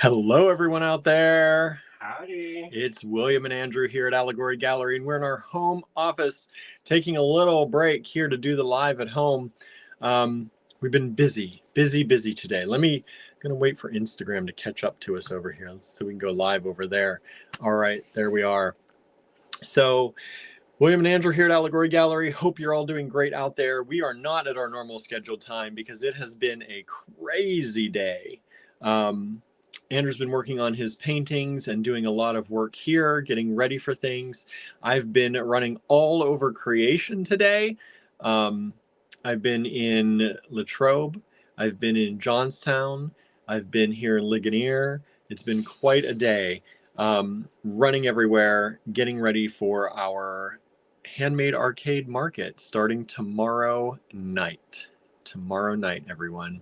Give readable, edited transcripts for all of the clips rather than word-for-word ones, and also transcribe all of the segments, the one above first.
Hello, everyone out there. Howdy. It's William and Andrew here at Allegory Gallery, and we're in our home office taking a little break here to do the live at home. We've been busy today. Gonna wait for Instagram to catch up to us over here so we can go live over there. All right, there we are. So William and Andrew here at Allegory Gallery. Hope you're all doing great out there. We are not at our normal scheduled time because it has been a crazy day. Andrew's been working on his paintings and doing a lot of work here, getting ready for things. I've been running all over creation today. I've been in Latrobe. I've been in Johnstown. I've been here in Ligonier. It's been quite a day. Running everywhere, getting ready for our handmade arcade market starting tomorrow night. Tomorrow night, everyone.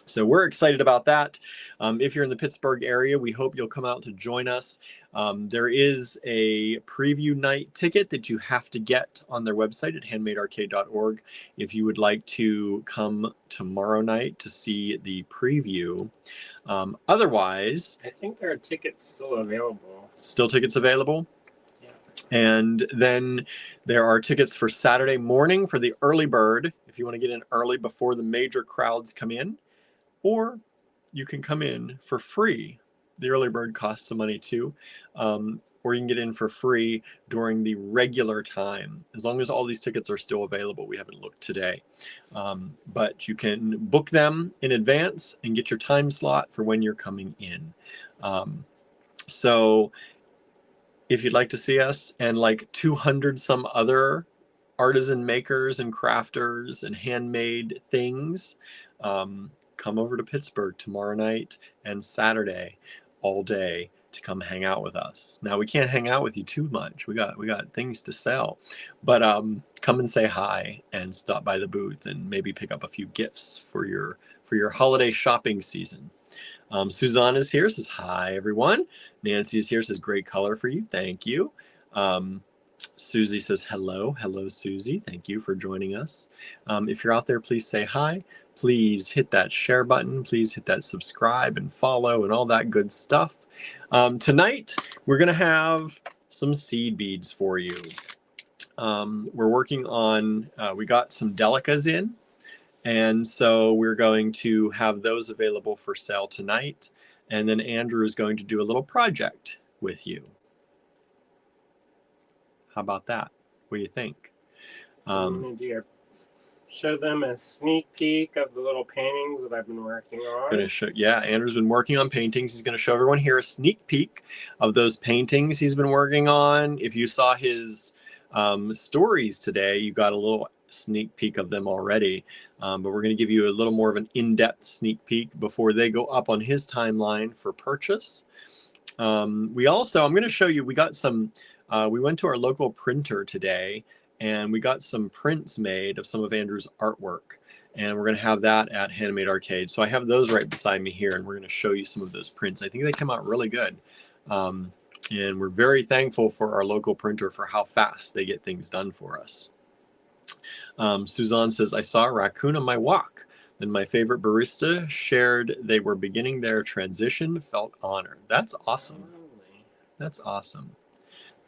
So we're excited about that. If you're in the Pittsburgh area, we hope you'll come out to join us. There is a preview night ticket that you have to get on their website at handmadearcade.org if you would like to come tomorrow night to see the preview. Otherwise, I think there are tickets still available. Still tickets available? Yeah. And then there are tickets for Saturday morning for the early bird, if you want to get in early before the major crowds come in. Or you can come in for free. The early bird costs some money too. Or you can get in for free during the regular time, as long as all these tickets are still available. We haven't looked today. But you can book them in advance and get your time slot for when you're coming in. So if you'd like to see us and like 200 some other artisan makers and crafters and handmade things, come over to Pittsburgh tomorrow night and Saturday all day to come hang out with us. Now we can't hang out with you too much. We got things to sell, but come and say hi and stop by the booth and maybe pick up a few gifts for your holiday shopping season. Suzanne is here, says hi everyone. Nancy is here, says great color for you. Thank you. Susie says hello. Hello, Susie. Thank you for joining us. If you're out there, please say hi. Please hit that share button. Please hit that subscribe and follow and all that good stuff. Tonight, we're going to have some seed beads for you. We're working on, we got some Delicas in. And so we're going to have those available for sale tonight. And then Andrew is going to do a little project with you. How about that? What do you think? Show them a sneak peek of the little paintings that I've been working on. Yeah, Andrew's been working on paintings. He's going to show everyone here a sneak peek of those paintings he's been working on. If you saw his stories today, you got a little sneak peek of them already. But we're going to give you a little more of an in-depth sneak peek before they go up on his timeline for purchase. I'm going to show you, we got some, we went to our local printer today and we got some prints made of some of Andrew's artwork. And we're going to have that at Handmade Arcade. So I have those right beside me here, and we're going to show you some of those prints. I think they come out really good. And we're very thankful for our local printer for how fast they get things done for us. Suzanne says, I saw a raccoon on my walk. Then my favorite barista shared they were beginning their transition, felt honored. That's awesome. That's awesome.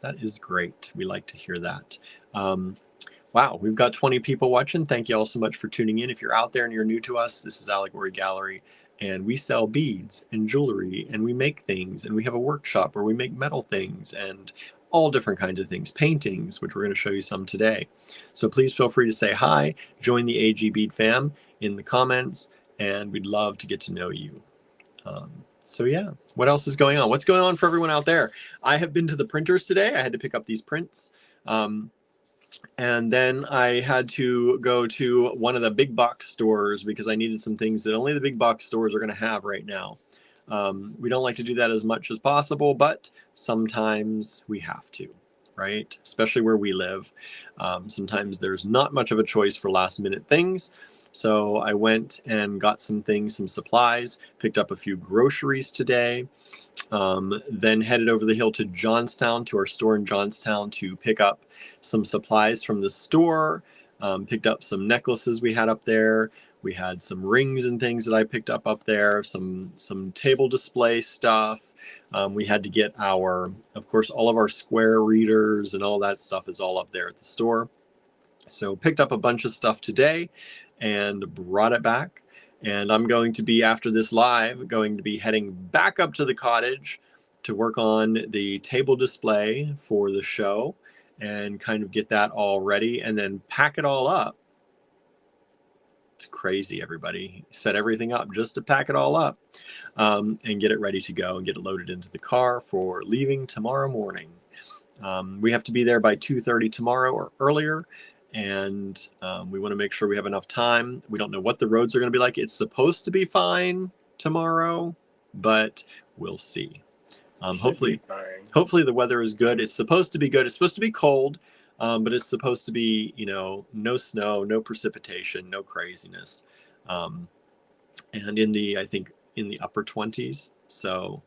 That is great. We like to hear that. Wow, we've got 20 people watching. Thank you all so much for tuning in. If you're out there and you're new to us, this is Allegory Gallery, and we sell beads and jewelry, and we make things, and we have a workshop where we make metal things and all different kinds of things, paintings, which we're going to show you some today. So please feel free to say hi, join the AG Bead fam in the comments, and we'd love to get to know you. So yeah, what else is going on? What's going on for everyone out there? I have been to the printers today. I had to pick up these prints. And then I had to go to one of the big box stores because I needed some things that only the big box stores are going to have right now. We don't like to do that as much as possible, but sometimes we have to, right? Especially where we live. Sometimes there's not much of a choice for last minute things. So I went and got some things, some supplies, picked up a few groceries today, then headed over the hill to Johnstown, to our store in Johnstown, to pick up some supplies from the store, picked up some necklaces we had up there. We had some rings and things that I picked up there, some table display stuff. We had to get of course, all of our square readers and all that stuff is all up there at the store. So picked up a bunch of stuff today and brought it back. And I'm going to be, after this live, going to be heading back up to the cottage to work on the table display for the show and kind of get that all ready and then pack it all up. It's crazy, everybody. Set everything up just to pack it all up and get it ready to go and get it loaded into the car for leaving tomorrow morning. We have to be there by 2:30 tomorrow or earlier. And we want to make sure we have enough time. We don't know what the roads are going to be like. It's supposed to be fine tomorrow, but we'll see. Hopefully the weather is good. It's supposed to be good. It's supposed to be cold, but it's supposed to be, no snow, no precipitation, no craziness. And I think in the upper 20s. So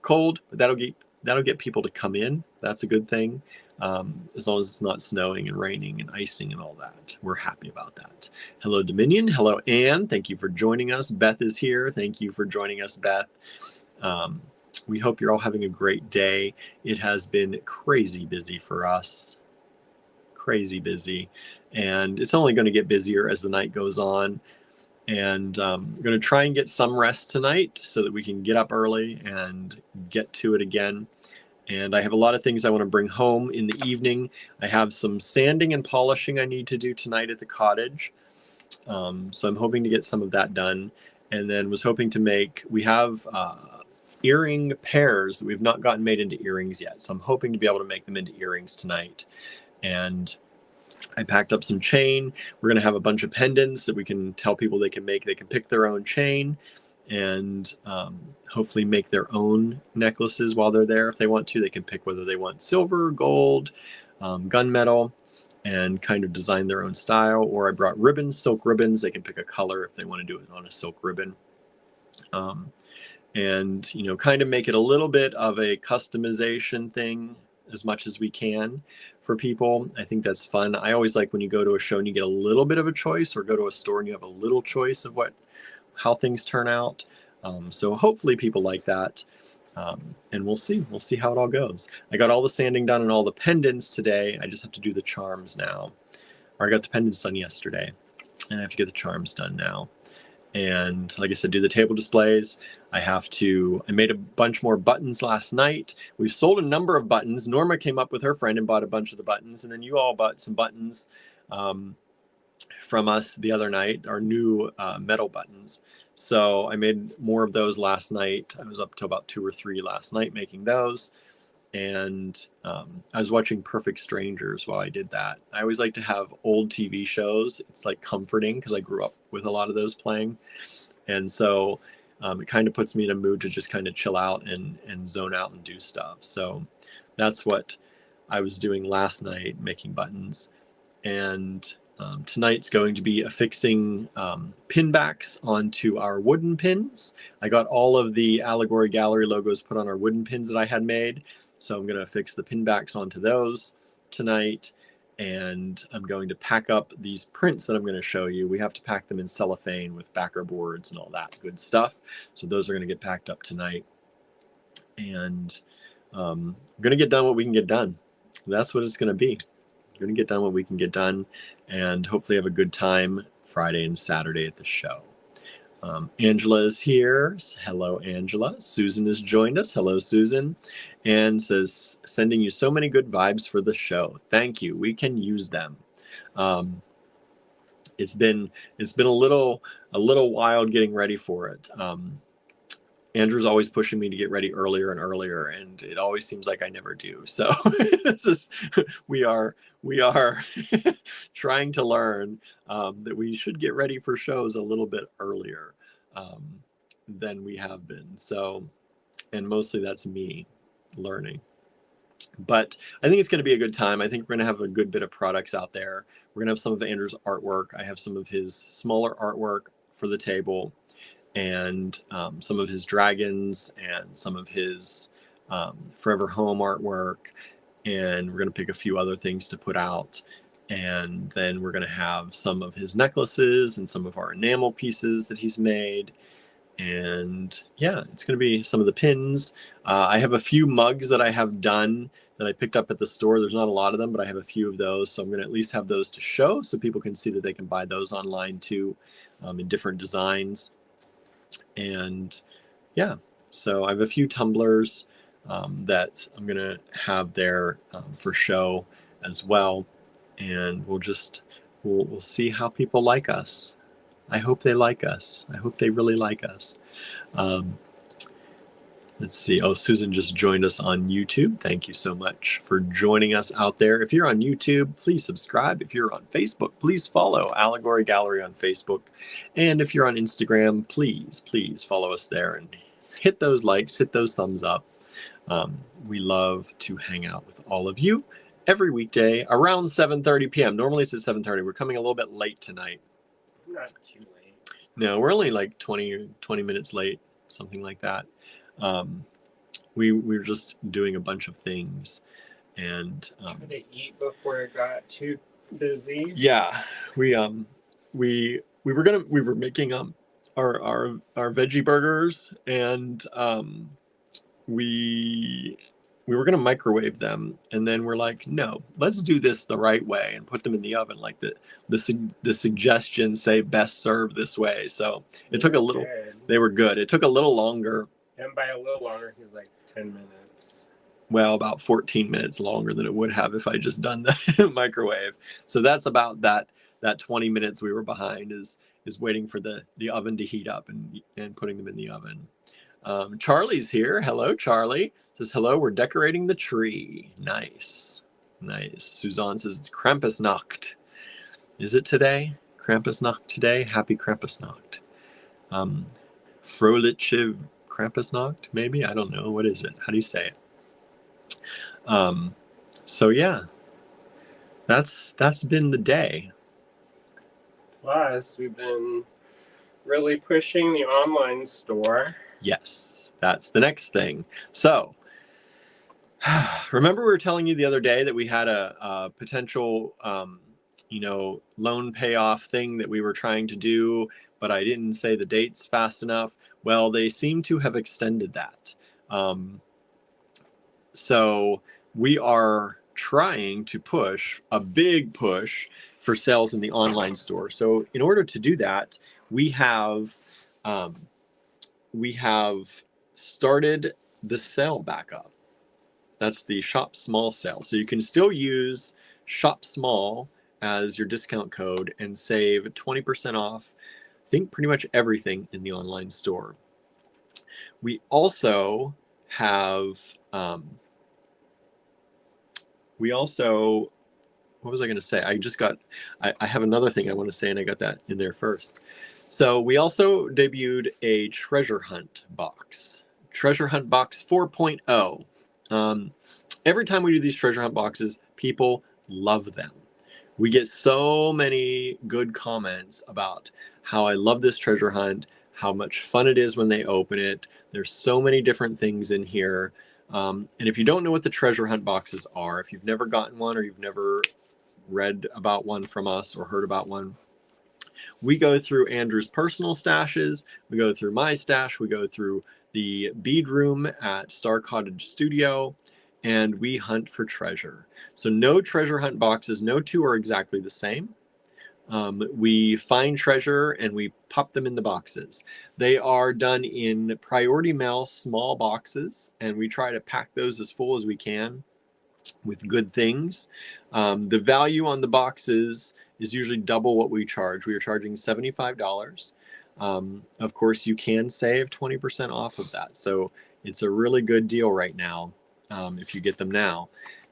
cold, but that'll get people to come in. That's a good thing. As long as it's not snowing and raining and icing and all that. We're happy about that. Hello, Dominion. Hello, Anne. Thank you for joining us. Beth is here. Thank you for joining us, Beth. We hope you're all having a great day. It has been crazy busy for us. Crazy busy. And it's only going to get busier as the night goes on. And we're going to try and get some rest tonight so that we can get up early and get to it again. And I have a lot of things I want to bring home in the evening. I have some sanding and polishing I need to do tonight at the cottage. So I'm hoping to get some of that done. And then was hoping to we have earring pairs that we've not gotten made into earrings yet. So I'm hoping to be able to make them into earrings tonight. And I packed up some chain. We're going to have a bunch of pendants that we can tell people they can pick their own chain and hopefully make their own necklaces while they're there. If they want to, they can pick whether they want silver, gold, gunmetal, and kind of design their own style. Or I brought ribbons, silk ribbons. They can pick a color if they want to do it on a silk ribbon. And, kind of make it a little bit of a customization thing as much as we can for people. I think that's fun. I always like when you go to a show and you get a little bit of a choice, or go to a store and you have a little choice of how things turn out. So hopefully people like that. And we'll see how it all goes. I got all the sanding done and all the pendants today. I just have to do the charms now. Or I got the pendants done yesterday and I have to get the charms done now. And like I said, do the table displays. I made a bunch more buttons last night. We've sold a number of buttons. Norma came up with her friend and bought a bunch of the buttons. And then you all bought some buttons from us the other night, our new metal buttons. So I made more of those last night. I was up to about 2 or 3 last night making those. And I was watching Perfect Strangers while I did that. I always like to have old TV shows. It's like comforting because I grew up with a lot of those playing. And so it kind of puts me in a mood to just kind of chill out and zone out and do stuff. So that's what I was doing last night, making buttons. And tonight's going to be affixing pin backs onto our wooden pins. I got all of the Allegory Gallery logos put on our wooden pins that I had made. So I'm going to affix the pin backs onto those tonight. And I'm going to pack up these prints that I'm going to show you. We have to pack them in cellophane with backer boards and all that good stuff. So those are going to get packed up tonight. And I'm going to get done what we can get done. That's what it's going to be. We're going to get done what we can get done and hopefully have a good time Friday and Saturday at the show. Angela is here. Hello, Angela. Susan has joined us. Hello, Susan. And says, sending you so many good vibes for the show. Thank you. We can use them. It's been a little wild getting ready for it. Andrew's always pushing me to get ready earlier and earlier, and it always seems like I never do. So we are trying to learn that we should get ready for shows a little bit earlier than we have been. So, and mostly that's me learning. But I think it's going to be a good time. I think we're going to have a good bit of products out there. We're going to have some of Andrew's artwork. I have some of his smaller artwork for the table, and some of his dragons and some of his Forever Home artwork. And we're going to pick a few other things to put out. And then we're going to have some of his necklaces and some of our enamel pieces that he's made. And yeah, it's going to be some of the pins. I have a few mugs that I have done that I picked up at the store. There's not a lot of them, but I have a few of those. So I'm going to at least have those to show so people can see that they can buy those online too, in different designs. And yeah, so I have a few tumblers that I'm going to have there for show as well. And we'll see how people like us. I hope they like us. I hope they really like us. Let's see. Oh, Susan just joined us on YouTube. Thank you so much for joining us out there. If you're on YouTube, please subscribe. If you're on Facebook, please follow Allegory Gallery on Facebook. And if you're on Instagram, please follow us there and hit those likes, hit those thumbs up. We love to hang out with all of you every weekday around 7:30 p.m. Normally it's at 7:30. We're coming a little bit late tonight. Not too late. No, we're only like 20 minutes late, something like that. We were just doing a bunch of things, and tried to eat before it got too busy. yeah, we were making our veggie burgers, and we were gonna microwave them, and then we're like, no, let's do this the right way and put them in the oven like the suggestions say best served this way. So it took a little. Good. They were good. It took a little longer. And by a little longer, he's like 10 minutes. Well, about 14 minutes longer than it would have if I just done the microwave. So that's about that 20 minutes we were behind is waiting for the oven to heat up and putting them in the oven. Charlie's here. Hello, Charlie. Says, hello, we're decorating the tree. Nice. Suzanne says it's Krampusnacht. Is it today? Krampusnacht today? Happy Krampusnacht. Fröhliche Krampusnacht, maybe? I don't know. What is it? How do you say it? So yeah, that's been the day. Plus, we've been really pushing the online store. Yes, that's the next thing. So remember we were telling you the other day that we had a potential loan payoff thing that we were trying to do, but I didn't say the dates fast enough. Well, they seem to have extended that. So we are trying to push a big push for sales in the online store. So in order to do that, we have started the sale back up. That's the Shop Small sale. So you can still use Shop Small as your discount code and save 20% off, I think, pretty much everything in the online store. We also have, what was I going to say? I have another thing I want to say, and I got that in there first. So we also debuted a treasure hunt box, treasure hunt box 4.0. Every time we do these treasure hunt boxes, people love them. We get so many good comments about how I love this treasure hunt, how much fun it is when they open it. There's so many different things in here. And if you don't know what the treasure hunt boxes are, if you've never gotten one or you've never read about one from us or heard about one, we go through Andrew's personal stashes, we go through my stash, we go through the bead room at Star Cottage Studio, and we hunt for treasure. So no treasure hunt boxes, no two are exactly the same. We find treasure and we pop them in the boxes. They are done in priority mail small boxes, and we try to pack those as full as we can with good things. The value on the boxes is usually double what we charge. We are charging $75. Of course, you can save 20% off of that. So it's a really good deal right now if you get them now.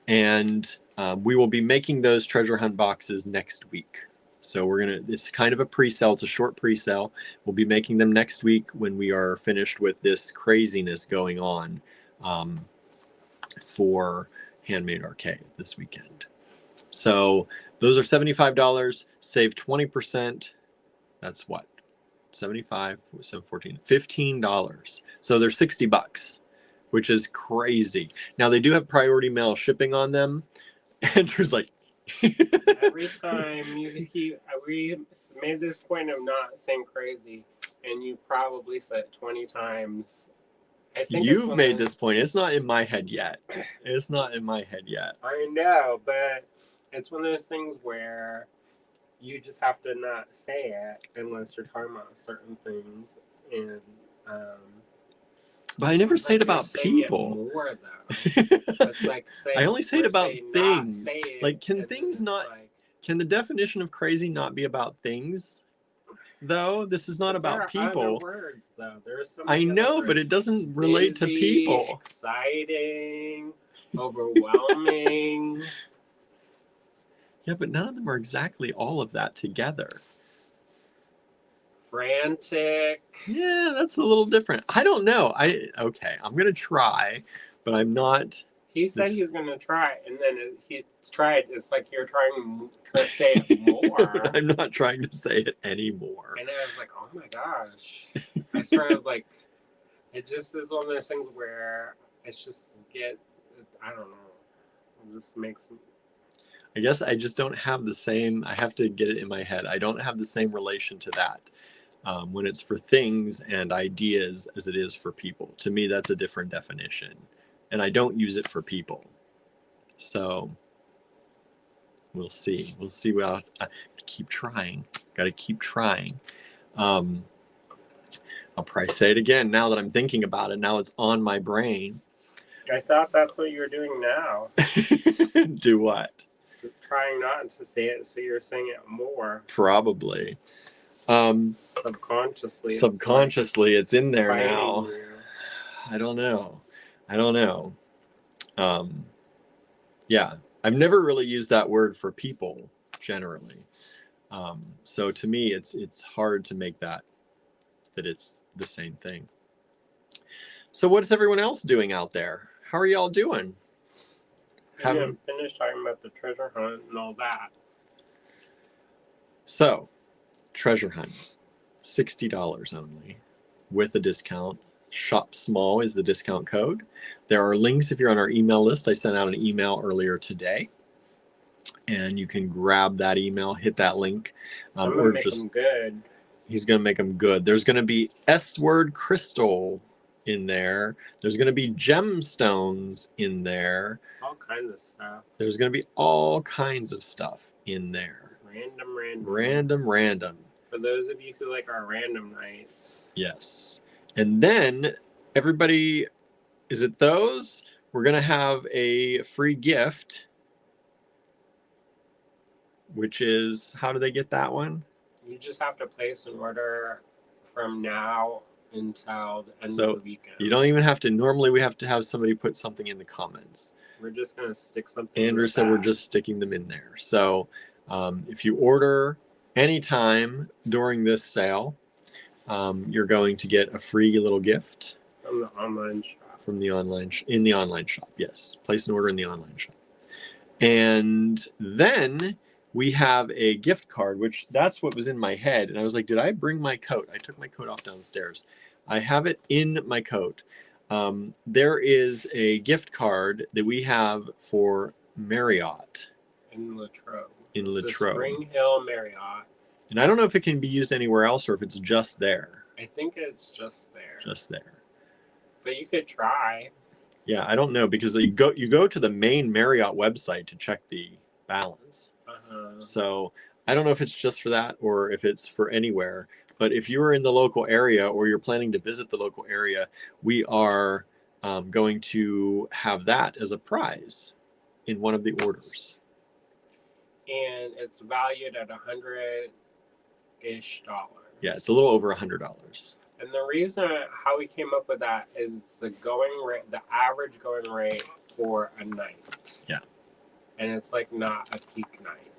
And we will be making those treasure hunt boxes next week. So it's kind of a pre-sale. It's a short pre-sale. We'll be making them next week when we are finished with this craziness going on for Handmade Arcade this weekend. So those are $75, save 20%. That's what? 75, 714, $15. So they're $60, which is crazy. Now they do have priority mail shipping on them. Andrew's like, Every time we made this point of not saying crazy, and you probably said it 20 times. I think it's You've one of made those. this point. It's not in my head yet. It's not in my head yet. I know, but it's one of those things where you just have to not say it unless you're talking about certain things. And But I never say it you're about saying people. it more though. It's like I only say it we're about saying not things. say it, Like, can and then things it's not? like, Can the definition of crazy not be about things? Though this is not but there about are other people. words though. There are so I many other know, but words. it doesn't relate to Busy, people. exciting, overwhelming. Yeah, but none of them are exactly all of that together. Frantic. Yeah, that's a little different. I don't know. Okay, I'm gonna try, but I'm not. He said he was gonna try, and then he tried. It's like you're trying to say it more. I'm not trying to say it anymore. And I was like, oh my gosh. I started like, it just is one of those things where it's just I don't know. It just makes. I guess I just don't have the same. I have to get it in my head. I don't have the same relation to that when it's for things and ideas as it is for people. To me, that's a different definition, and I don't use it for people. So we'll see. We'll see. I keep trying. Got to keep trying. I'll probably say it again now that I'm thinking about it. Now it's on my brain. I thought that's what you're doing now. Do what? Trying not to say it, so you're saying it more. Probably. Subconsciously. Subconsciously, it's in there Fighting now. you. I don't know. Yeah, I've never really used that word for people generally. So to me, it's hard to make that it's the same thing. So what is everyone else doing out there? How are y'all doing? I didn't finish talking about the treasure hunt and all that. So, treasure hunt, $60 only with a discount. Shop small is the discount code. There are links if you're on our email list. I sent out an email earlier today, and you can grab that email, hit that link, I'm gonna make them good. He's gonna make them good. There's gonna be S-word crystal in there. There's gonna be gemstones in there. All kinds of stuff. There's gonna be all kinds of stuff in there. Random. For those of you who like our random nights. Yes. And then everybody, is it those? We're going to have a free gift, which is, how do they get that one? You just have to place an order from now until the end of the weekend. You don't even have to, normally we have to have somebody put something in the comments. We're just going to stick something Andrew said we're just sticking them in there. So if you order anytime during this sale, you're going to get a free little gift from the online shop. In the online shop, yes. Place an order in the online shop. And then we have a gift card, which that's what was in my head. And I was like, did I bring my coat? I took my coat off downstairs. I have it in my coat. There is a gift card that we have for Marriott. In Latrobe. In Latrobe. Spring Hill Marriott. And I don't know if it can be used anywhere else or if it's just there. I think it's just there. Just there. But you could try. Yeah, I don't know, because you go to the main Marriott website to check the balance. So I don't know if it's just for that or if it's for anywhere. But if you're in the local area or you're planning to visit the local area, we are going to have that as a prize in one of the orders. And it's valued at $100-ish. Yeah, it's a little over $100. And the reason how we came up with that is the average going rate for a night. Yeah. And it's like not a peak night.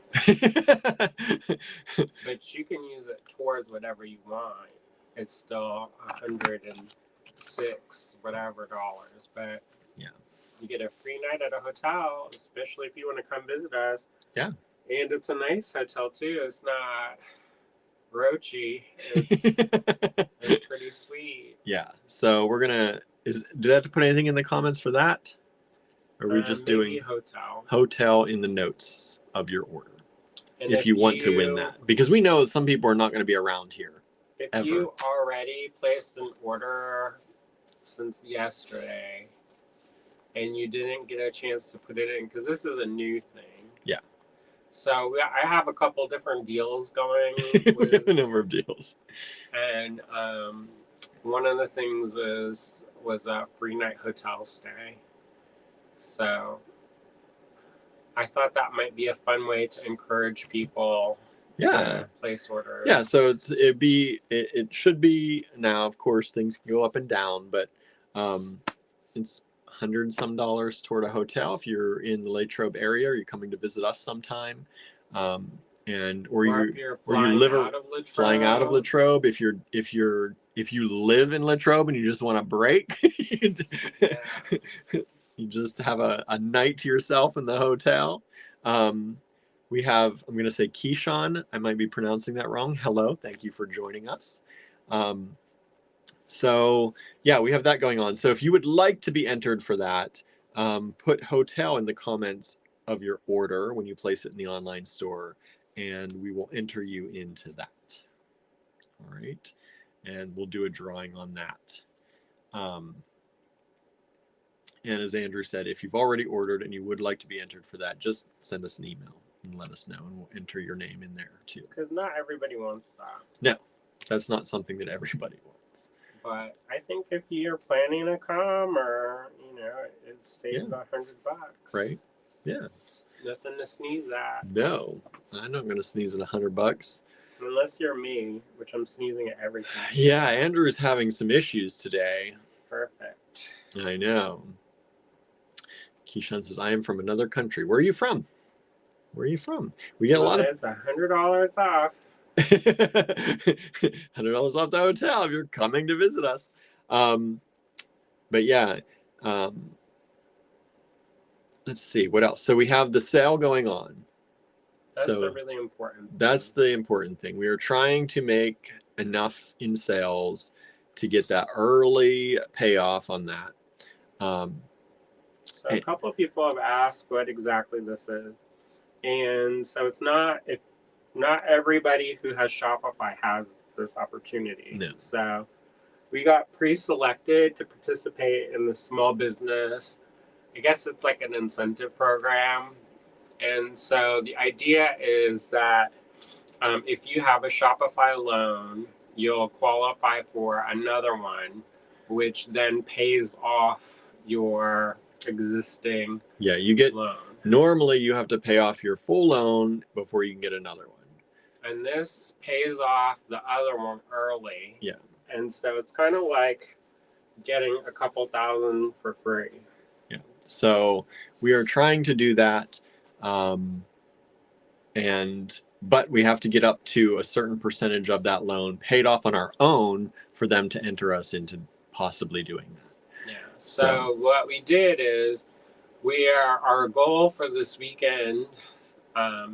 But you can use it towards whatever you want. It's still $106 whatever dollars. But yeah, you get a free night at a hotel, especially if you want to come visit us. Yeah. And it's a nice hotel too. It's not roachy. It's pretty sweet. Yeah. So we're gonna do they have to put anything in the comments for that? Or are we just maybe doing hotel? hotel in the notes of your order? And If you want to win that. Because we know some people are not going to be around here. If ever. you already placed an order since yesterday and you didn't get a chance to put it in, because this is a new thing. Yeah. So I have a couple different deals going. We have a number of deals. And one of the things was a free night hotel stay. So I thought that might be a fun way to encourage people to place orders. Yeah, so it should be now. Of course, things can go up and down, but it's $100 and some toward a hotel if you're in the Latrobe area or you're coming to visit us sometime, or you live flying out of Latrobe. If you live in Latrobe and you just want a break, you just have a night to yourself in the hotel. We have, I'm going to say Keyshawn. I might be pronouncing that wrong. Hello. Thank you for joining us. So yeah, we have that going on. So if you would like to be entered for that, put hotel in the comments of your order when you place it in the online store, and we will enter you into that. All right. And we'll do a drawing on that. And as Andrew said, if you've already ordered and you would like to be entered for that, just send us an email and let us know, and we'll enter your name in there too. Because not everybody wants that. No, that's not something that everybody wants. But I think if you're planning to come, or it saves $100. Right? Yeah. Nothing to sneeze at. No, I'm not going to sneeze at $100. Unless you're me, which I'm sneezing at everything. Yeah, Andrew's having some issues today. Perfect. I know. Keyshawn says, I am from another country. Where are you from? Where are you from? We get a lot of... It's $100 off. $100 off the hotel if you're coming to visit us. But yeah, let's see what else. So we have the sale going on. That's a really important thing. That's the important thing. We are trying to make enough in sales to get that early payoff on that. So a couple of people have asked what exactly this is. And so it's not everybody who has Shopify has this opportunity. No. So we got pre-selected to participate in the small business. I guess it's like an incentive program. And so the idea is that if you have a Shopify loan, you'll qualify for another one, which then pays off your existing loan. Normally you have to pay off your full loan before you can get another one. And this pays off the other one early. Yeah. And so it's kind of like getting a couple thousand for free. Yeah. So we are trying to do that. But we have to get up to a certain percentage of that loan paid off on our own for them to enter us into possibly doing that. Yeah. So what we did is our goal for this weekend,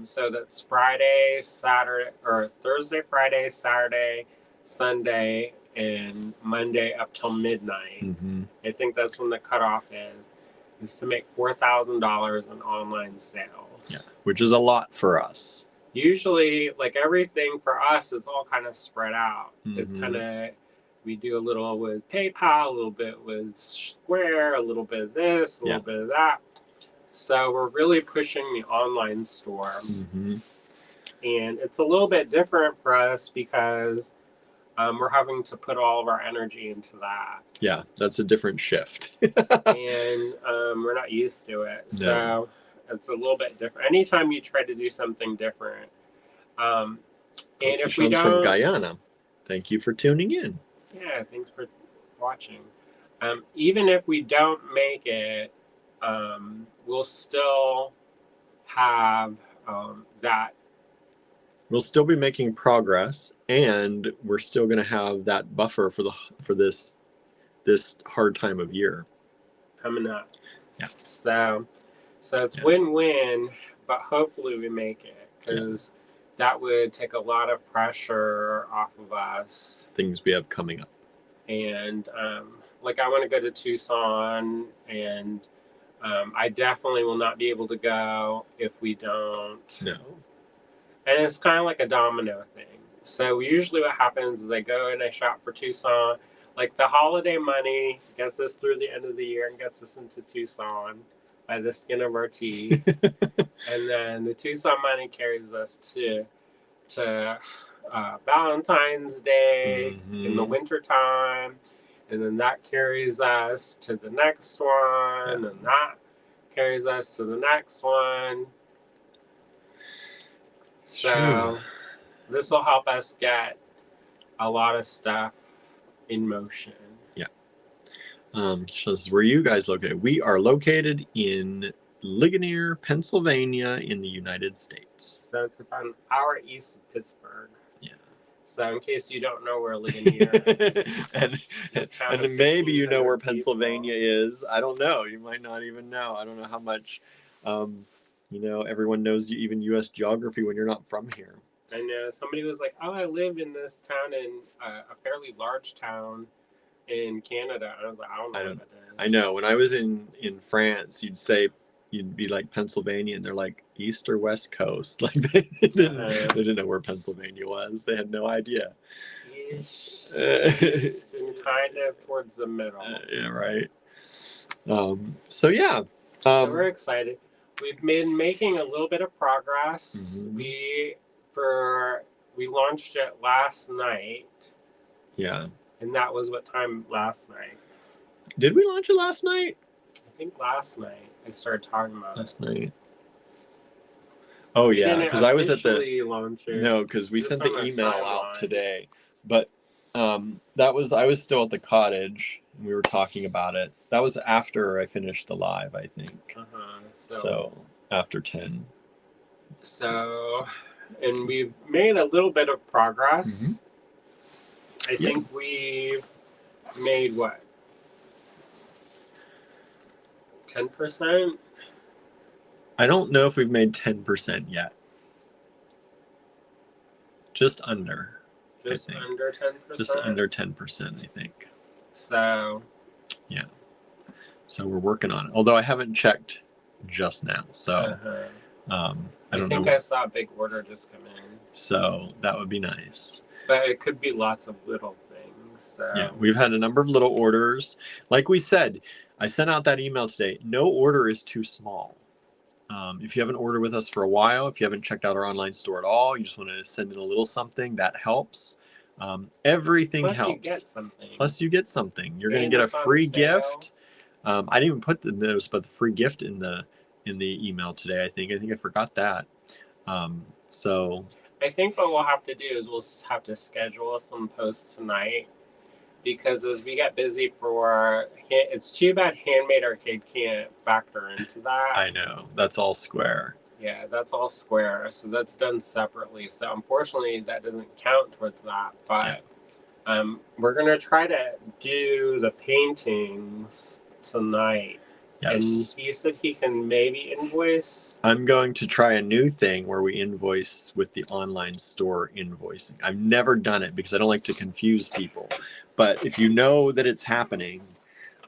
so that's Friday, Saturday, or Thursday, Friday, Saturday, Sunday, and Monday up till midnight. Mm-hmm. I think that's when the cutoff is to make $4,000 in online sales. Yeah, which is a lot for us. Usually, like everything for us is all kind of spread out. Mm-hmm. It's kind of, we do a little with PayPal, a little bit with Square, a little bit of this, a little bit of that. So we're really pushing the online store. Mm-hmm. And it's a little bit different for us because we're having to put all of our energy into that. Yeah, that's a different shift. And we're not used to it. No. So it's a little bit different. Anytime you try to do something different. And if we don't... from Guyana. Thank you for tuning in. Yeah, thanks for watching. Even if we don't make it, we'll still have that. We'll still be making progress, and we're still going to have that buffer for this hard time of year coming up. Yeah. So it's win-win, but hopefully we make it, because that would take a lot of pressure off of us. Things we have coming up. And like I want to go to Tucson, and I definitely will not be able to go if we don't. No. And it's kind of like a domino thing. So usually what happens is I go and I shop for Tucson. Like the holiday money gets us through the end of the year and gets us into Tucson by the skin of our teeth. And then the Tucson money carries us to Valentine's Day in the wintertime. And then that carries us to the next one. And that carries us to the next one. So this will help us get a lot of stuff in motion. Yeah. So this is where you guys located. We are located in Ligonier, Pennsylvania, in the United States. So it's about an hour east of Pittsburgh. Yeah. So in case you don't know where Ligonier and maybe you know where Pennsylvania is. I don't know. You might not even know. I don't know how much, everyone knows even U.S. geography when you're not from here. I know. Somebody was like, oh, I live in this town in a fairly large town in Canada. And I was like, I don't know what that is. I know. When I was in France, you'd be like Pennsylvania, and they're like East or West Coast. Like they didn't know where Pennsylvania was. They had no idea. East and kind of towards the middle. Yeah, right. So yeah. So we're excited. We've been making a little bit of progress. Mm-hmm. We launched it last night. Yeah. And that was what time last night? Did we launch it last night? I think last night I started talking about last night. Oh yeah, because I was at because we sent the email out today, but I was still at the cottage and we were talking about it. That was after I finished the live, I think. So after 10. So, and we've made a little bit of progress. Mm-hmm. I think we've made what? 10%? I don't know if we've made 10% yet. Just under. Just under 10%? Just under 10%, I think. So. Yeah. So we're working on it. Although I haven't checked just now. So I don't know. I saw a big order just come in. So that would be nice. But it could be lots of little things. So. Yeah, we've had a number of little orders. Like we said, I sent out that email today. No order is too small. If you haven't ordered with us for a while, if you haven't checked out our online store at all, you just want to send in a little something, that helps. Everything helps. Plus you get something. You're going to get a free gift. I didn't even put the notice about the free gift in the email today. I think I forgot that. So I think what we'll have to do is we'll have to schedule some posts tonight, because as we get busy it's too bad Handmade Arcade can't factor into that. I know. That's all Square. Yeah, that's all Square. So that's done separately. So unfortunately, that doesn't count towards that. But we're going to try to do the paintings tonight. Yes. And he said he can maybe invoice. I'm going to try a new thing where we invoice with the online store invoicing. I've never done it because I don't like to confuse people. But if you know that it's happening,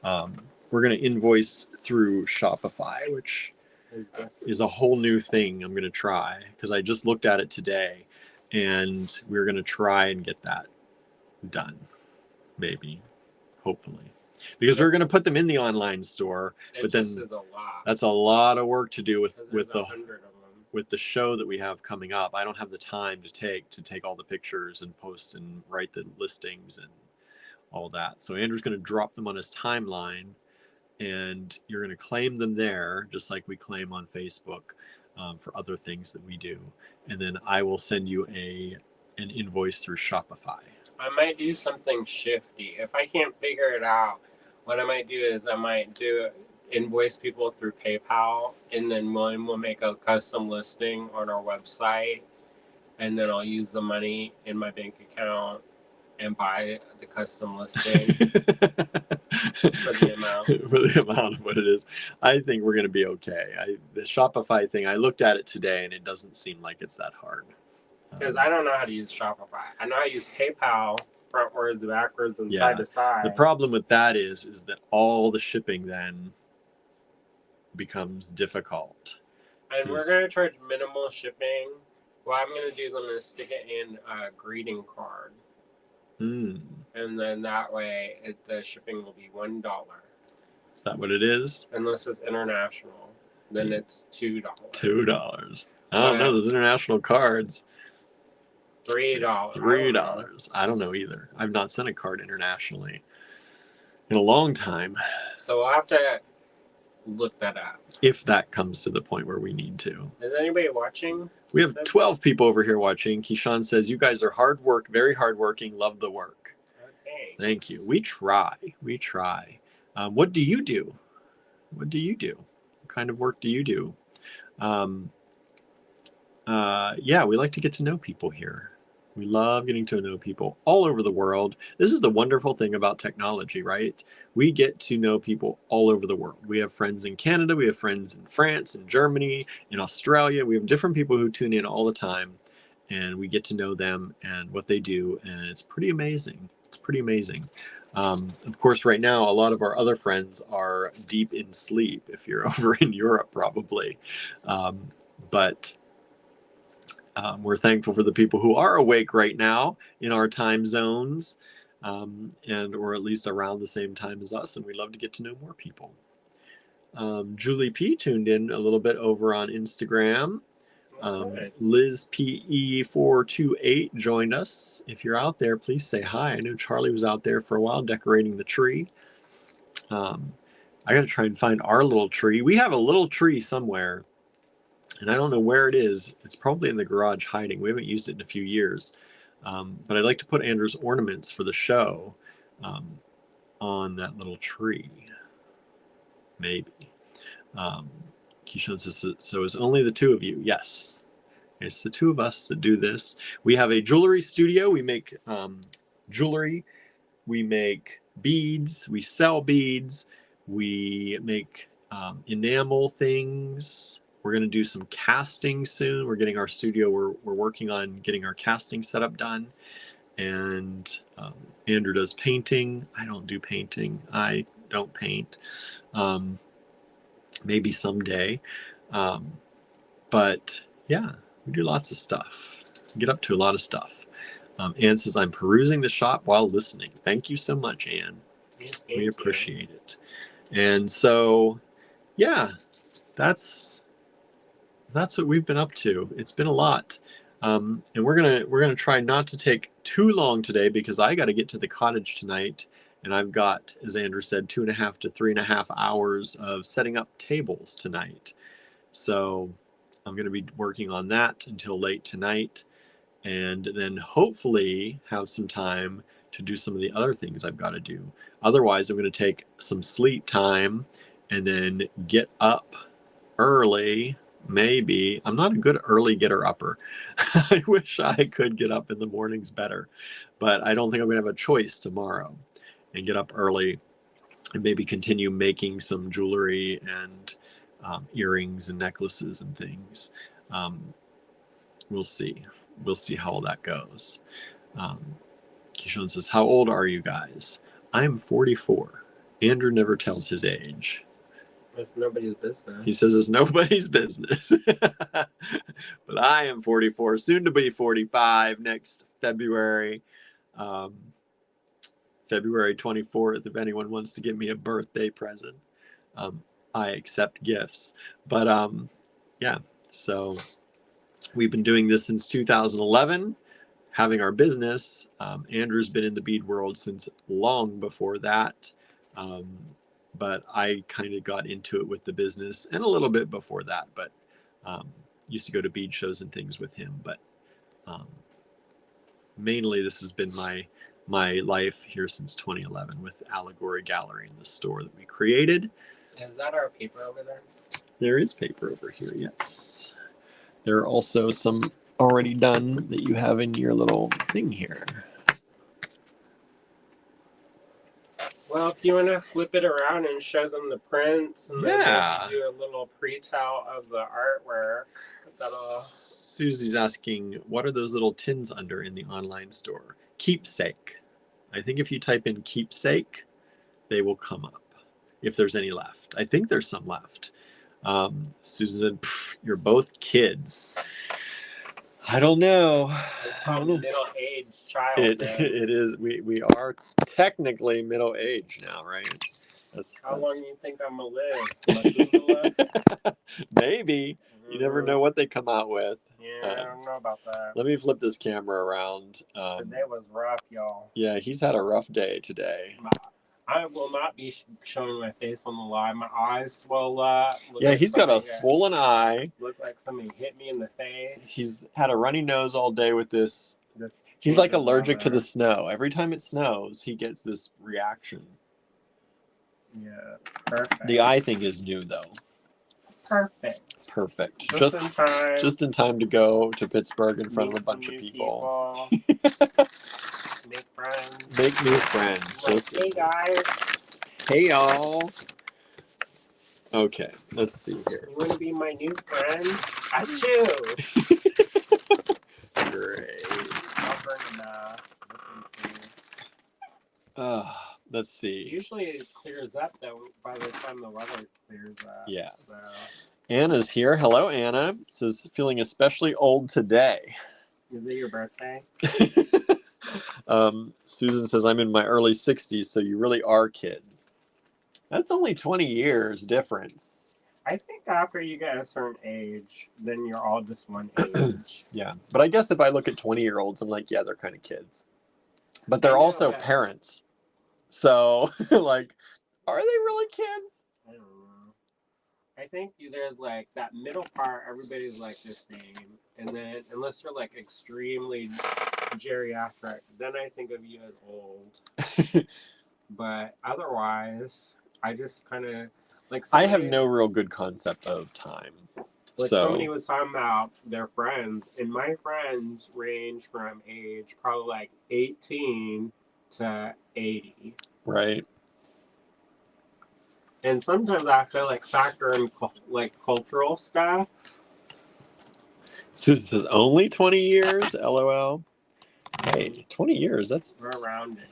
we're going to invoice through Shopify, which is a whole new thing I'm going to try, because I just looked at it today, and we're going to try and get that done, maybe, hopefully. Because we're going to put them in the online store, but then that's a lot of work to do with the show that we have coming up. I don't have the time to take all the pictures and post and write the listings and all that. So Andrew's going to drop them on his timeline, and you're going to claim them there, just like we claim on Facebook for other things that we do. And then I will send you an invoice through Shopify. I might do something shifty. If I can't figure it out, what I might do is invoice people through PayPal, and then we'll make a custom listing on our website, and then I'll use the money in my bank account and buy the custom listing for the amount of what it is. I think we're going to be okay. The Shopify thing, I looked at it today, and it doesn't seem like it's that hard. Because I don't know how to use Shopify. I know how to use PayPal frontwards, backwards, and side to side. The problem with that is that all the shipping then becomes difficult. And we're going to charge minimal shipping. What I'm going to do is I'm going to stick it in a greeting card. Mm. And then that way the shipping will be $1. Is that what it is? Unless it's international. Then it's $2. $2. I don't know those international cards. $3. $3. I don't know either. I've not sent a card internationally in a long time. So we'll have to look that up. If that comes to the point where we need to. Is anybody watching? We have 12 people over here watching. Keyshawn says, you guys are hard work, very hardworking, love the work. Okay. Thank you. We try. We try. What do you do? What do you do? What kind of work do you do? Yeah, we like to get to know people here. We love getting to know people all over the world. This is the wonderful thing about technology, right? We get to know people all over the world. We have friends in Canada. We have friends in France, in Germany, in Australia. We have different people who tune in all the time, and we get to know them and what they do, and it's pretty amazing. It's pretty amazing. Of course, right now, a lot of our other friends are deep in sleep, if you're over in Europe, probably. But we're thankful for the people who are awake right now in our time zones, and or at least around the same time as us, and we love to get to know more people. Julie P tuned in a little bit over on Instagram. Liz PE428 joined us. If you're out there, please say hi. I know Charlie was out there for a while decorating the tree. I got to try and find our little tree. We have a little tree somewhere, and I don't know where it is. It's probably in the garage hiding. We haven't used it in a few years. But I'd like to put Andrew's ornaments for the show on that little tree. Maybe. Keyshawn says, so it's only the two of you. Yes. It's the two of us that do this. We have a jewelry studio. We make jewelry. We make beads. We sell beads. We make enamel things. We're going to do some casting soon. We're getting our studio. We're working on getting our casting setup done. And Andrew does painting. I don't do painting. I don't paint. Maybe someday. But yeah, we do lots of stuff. We get up to a lot of stuff. Anne says, I'm perusing the shop while listening. Thank you so much, Anne. We appreciate it. And so, yeah, that's what we've been up to. It's been a lot. And we're gonna try not to take too long today because I got to get to the cottage tonight, and I've got, as Andrew said, 2.5 to 3.5 hours of setting up tables tonight. So I'm going to be working on that until late tonight, and then hopefully have some time to do some of the other things I've got to do. Otherwise, I'm going to take some sleep time and then get up early. Maybe. I'm not a good early getter-upper. I wish I could get up in the mornings better, but I don't think I'm going to have a choice tomorrow, and get up early and maybe continue making some jewelry and earrings and necklaces and things. We'll see. We'll see how all that goes. Keyshawn says, how old are you guys? I'm 44. Andrew never tells his age. It's nobody's business. He says it's nobody's business. But I am 44, soon to be 45 next February. February 24th, if anyone wants to give me a birthday present. I accept gifts. But yeah, so we've been doing this since 2011, having our business. Andrew's been in the bead world since long before that. But I kind of got into it with the business and a little bit before that, but used to go to bead shows and things with him. But mainly this has been my life here since 2011 with Allegory Gallery and the store that we created. Is that our paper over there? There is paper over here, yes. There are also some already done that you have in your little thing here. Well, if you want to flip it around and show them the prints, and then do a little pre-tell of the artwork. Susie's asking, what are those little tins under in the online store? Keepsake. I think if you type in keepsake, they will come up if there's any left. I think there's some left. Susan said, "You're both kids." I don't know. It's called middle-aged childhood. It is. We are technically middle aged now, right? How long do you think I'm gonna live? Maybe. You never know what they come out with. Yeah, I don't know about that. Let me flip this camera around. Today was rough, y'all. Yeah, he's had a rough day today. I will not be showing my face on the live. My eyes swell up. Yeah, he's got a swollen eye. Looked like somebody hit me in the face. He's had a runny nose all day with this. He's like allergic to the snow. Every time it snows, he gets this reaction. Yeah, perfect. The eye thing is new, though. Perfect. Just in time to go to Pittsburgh in front of a bunch of people. Make friends. Make new friends. Like, hey guys. Hey y'all. Okay, let's see here. You want to be my new friend? I choose. Great. Let's see. Usually it clears up though by the time the weather clears up. Yeah. So. Anna's here. Hello, Anna. Says feeling especially old today. Is it your birthday? Susan says I'm in my early 60s, so you really are kids. That's only 20 years difference. I think after you get a certain age, then you're all just one age. Yeah, but I guess if I look at 20-year-olds, I'm like, yeah, they're kind of kids. But they're also parents. So, like, are they really kids? I don't know. I think there's like that middle part, everybody's like the same. And then, unless you're like extremely geriatric, then I think of you as old. But otherwise, I just kind of like. I have no real good concept of time. Like somebody was talking about their friends, and my friends range from age probably like 18 to 80. Right. And sometimes I have to like factor in like cultural stuff. Susan says only 20 years. LOL. Hey, 20 years. That's. We're rounding.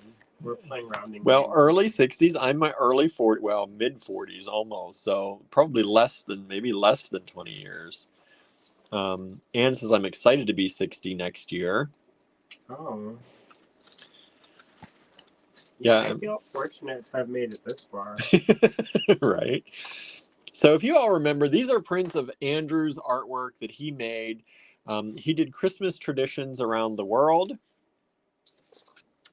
We're playing rounding. Well, early 60s. I'm my early 40s. Well, mid 40s almost. So probably maybe less than 20 years. Anne says I'm excited to be 60 next year. Oh. Yeah, I feel fortunate to have made it this far. Right. So if you all remember, these are prints of Andrew's artwork that he made. He did Christmas traditions around the world.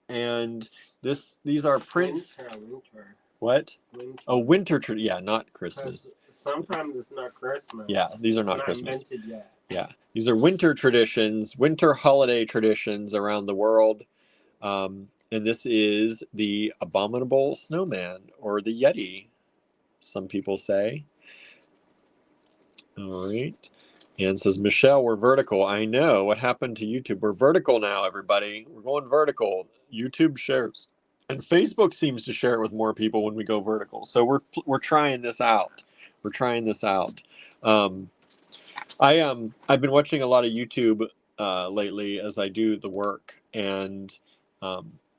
And these are prints. Winter. What? Winter. Oh, winter. Yeah, not Christmas. Sometimes it's not Christmas. Yeah, these are not Christmas. Invented yet. Yeah, these are winter traditions, winter holiday traditions around the world. And this is the abominable snowman, or the Yeti, some people say. All right. Anne says, Michelle, we're vertical. I know. What happened to YouTube? We're vertical now, everybody. We're going vertical. YouTube shares. And Facebook seems to share it with more people when we go vertical. So we're trying this out. We're trying this out. I've been watching a lot of YouTube lately as I do the work, and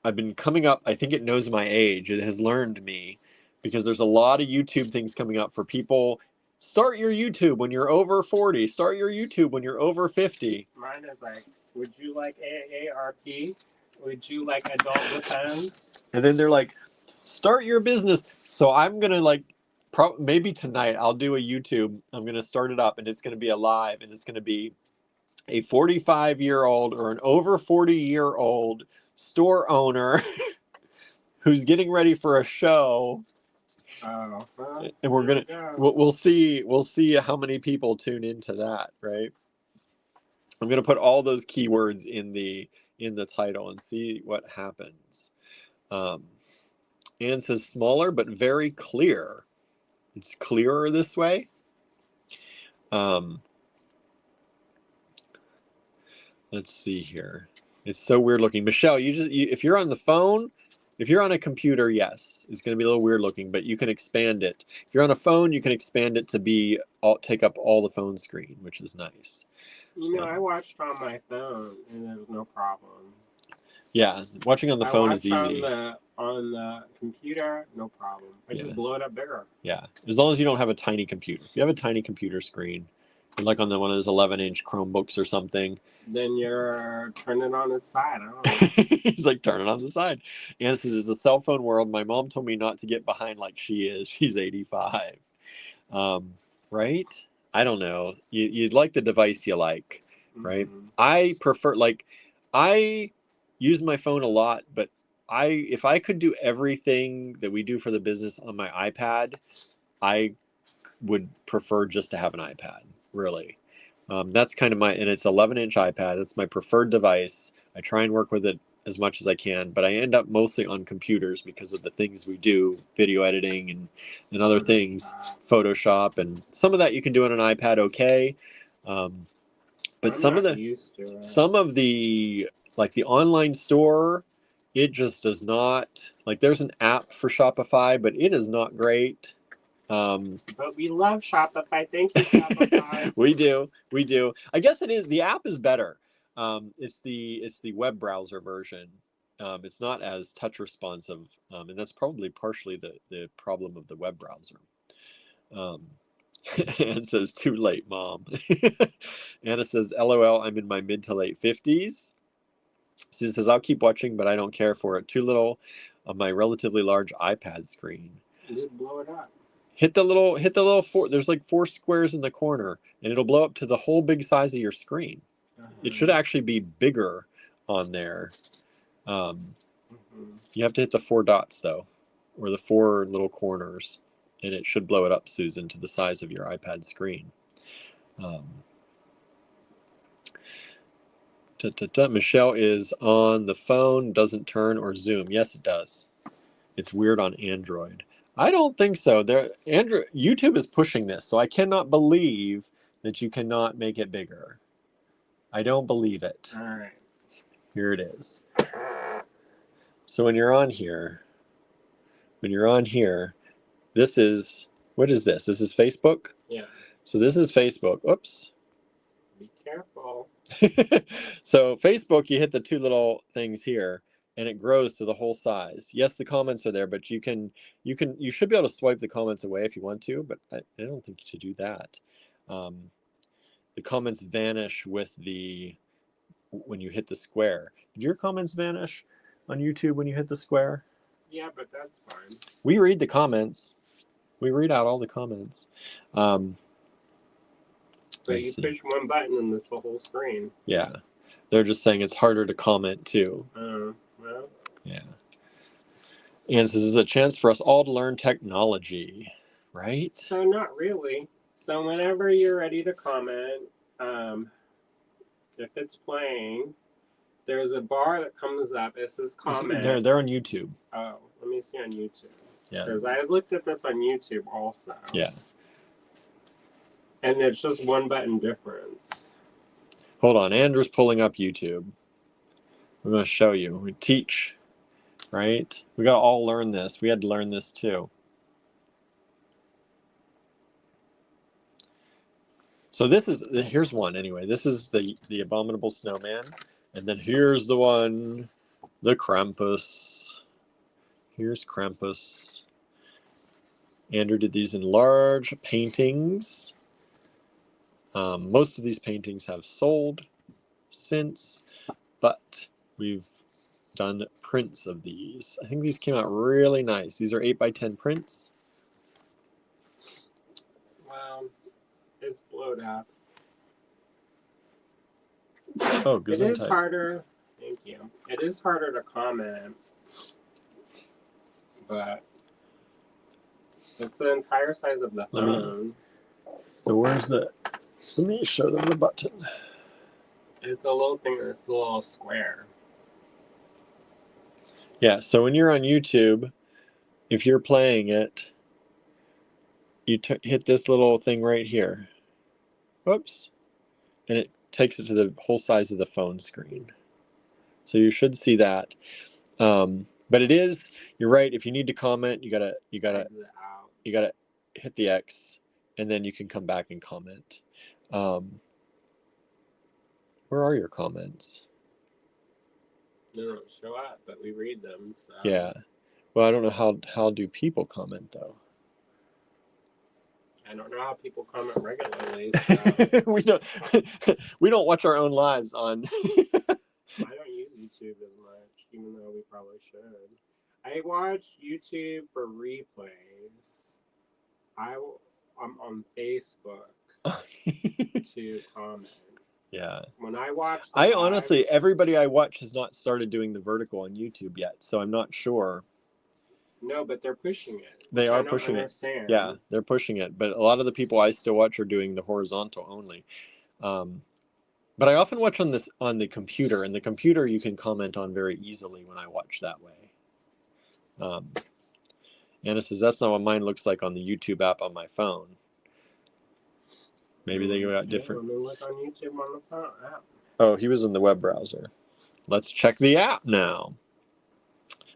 I've been coming up. I think it knows my age. It has learned me, because there's a lot of YouTube things coming up for people. Start your YouTube when you're over 40. Start your YouTube when you're over 50. Mine is like, would you like AARP? Would you like adult defense? And then they're like, start your business. So I'm gonna like. Maybe tonight I'll do a YouTube. I'm going to start it up, and it's going to be a live, and it's going to be a 45-year-old or an over 40-year-old store owner who's getting ready for a show. Oh, well, and we'll see how many people tune into that, right? I'm going to put all those keywords in the title and see what happens. Anne says smaller but very clear. It's clearer this way. Let's see here. It's so weird looking. Michelle, if you're on the phone, if you're on a computer, yes, it's going to be a little weird looking, but you can expand it. If you're on a phone, you can expand it to take up all the phone screen, which is nice. You know, I watched on my phone, and there was no problem. Yeah, watching on the phone is watch easy. on the computer, no problem. I just blow it up bigger. Yeah, as long as you don't have a tiny computer. If you have a tiny computer screen, like on one of those 11-inch Chromebooks or something, then you're turning it on its side. I don't know. He's like, turn it on the side. And says, it's a cell phone world. My mom told me not to get behind like she is. She's 85. Right? I don't know. You'd like the device you like, right? Mm-hmm. I prefer, like, I use my phone a lot, but if I could do everything that we do for the business on my iPad, I would prefer just to have an iPad, really. That's kind of and it's 11-inch iPad. That's my preferred device. I try and work with it as much as I can, but I end up mostly on computers because of the things we do, video editing and other things, Photoshop, and some of that you can do on an iPad okay. But some of the like the online store, it just does not, like there's an app for Shopify, but it is not great. But we love Shopify. Thank you, Shopify. we do. I guess it is. The app is better. It's the web browser version. It's not as touch responsive, and that's probably partially the problem of the web browser. Anne says, "Too late, Mom." Anna says, "LOL. I'm in my mid to late 50s." Susan says, "I'll keep watching, but I don't care for it. Too little on my relatively large iPad screen." You did blow it up. Hit the little four. There's like 4 squares in the corner, and it'll blow up to the whole big size of your screen. It should actually be bigger on there. You have to hit the 4 dots though, or the 4 little corners, and it should blow it up, Susan, to the size of your iPad screen. Michelle is on the phone, doesn't turn or zoom. Yes, it does. It's weird on Android. I don't think so. YouTube is pushing this, so I cannot believe that you cannot make it bigger. I don't believe it. All right. Here it is. So when you're on here, this is, what is this? This is Facebook? Yeah. So this is Facebook. Oops. Be careful. So Facebook, you hit the 2 little things here, and it grows to the whole size. Yes, the comments are there, but you should be able to swipe the comments away if you want to, but I don't think you should do that. The comments vanish when you hit the square. Did your comments vanish on YouTube when you hit the square? Yeah, but that's fine. We read the comments. We read out all the comments. But you push one button and it's the whole screen. Yeah. They're just saying it's harder to comment too. Well. Yeah. And this is a chance for us all to learn technology, right? So not really. So whenever you're ready to comment, if it's playing, there's a bar that comes up. It says comment. They're on YouTube. Oh, let me see on YouTube. Yeah. Because I looked at this on YouTube also. Yeah. And it's just one button difference. Hold on. Andrew's pulling up YouTube. I'm going to show you. We teach, right? We got to all learn this. We had to learn this too. So here's one anyway. This is the abominable snowman. And then here's the one, the Krampus. Here's Krampus. Andrew did these in large paintings. Most of these paintings have sold since, but we've done prints of these. I think these came out really nice. These are 8x10 prints. Wow, it's blowed up. Oh, good. It is harder. Thank you. It is harder to comment, but it's the entire size of the phone. So where's let me show them the button. It's a little thing that's a little square. Yeah, so when you're on YouTube, if you're playing it, you hit this little thing right here. Whoops. And it takes it to the whole size of the phone screen. So you should see that. But it is, you're right, if you need to comment, you gotta hit the X, and then you can come back and comment. Where are your comments? They don't show up, but we read them. So Yeah. Well, I don't know how do people comment though. I don't know how people comment regularly. So we don't we don't watch our own lives on. I don't use YouTube as much, even though we probably should. I watch YouTube for replays. I'm on Facebook to comment. Yeah. When I watch the I live, honestly, everybody I watch has not started doing the vertical on YouTube yet, so I'm not sure. no, but they're pushing it, They which I are don't pushing it. Yeah, understand. they're pushing it, but a lot of the people I still watch are doing the horizontal only. Um, but I often watch on the computer, and the computer you can comment on very easily when I watch that way. Anna says that's not what mine looks like on the YouTube app on my phone. Maybe they got different. Let me look on YouTube on the phone app. Oh, he was in the web browser. Let's check the app now.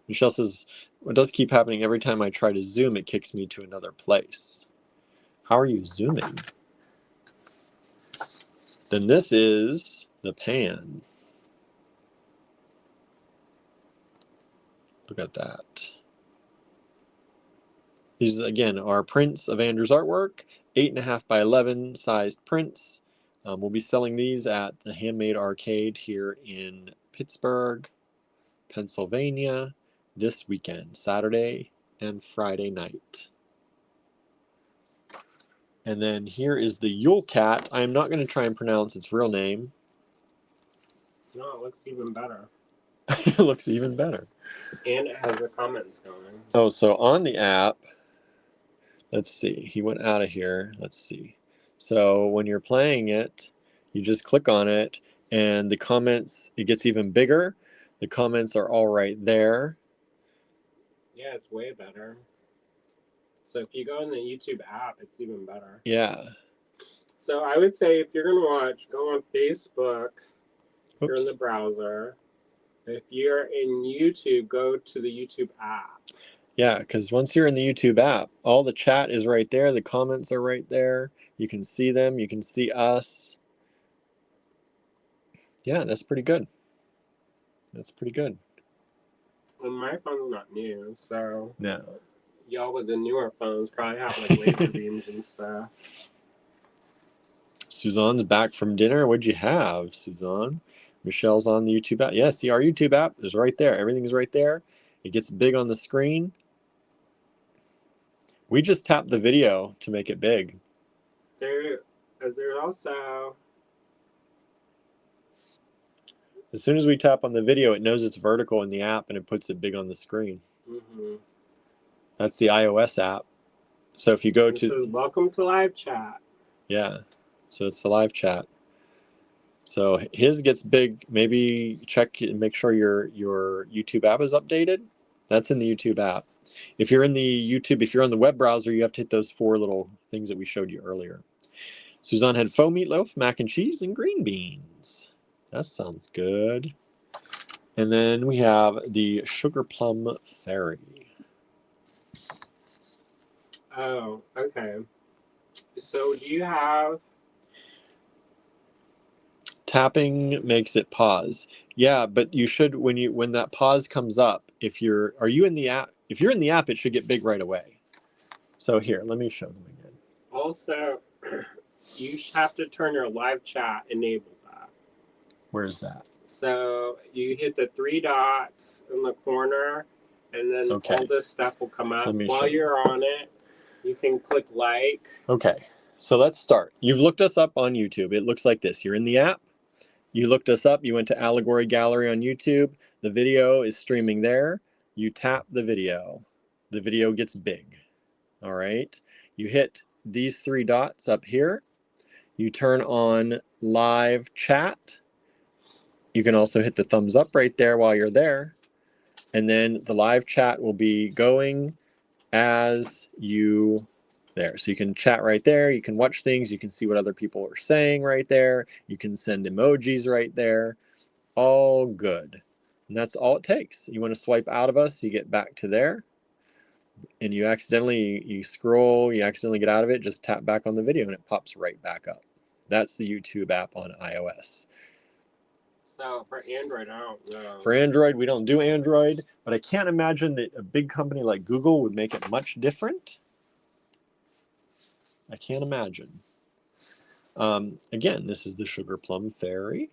Michelle says, it does keep happening every time I try to zoom, it kicks me to another place. How are you zooming? Then this is the pan. Look at that. These, again, are prints of Andrew's artwork, 8.5 by 11 sized prints. We'll be selling these at the Handmade Arcade here in Pittsburgh, Pennsylvania, this weekend, Saturday and Friday night. And then here is the Yule Cat. I'm not going to try and pronounce its real name. No, it looks even better. It looks even better. And it has the comments going. Oh, so on the app, let's see. He went out of here. Let's see. So when you're playing it, you just click on it, and the comments, it gets even bigger. The comments are all right there. Yeah, it's way better. So if you go in the YouTube app, it's even better. Yeah. So I would say if you're gonna watch, go on Facebook. If you're in Oops. the browser. If you're in YouTube, go to the YouTube app. Yeah, because once you're in the YouTube app, all the chat is right there. The comments are right there. You can see them. You can see us. Yeah, that's pretty good. That's pretty good. And my phone's not new, so No. y'all with the newer phones probably have like laser beams and stuff. Suzanne's back from dinner. What'd you have, Suzanne? Michelle's on the YouTube app. Yeah, see, our YouTube app is right there. Everything's right there. It gets big on the screen. We just tap the video to make it big. There's also. As soon as we tap on the video, it knows it's vertical in the app and it puts it big on the screen. Mm-hmm. That's the iOS app. So if you go It says, to... welcome to live chat. Yeah, so it's the live chat. So his gets big. Maybe check and make sure your YouTube app is updated. That's in the YouTube app. If you're in the YouTube, if you're on the web browser, you have to hit those 4 little things that we showed you earlier. Suzanne had faux meatloaf, mac and cheese, and green beans. That sounds good. And then we have the sugar plum fairy. Oh, okay. So do you have... Tapping makes it pause. Yeah, but you should, when that pause comes up, are you in the app? If you're in the app, it should get big right away. So here, let me show them again. Also, you have to turn your live chat enabled. Where's that? So you hit the 3 dots in the corner, and then all this stuff will come up. While you're on it, you can click like. Okay, so let's start. You've looked us up on YouTube. It looks like this. You're in the app. You looked us up. You went to Allegory Gallery on YouTube. The video is streaming there. You tap the video. The video gets big. All right. You hit these 3 dots up here. You turn on live chat. You can also hit the thumbs up right there while you're there. And then the live chat will be going as you there. So you can chat right there. You can watch things. You can see what other people are saying right there. You can send emojis right there. All good. And that's all it takes. You want to swipe out of us, you get back to there. And you scroll, you accidentally get out of it, just tap back on the video and it pops right back up. That's the YouTube app on iOS. So for Android, I don't know. For Android, we don't do Android, but I can't imagine that a big company like Google would make it much different. I can't imagine. Again, this is the Sugar Plum Fairy.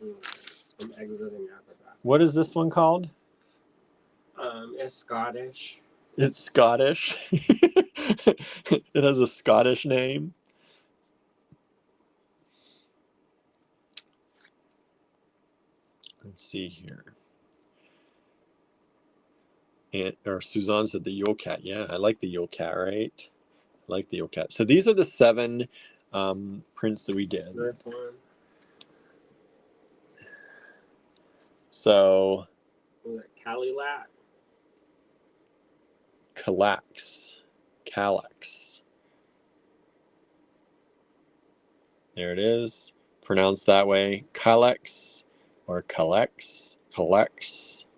I'm exiting out of that. What is this one called? It's Scottish. It's Scottish. It has a Scottish name. Let's see here. Or Suzanne said the Yule Cat. Yeah, I like the Yule Cat, right? I like the Yule Cat. So these are the 7 prints that we did. This one. So Was it Calilac? Calyx. There it is. Pronounced that way. Calyx or Calyx. I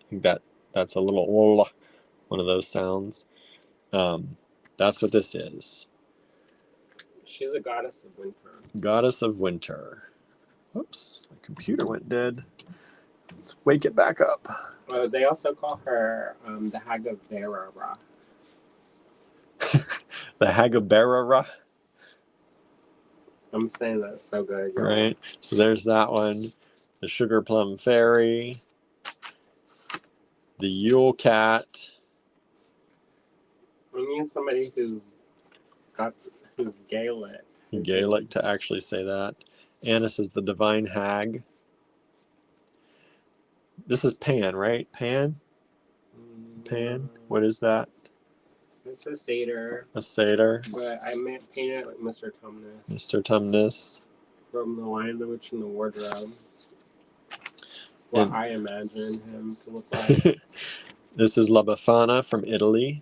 think that's a little one of those sounds. That's what this is. She's a goddess of winter. Goddess of winter. Oops, my computer went dead. Let's wake it back up. They also call her the Hag of Berara. The Hagaberra. I'm saying that's so good. Y'all. Right. So there's that one. The Sugar Plum Fairy. The Yule Cat. We need somebody who's Gaelic. Gaelic to actually say that. Annis is the Divine Hag. This is Pan, right? Pan? What is that? It's a satyr. A satyr. But I painted it like Mr. Tumnus. Mr. Tumnus. From The Lion, the Witch, and the Wardrobe. What I imagine him to look like. This is La Befana from Italy.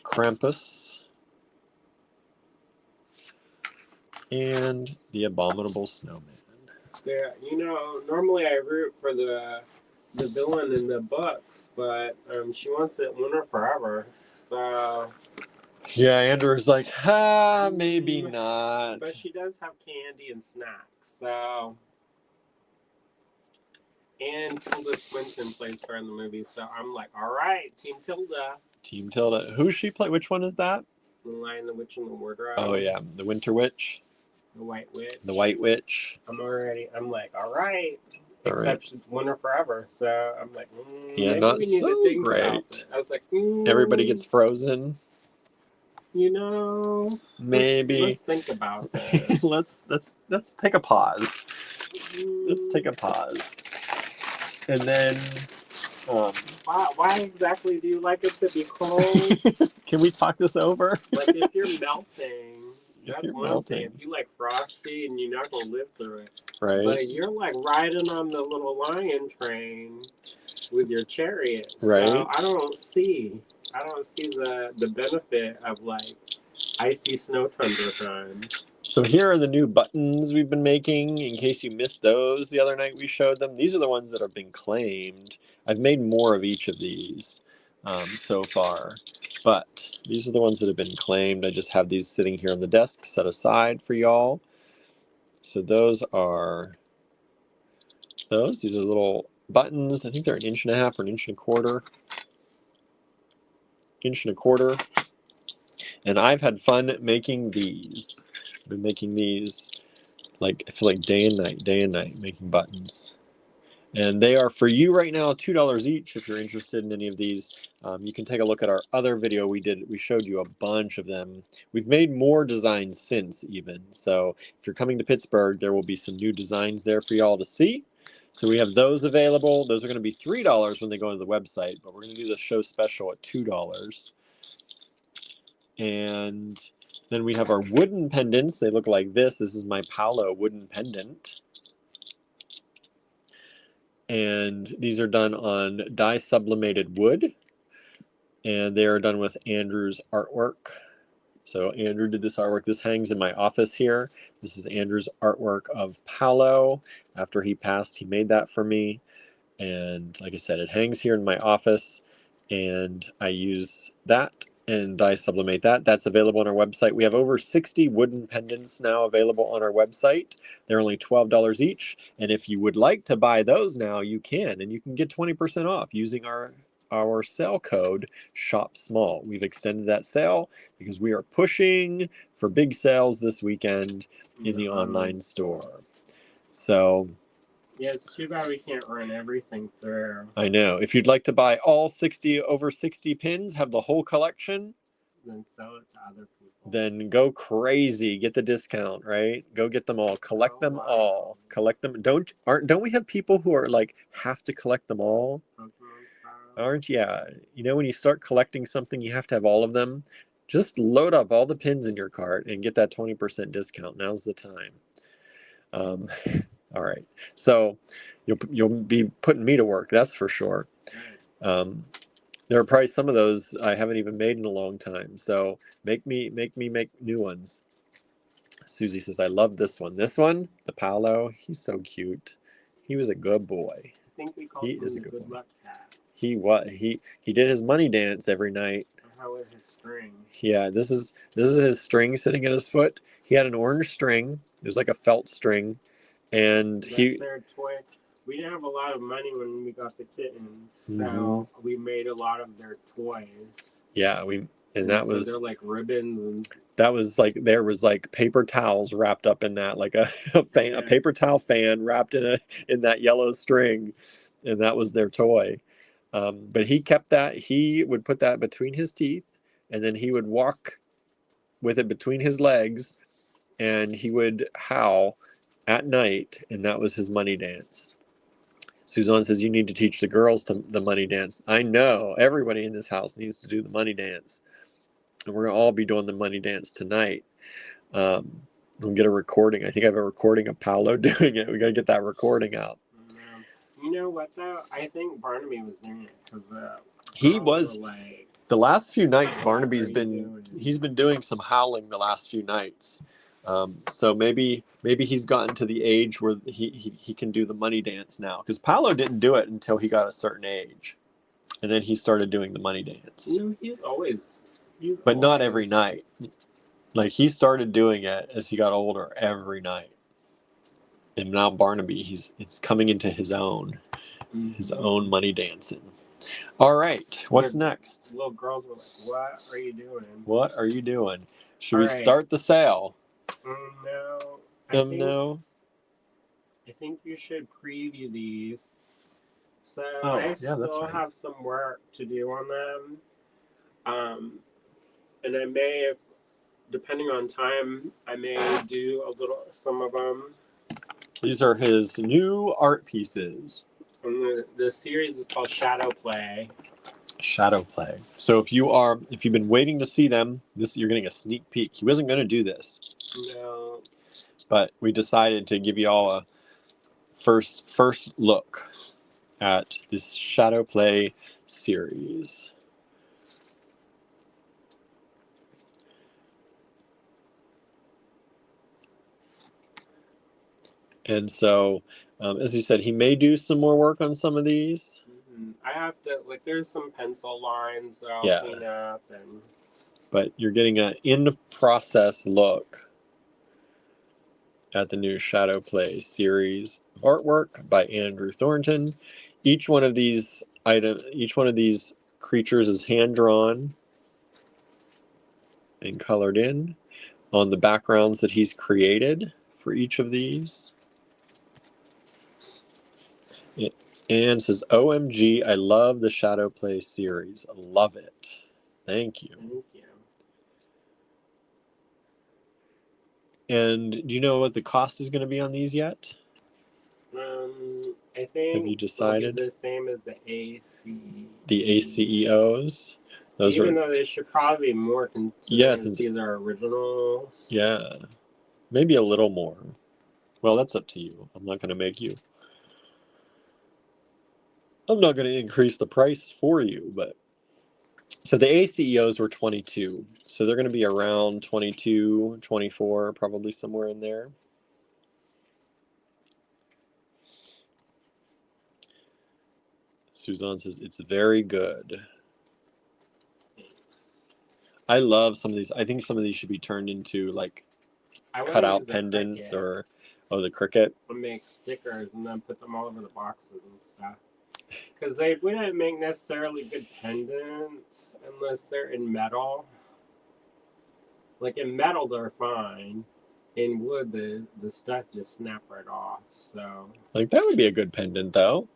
Krampus. And the Abominable Snowman. Yeah, normally I root for the villain in the books, but she wants it winter forever. So yeah, Andrew's like, maybe not. But she does have candy and snacks, so. And Tilda Swinton plays her in the movie, so I'm like, all right, Team Tilda. Team Tilda. Who's she play? Which one is that? The Lion, the Witch, and the Wardrobe. Oh yeah, the Winter Witch. The White Witch. The White Witch. I'm like, all right. Except she's winter forever, so I'm like, yeah, not so great. I was like, everybody gets frozen. Maybe. Let's think about this. let's take a pause. Let's take a pause. And then, why exactly do you like it to be cold? Can we talk this over? Like if you're melting. That's one thing. If you like frosty and you're not gonna live through it, right? But you're like riding on the little lion train with your chariot, right? So I don't see the benefit of like icy snow tundra time. So here are the new buttons we've been making. In case you missed those the other night, we showed them. These are the ones that have been claimed. I've made more of each of these so far. But these are the ones that have been claimed. I just have these sitting here on the desk set aside for y'all. So those are those. These are little buttons. I think they're 1.5 inches or 1.25 inches. And I've had fun making these. I've been making these I feel like day and night making buttons. And they are for you right now, $2 each if you're interested in any of these. You can take a look at our other video we did. We showed you a bunch of them. We've made more designs since even. So if you're coming to Pittsburgh, there will be some new designs there for y'all to see. So we have those available. Those are going to be $3 when they go to the website, but we're going to do the show special at $2. And then we have our wooden pendants. They look like this. This is my Paolo wooden pendant. And these are done on dye sublimated wood. And they are done with Andrew's artwork. So Andrew did this artwork. This hangs in my office here. This is Andrew's artwork of Paolo. After he passed, he made that for me. And like I said, it hangs here in my office. And I use that and dye sublimate that. That's available on our website. We have over 60 wooden pendants now available on our website. They're only $12 each. And if you would like to buy those now, you can. And you can get 20% off using our sale code Shop Small. We've extended that sale because we are pushing for big sales this weekend in the online store. So yeah, it's too bad we can't run everything through. I know. If you'd like to buy all 60 over 60 pins, have the whole collection, Then sell it to other people. then go crazy. Get the discount, right? Go get them all. Collect them all. Collect them. Don't we have people who are like have to collect them all? Aren't you? Yeah. You know, when you start collecting something, you have to have all of them. Just load up all the pins in your cart and get that 20% discount. Now's the time. All right. So you'll be putting me to work, that's for sure. There are probably some of those I haven't even made in a long time. So make me make new ones. Susie says, I love this one. This one, the Paolo, he's so cute. He was a good boy. I think we called him a good luck cat. He did his money dance every night. How was his string? Yeah, this is his string sitting at his foot. He had an orange string. It was like a felt string, and that's their toy. We didn't have a lot of money when we got the kittens, so we made a lot of their toys. Yeah, that was they're like ribbons and that was like there was like paper towels wrapped up in that, like a paper towel fan wrapped in that yellow string, and that was their toy. But he kept that. He would put that between his teeth, and then he would walk with it between his legs, and he would howl at night, and that was his money dance. Suzanne says, you need to teach the girls the money dance. I know. Everybody in this house needs to do the money dance. And we're going to all be doing the money dance tonight. We'll get a recording. I think I have a recording of Paolo doing it. We got to get that recording out. You know what, though? I think Barnaby was doing it because he was. The last few nights, Barnaby's he's been doing some howling the last few nights. So maybe he's gotten to the age where he can do the money dance now, because Paolo didn't do it until he got a certain age, and then he started doing the money dance. You know, he's always not every night. Like, he started doing it as he got older every night, and now Barnaby, it's coming into his own money dancing. All right, what's next? Little girls were like, "What are you doing? What are you doing? Should we start the sale?" No. No. I think you should preview these. So I still have some work to do on them. And I may, depending on time, I may do some of them. These are his new art pieces. And the series is called Shadow Play. Shadow Play. So if you've been waiting to see them, you're getting a sneak peek. He wasn't going to do this. No. But we decided to give you all a first look at this Shadow Play series. And so, as he said, he may do some more work on some of these. I have to, there's some pencil lines that I'll clean up. But you're getting an in-process look at the new Shadow Play series of artwork by Andrew Thornton. Each one of these creatures is hand-drawn and colored in on the backgrounds that he's created for each of these. Anne says, OMG, I love the Shadow Play series. I love it. Thank you. Thank you. And do you know what the cost is going to be on these yet? I think. Have you decided? The same as the ACE. The ACEOs. Even though they should probably be more considering these are originals. Yeah. Maybe a little more. Well, that's up to you. I'm not going to make you. I'm not going to increase the price for you, but. So the ACEOs were 22. So they're going to be around 22, 24, probably somewhere in there. Suzanne says, it's very good. Thanks. I love some of these. I think some of these should be turned into like I want to cutout use the pendants cricket or the cricket. and make stickers and then put them all over the boxes and stuff. Because they wouldn't make necessarily good pendants unless they're in metal. Like in metal, they're fine. In wood, the stuff just snap right off. So Like that would be a good pendant though.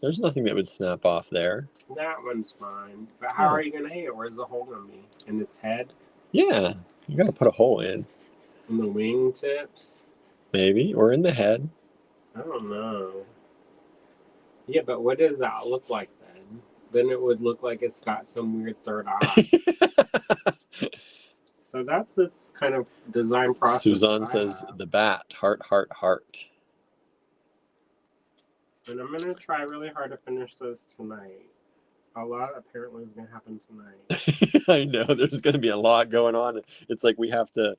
There's nothing that would snap off there. that one's fine. But how are you gonna hang it? Where's the hole gonna be? In its head? Yeah, you gotta put a hole in, In the wing tips? maybe, or in the head. I don't know. Yeah, but what does that look like then? Then it would look like it's got some weird third eye. So that's its kind of design process. Suzanne says have. the bat, heart, heart, heart. And I'm gonna try really hard to finish this tonight. A lot apparently is gonna happen tonight. I know there's going to be a lot going on. It's like we have to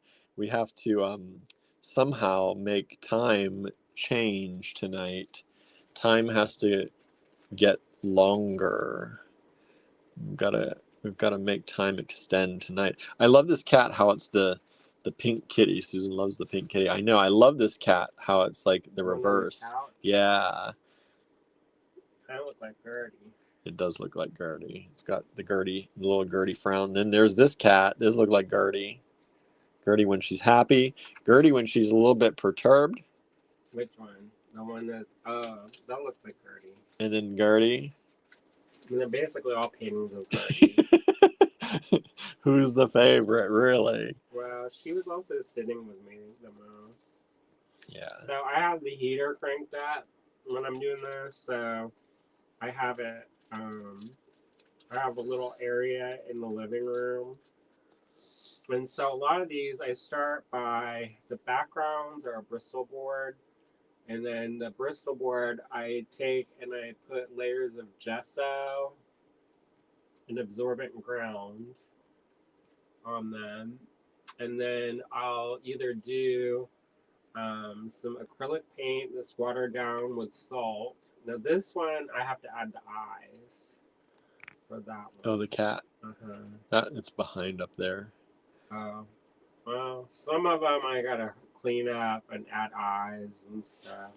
somehow make time change tonight. Time has to get longer. We've got to make time extend tonight. I love this cat. How it's the pink kitty. Susan loves the pink kitty. I know. I love this cat. How it's like the reverse. Yeah. Kind of look like Gertie. It does look like Gertie. It's got the little Gertie frown. Then there's this cat. This looks like Gertie. Gertie when she's happy. Gertie when she's a little bit perturbed. Which one? The one that's that looks like Gertie. And then Gertie. And they're basically all paintings of Gertie. Who's the favorite, really? Well, she was also sitting with me the most. Yeah. So I have the heater cranked up when I'm doing this. So I have it. I have a little area in the living room. And so a lot of these, I start by the backgrounds are a Bristol board. And then the Bristol board, I take and I put layers of gesso and absorbent ground on them. And then I'll either do some acrylic paint that's watered down with salt. Now this one, I have to add the eyes for that one. Oh, the cat. Uh-huh. It's behind up there. Oh. Well, some of them I gotta clean up and add eyes and stuff.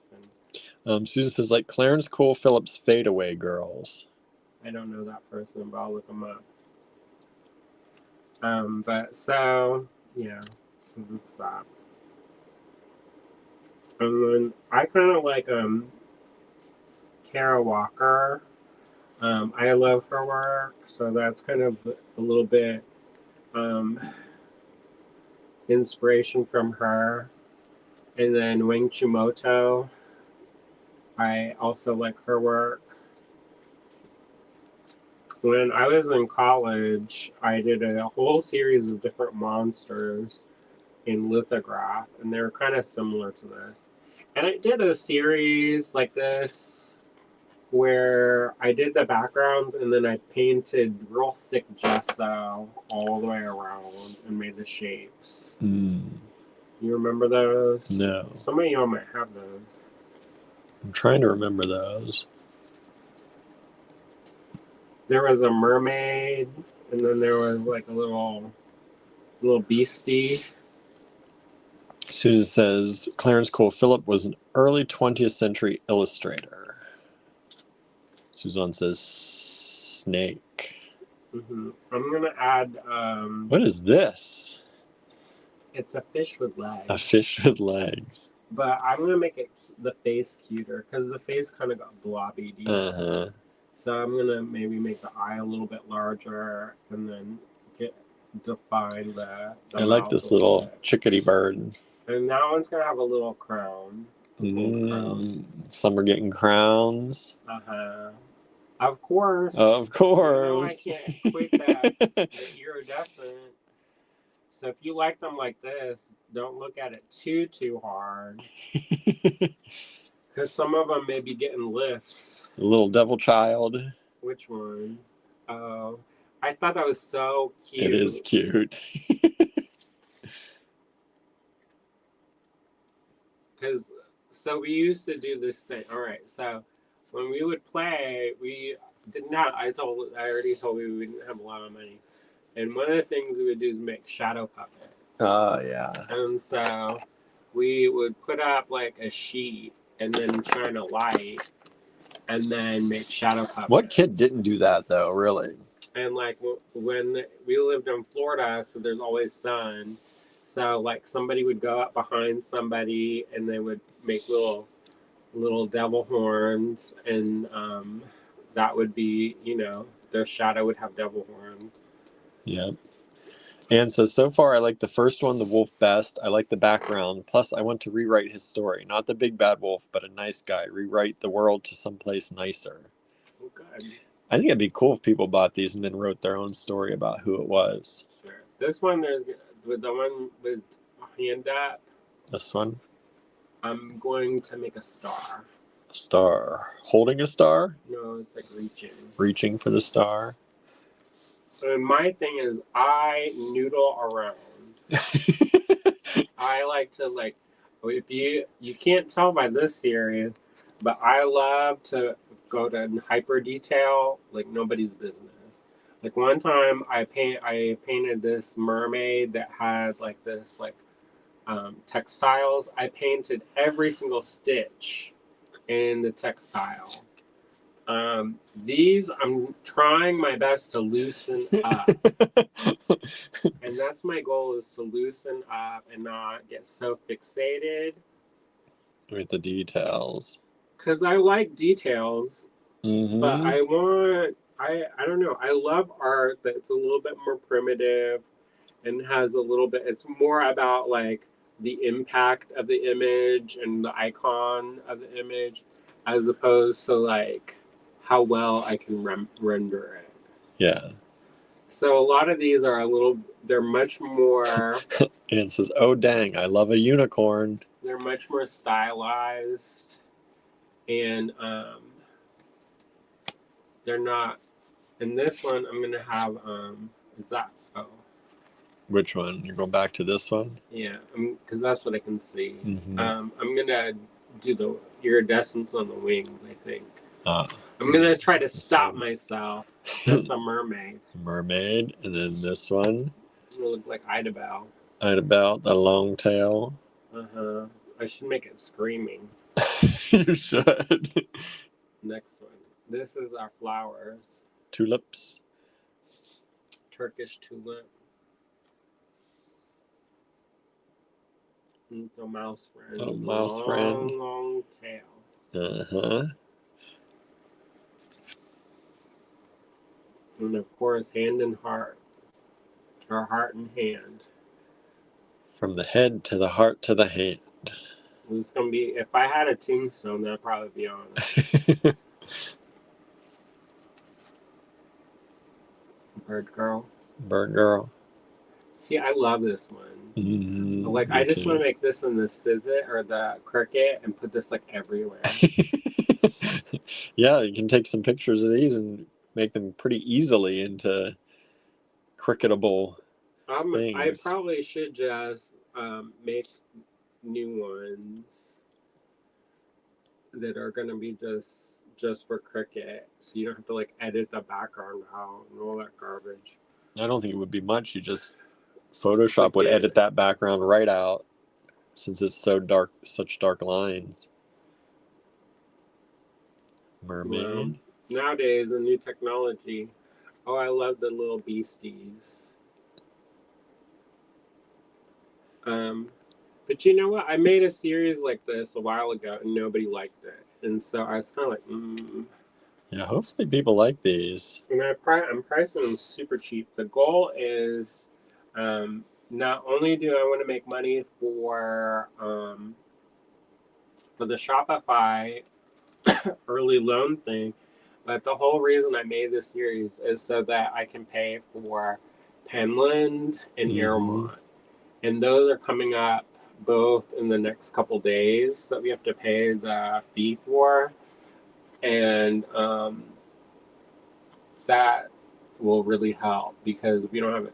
And Susan says, like Clarence Cole Phillips Fadeaway Girls. I don't know that person, but I'll look them up. But so, yeah, so that's that. And then I kind of like Kara Walker. I love her work, so that's kind of a little bit inspiration from her. And then Wing Chimoto, I also like her work. When I was in college, I did a whole series of different monsters in lithograph, and they were kind of similar to this. And I did a series like this where I did the backgrounds and then I painted real thick gesso all the way around and made the shapes. Mm. You remember those? No. Some of y'all might have those. I'm trying to remember those. There was a mermaid, and then there was like a little beastie. Susan says Clarence Cole Phillips was an early 20th century illustrator. Suzanne says snake. Mm-hmm. I'm gonna add. What is this? It's a fish with legs. A fish with legs. But I'm gonna make it the face cuter because the face kind of got blobby. Uh-huh. So I'm gonna maybe make the eye a little bit larger and then define the I like this little chickadee bird. And that one's gonna have a little crown. Some are getting crowns. Uh-huh. Of course. Of course. You know, I can't equate that iridescent. So if you like them like this, don't look at it too hard. Because some of them may be getting lifts. The little devil child. Which one? Oh, I thought that was so cute. It is cute. Because so we used to do this thing. All right, so when we would play, we did not. I already told you we didn't have a lot of money, And one of the things we would do is make shadow puppets. Oh, yeah. And so we would put up like a sheet and then shine a light and then make shadow puppets. What kid didn't do that, though, really? And like when we lived in Florida, so there's always sun. So like somebody would go up behind somebody and they would make little devil horns, and that would be, their shadow would have devil horns. Yeah. And so far, I like the first one, the wolf, best. I like the background. Plus, I want to rewrite his story. Not the big bad wolf, but a nice guy. Rewrite the world to someplace nicer. Oh, good. I think it'd be cool if people bought these and then wrote their own story about who it was. Sure. This one, there's with the one with hand up. This one? I'm going to make a star. A star. Holding a star? No, it's like reaching. Reaching for the star. And my thing is, I noodle around. I like to if you can't tell by this series, but I love to go to hyper detail like nobody's business. Like one time I painted this mermaid that had like this textiles. I painted every single stitch in the textile. These I'm trying my best to loosen up. And that's my goal, is to loosen up and not get so fixated. With the details. Because I like details, Mm-hmm. but I don't know. I love art that's a little bit more primitive and has a little bit, it's more about like the impact of the image and the icon of the image, as opposed to like how well I can render it. Yeah. So a lot of these are they're much more... And it says, oh, dang, I love a unicorn. They're much more stylized. And they're not... In this one, I'm going to have... is that... Oh. Which one? You're going back to this one? Yeah, because that's what I can see. Mm-hmm. I'm going to do the iridescence on the wings, I think. I'm going to try to stop myself. That's a mermaid. Mermaid. And then this one. It'll look like Idabel. Idabel, the long tail. Uh-huh. I should make it screaming. You should. Next one. This is our flowers. Tulips. Turkish tulip. The mouse friend. Oh, mouse friend. Long tail. Uh-huh. And of course, hand and heart. Or heart and hand. From the head to the heart to the hand. This is gonna be, if I had a tombstone, that'd probably be on it. Bird girl. Bird girl. See, I love this one. Mm-hmm. Like, I just want to make this in the scissor or the Cricut and put this like everywhere. Yeah, you can take some pictures of these and make them pretty easily into cricketable things. I probably should just make new ones that are gonna be just for Cricut, so you don't have to like edit the background out and all that garbage. I don't think it would be much. You just Photoshop would edit that background right out, since it's so dark, such dark lines. Mermaid. Well, nowadays, the new technology. Oh, I love the little beasties. But you know what? I made a series like this a while ago, and nobody liked it, and so I was kind of like, Yeah, hopefully people like these. And I'm pricing them super cheap. The goal is, not only do I want to make money for the Shopify early loan thing, but the whole reason I made this series is so that I can pay for Penland and Airmont. And those are coming up both in the next couple days that we have to pay the fee for. And that will really help because we don't have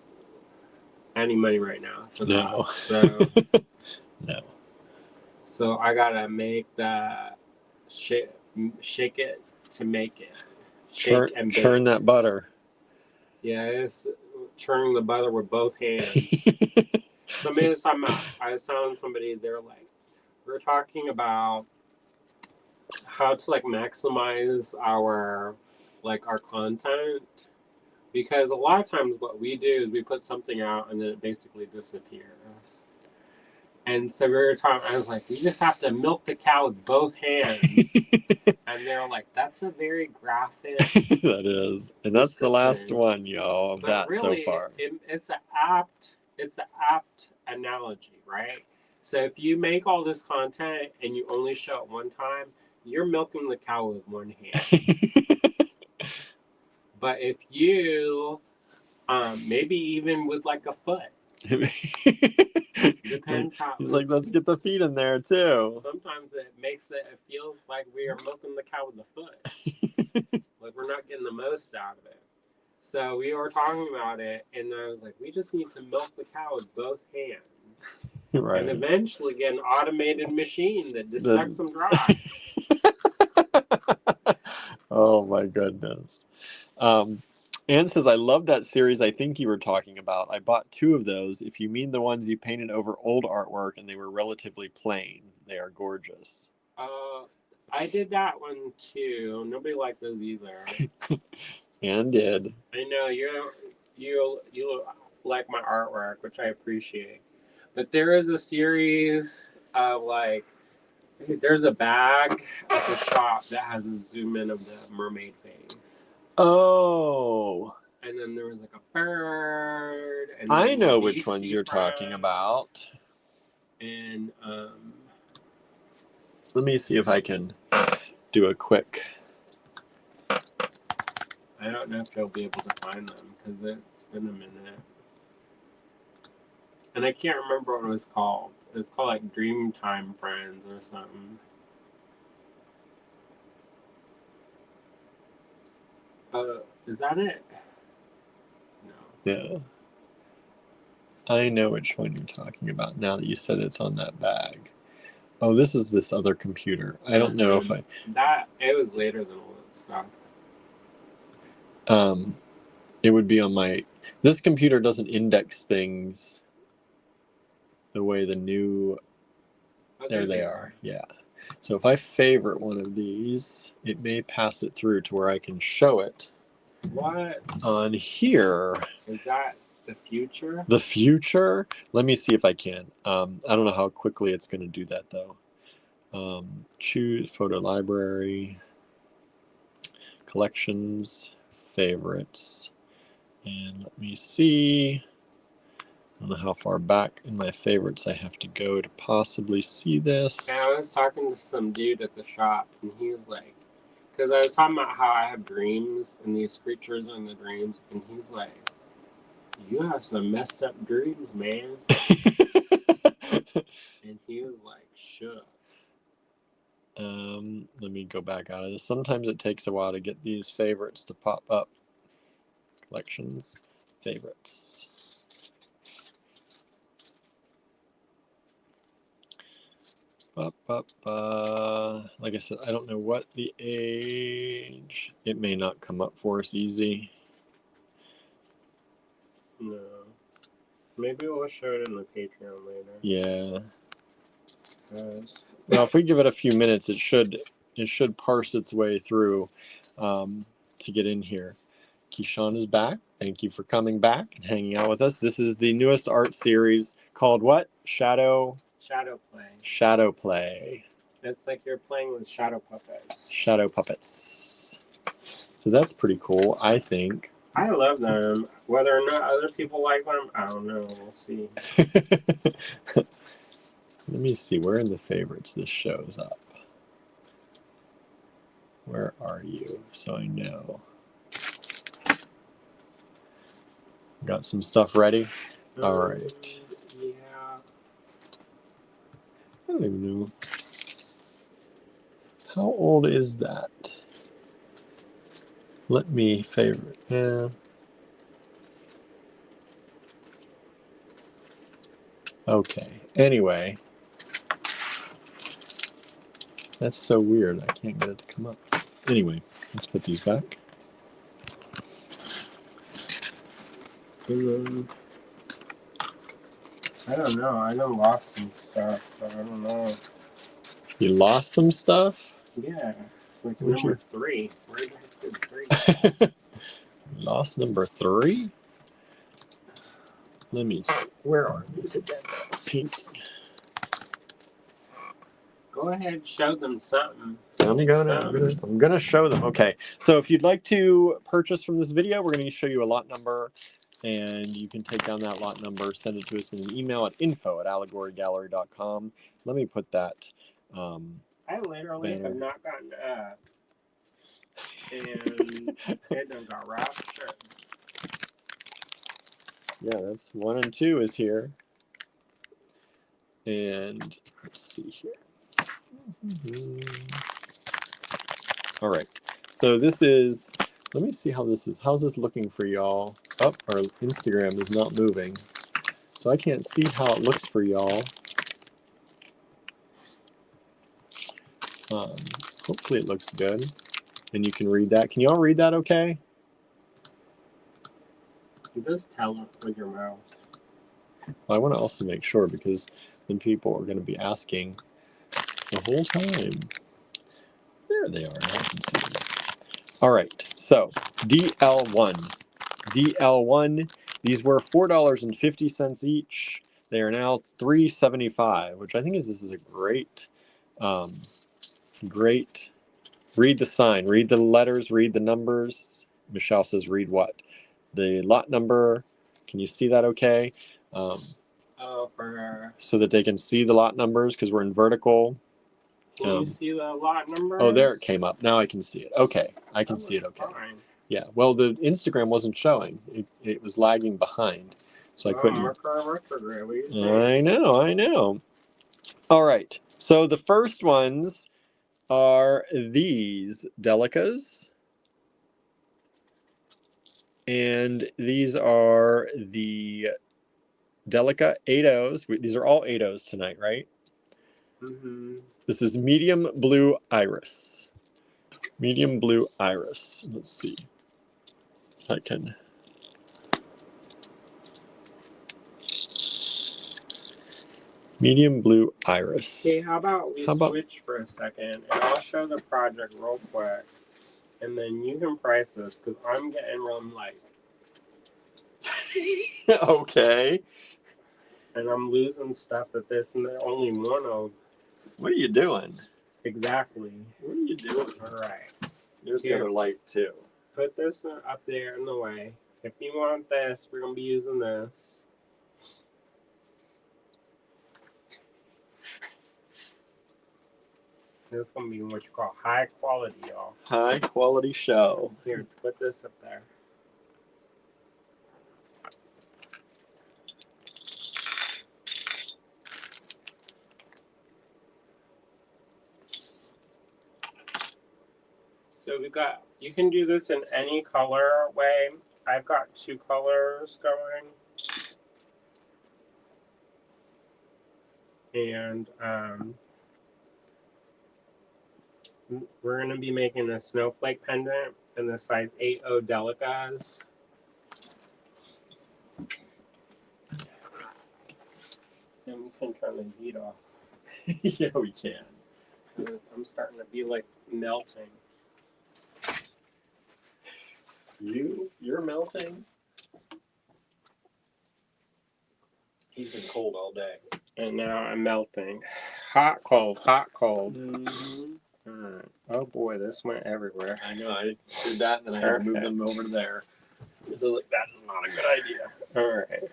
any money right now for that. So, no. So I gotta make that shake it to make it. Churn that butter. Yeah, churning the butter with both hands. Somebody was talking about, I was telling somebody, they're like, we're talking about how to like maximize our content, because a lot of times what we do is we put something out and then it basically disappears. And so we were talking, I was like, we just have to milk the cow with both hands. And they're like, that's a very graphic. That is. And that's the last one, y'all, of but that really, so far. It's an apt analogy, right? So if you make all this content and you only show it one time, you're milking the cow with one hand. But if you, maybe even with like a foot. Depends how. He's like, let's get the feet in there too. Sometimes it feels like we are milking the cow with the foot. Like we're not getting the most out of it. So we were talking about it, and I was like, we just need to milk the cow with both hands. Right. And eventually get an automated machine that just sucks them dry. Oh my goodness. Anne says, I love that series I think you were talking about. I bought 2 of those. If you mean the ones you painted over old artwork and they were relatively plain, they are gorgeous. I did that one too. Nobody liked those either. Anne did. I know you like my artwork, which I appreciate. But there is a series of like, there's a bag at the shop that has a zoom in of the mermaid face. Oh. And then there was like a bird. And I know which ones you're talking about. And let me see if I can do a quick. I don't know if you'll be able to find them because it's been a minute. And I can't remember what it was called. It's called like Dreamtime Friends or something. Is that it? No. Yeah. I know which one you're talking about now that you said it's on that bag. Oh, this is this other computer. I don't know if it was later than all that stuff. It would be on my. This computer doesn't index things the way the new. There they are. Yeah. So if I favorite one of these, it may pass it through to where I can show it. What? On here. Is that the future? The future? Let me see if I can. I don't know how quickly it's going to do that, though. Choose photo library, collections, favorites. And let me see. I don't know how far back in my favorites I have to go to possibly see this. Yeah, I was talking to some dude at the shop, and he was like, because I was talking about how I have dreams, and these creatures are in the dreams, and he's like, you have some messed up dreams, man. And he was like, shook. Let me go back out of this. Sometimes it takes a while to get these favorites to pop up. Collections, favorites. Like I said, I don't know what the age. It may not come up for us easy. No. Maybe we'll show it in the Patreon later. Yeah. Well, if we give it a few minutes, it should parse its way through to get in here. Keyshawn is back. Thank you for coming back and hanging out with us. This is the newest art series called what? Shadow Play. Shadow Play. It's like you're playing with shadow puppets. Shadow puppets. So that's pretty cool, I think. I love them. Whether or not other people like them, I don't know. We'll see. Let me see. Where in the favorites this shows up? Where are you? So I know. Got some stuff ready? All right. Yeah. I don't even know. How old is that? Let me favorite. Yeah. Okay. Anyway. That's so weird. I can't get it to come up. Anyway, let's put these back. And then, I don't know. I done lost some stuff, so I don't know. You lost some stuff? Yeah, like Where'd number you- 3. Where the heck did 3 go? Lost number 3? Let me see. Where are these again? Painting. Go ahead, show them something. I'm gonna show them. Okay, so if you'd like to purchase from this video, we're gonna show you a lot number, and you can take down that lot number, send it to us in an email at info@allegorygallery.com. Let me put that. I literally banner. have not gotten up, and it done got raptured. Yeah, that's 1 and 2 is here, and let's see here. All right, so this is. Let me see how this is. How's this looking for y'all? Oh, our Instagram is not moving, so I can't see how it looks for y'all. Hopefully it looks good, and you can read that. Can y'all read that okay? You just tell it with your mouth. Well, I want to also make sure, because then people are going to be asking the whole time. There they are. I can see them. All right, so DL1. DL1, these were $4.50 each. They are now $3.75, which I think this is a great, great. Read the sign, read the letters, read the numbers. Michelle says, read what? The lot number. Can you see that okay? Oh, for So that they can see the lot numbers, because we're in vertical. Can you see the lot number? Oh, there it came up. Now I can see it. Okay, I can see it okay. Fine. Yeah, well, the Instagram wasn't showing. It was lagging behind, so I couldn't. I know. All right, so the first ones are these Delicas. And these are the Delica 8Os. These are all 8Os tonight, right? Mm-hmm. This is medium blue iris. Medium blue iris. Let's see if I can. Medium blue iris. Okay, how about we switch for a second, and I'll show the project real quick, and then you can price this, because I'm getting real light. Okay. And I'm losing stuff at this, and they're only one of. What are you doing? Exactly. What are you doing? All right. There's the other light too. Put this up there in the way. If you want this, we're going to be using this. This is going to be what you call high quality, y'all. High quality show. Here, put this up there. So we got, you can do this in any color way. I've got 2 colors going. And we're going to be making a snowflake pendant in the size 8O Delicas. And we can turn the heat off. Yeah, we can. I'm starting to be like melting. You're melting? He's been cold all day. And now I'm melting. Hot, cold, hot, cold. Mm-hmm. All right. Oh boy, this went everywhere. I know. I did that, and then I had to move them over to there. So like, that is not a good idea. All right.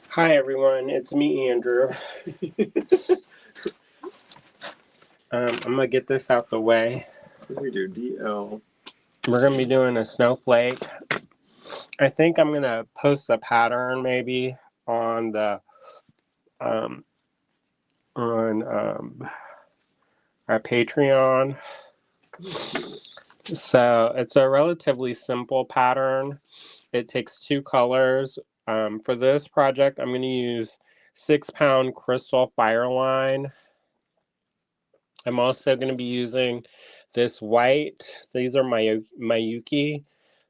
Hi everyone, it's me, Andrew. I'm gonna get this out the way. What do we do? DL. We're gonna be doing a snowflake. I think I'm gonna post a pattern maybe on the our Patreon. So it's a relatively simple pattern. It takes 2 colors. For this project, I'm going to use 6-pound crystal fireline. I'm also going to be using this white. These are Mayuki.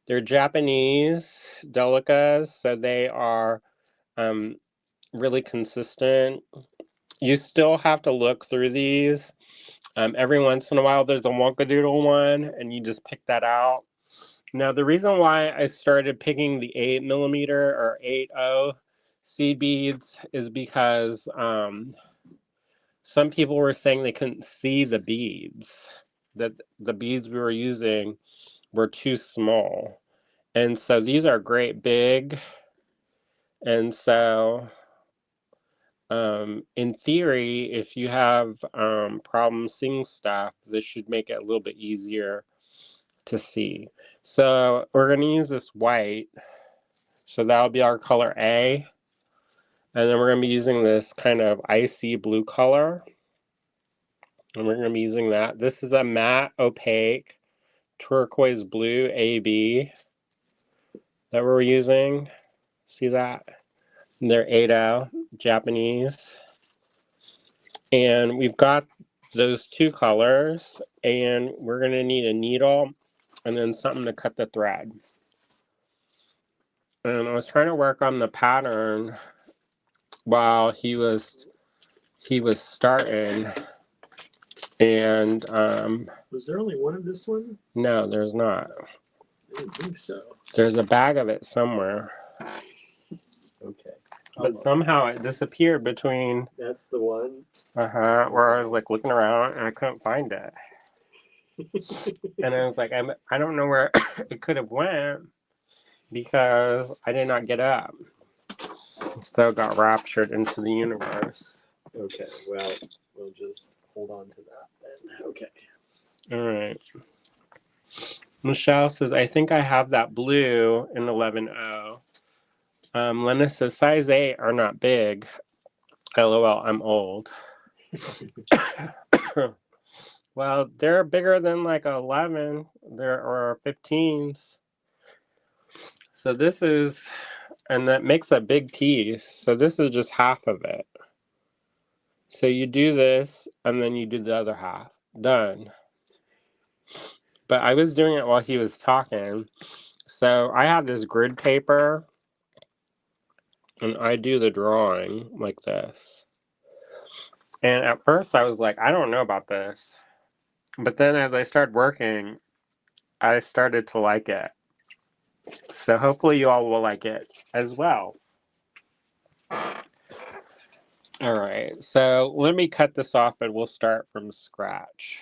They're Japanese. Delicas, so they are really consistent. You still have to look through these. Every once in a while there's a Wonkadoodle one, and you just pick that out. Now, the reason why I started picking the 8mm or 8.0 seed beads is because some people were saying they couldn't see the beads, that the beads we were using were too small. And so these are great big. And so in theory, if you have problems seeing stuff, this should make it a little bit easier to see. So we're going to use this white. So that'll be our color A. And then we're going to be using this kind of icy blue color. And we're going to be using that. This is a matte opaque turquoise blue AB that we're using. See that? And they're 8.0 Japanese. And we've got those two colors, and we're going to need a needle and then something to cut the thread. And I was trying to work on the pattern while he was starting, and was there only one of this one? No, there's not. I didn't think so. There's a bag of it somewhere. Okay. But somehow it disappeared between. That's the one. Where I was like looking around and I couldn't find it. And I was like, I don't know where it could have went because I did not get up. So it got raptured into the universe. Okay, well, we'll just hold on to that then. Okay. All right. Michelle says, I think I have that blue in 11.0. Lena says, size 8 are not big. LOL, I'm old. Well, they're bigger than like 11 or 15s. So this is, and that makes a big piece. So this is just half of it. So you do this, and then you do the other half. Done. But I was doing it while he was talking. So I have this grid paper, and I do the drawing like this. And at first I was like, I don't know about this. But then as I started working, I started to like it. So hopefully you all will like it as well. All right, so let me cut this off and we'll start from scratch.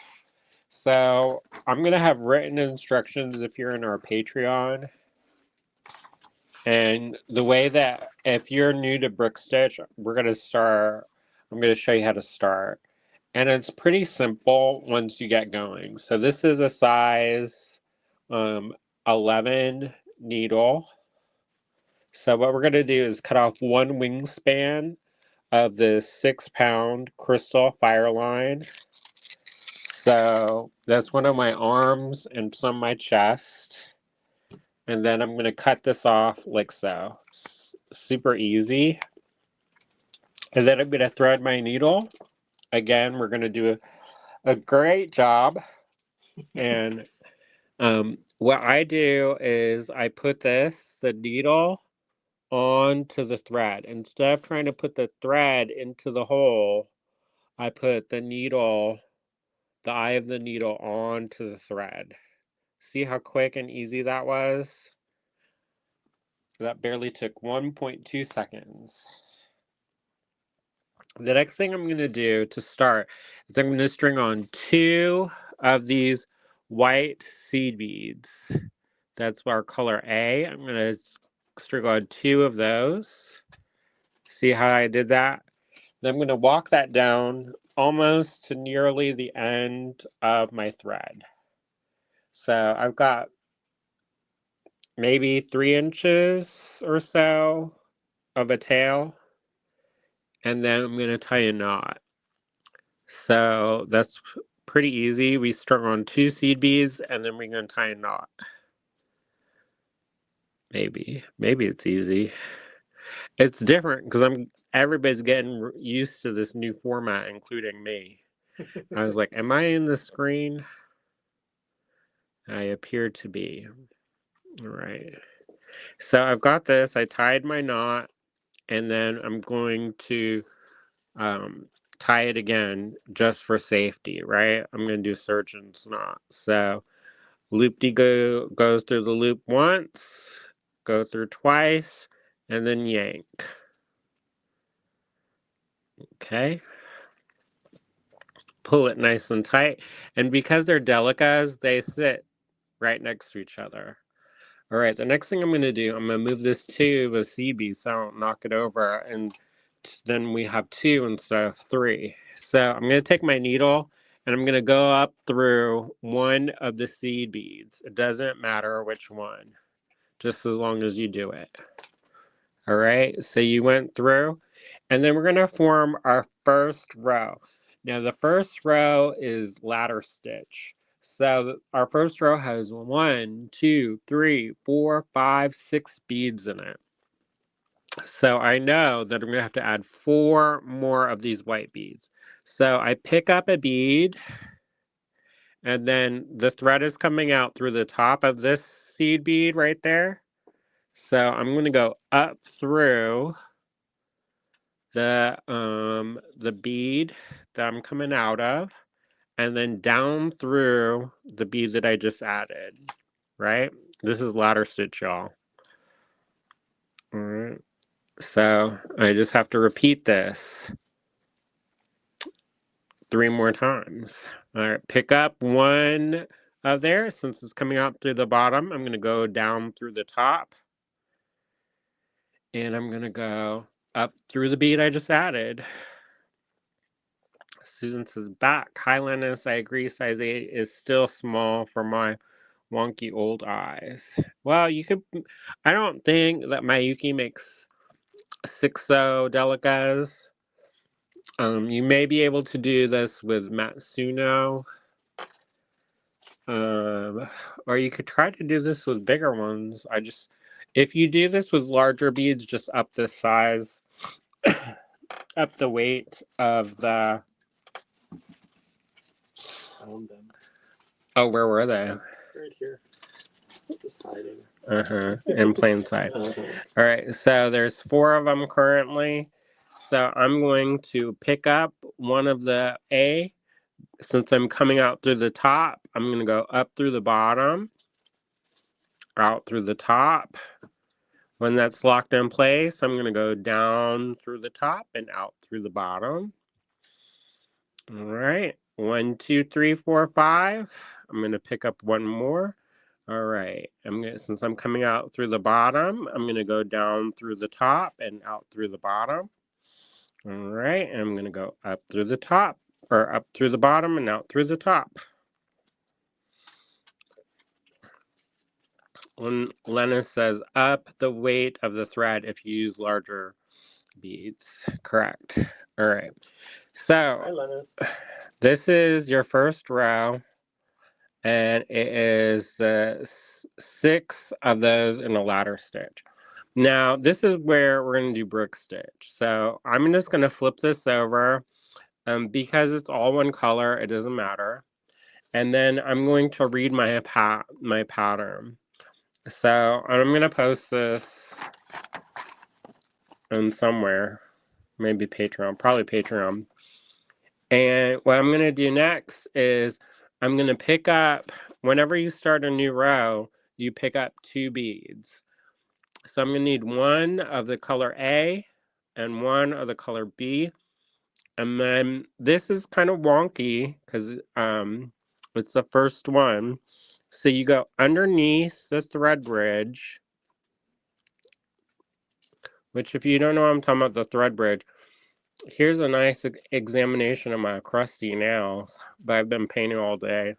So I'm going to have written instructions if you're in our Patreon. And the way that, if you're new to Brick Stitch, I'm going to show you how to start. And it's pretty simple once you get going. So this is a size 11 needle. So what we're going to do is cut off one wingspan of the 6-pound crystal fire line. So that's one of my arms and some of my chest. And then I'm going to cut this off like so. Super easy. And then I'm going to thread my needle. Again, we're going to do a great job. And what I do is I put the needle onto the thread. Instead of trying to put the thread into the hole, I put the eye of the needle onto the thread. See how quick and easy that was? That barely took 1.2 seconds. The next thing I'm going to do to start is I'm going to string on 2 of these white seed beads. That's our color A. I'm going to string on 2 of those. See how I did that? Then I'm going to walk that down almost to nearly the end of my thread. So I've got maybe 3 inches or so of a tail. And then I'm going to tie a knot. So that's pretty easy. We start on 2 seed beads and then we're going to tie a knot. Maybe it's easy. It's different because everybody's getting used to this new format, including me. I was like, am I in the screen? I appear to be. All right. So I've got this. I tied my knot, and then I'm going to tie it again just for safety, right? I'm going to do surgeon's knot. So loop-de-go goes through the loop once, go through twice, and then yank. Okay. Pull it nice and tight. And because they're Delicas, they sit right next to each other. All right, the next thing I'm going to do, I'm going to move this tube of CB so I don't knock it over, and then we have 2 instead of 3. So I'm going to take my needle, and I'm going to go up through one of the seed beads. It doesn't matter which one, just as long as you do it. All right, so you went through, and then we're going to form our first row. Now the first row is ladder stitch. So our first row has 1, 2, 3, 4, 5, 6 beads in it. So I know that I'm going to have to add 4 more of these white beads. So I pick up a bead, and then the thread is coming out through the top of this seed bead right there. So I'm going to go up through the bead that I'm coming out of, and then down through the bead that I just added, right? This is ladder stitch, y'all. All right. So I just have to repeat this 3 more times. All right, pick up one of there. Since it's coming out through the bottom, I'm going to go down through the top, and I'm going to go up through the bead I just added. Susan says, back. Hi, Linus. I agree. Size 8 is still small for my wonky old eyes. Well, you could. I don't think that Mayuki makes 6-0 Delicas. You may be able to do this with Matsuno. Or you could try to do this with bigger ones. If you do this with larger beads, just up the size, up the weight of the. Found them. Oh, where were they? Right here. Just hiding. In plain sight. All right, so there's 4 of them currently. So I'm going to pick up one of the A. Since I'm coming out through the top, I'm going to go up through the bottom, out through the top. When that's locked in place, I'm going to go down through the top and out through the bottom. All right, 1, 2, 3, 4, 5. I'm going to pick up one more. All right, since I'm coming out through the bottom, I'm going to go down through the top and out through the bottom. All right, and I'm going to go up through the top, or up through the bottom and out through the top. When Lennis says up the weight of the thread if you use larger beads. Correct. All right. So Hi, Linus. this is your first row, and it is 6 of those in a ladder stitch. Now this is where we're going to do brick stitch. So I'm just going to flip this over. Because it's all one color, it doesn't matter. And then I'm going to read my pattern. So I'm going to post this on somewhere, maybe Patreon, probably Patreon. And what I'm going to do next is I'm going to pick up, whenever you start a new row, you pick up 2 beads. So I'm going to need 1 of the color A and 1 of the color B. And then this is kind of wonky because it's the first one. So you go underneath the thread bridge, which if you don't know what I'm talking about, the thread bridge, here's a nice examination of my crusty nails, but I've been painting all day.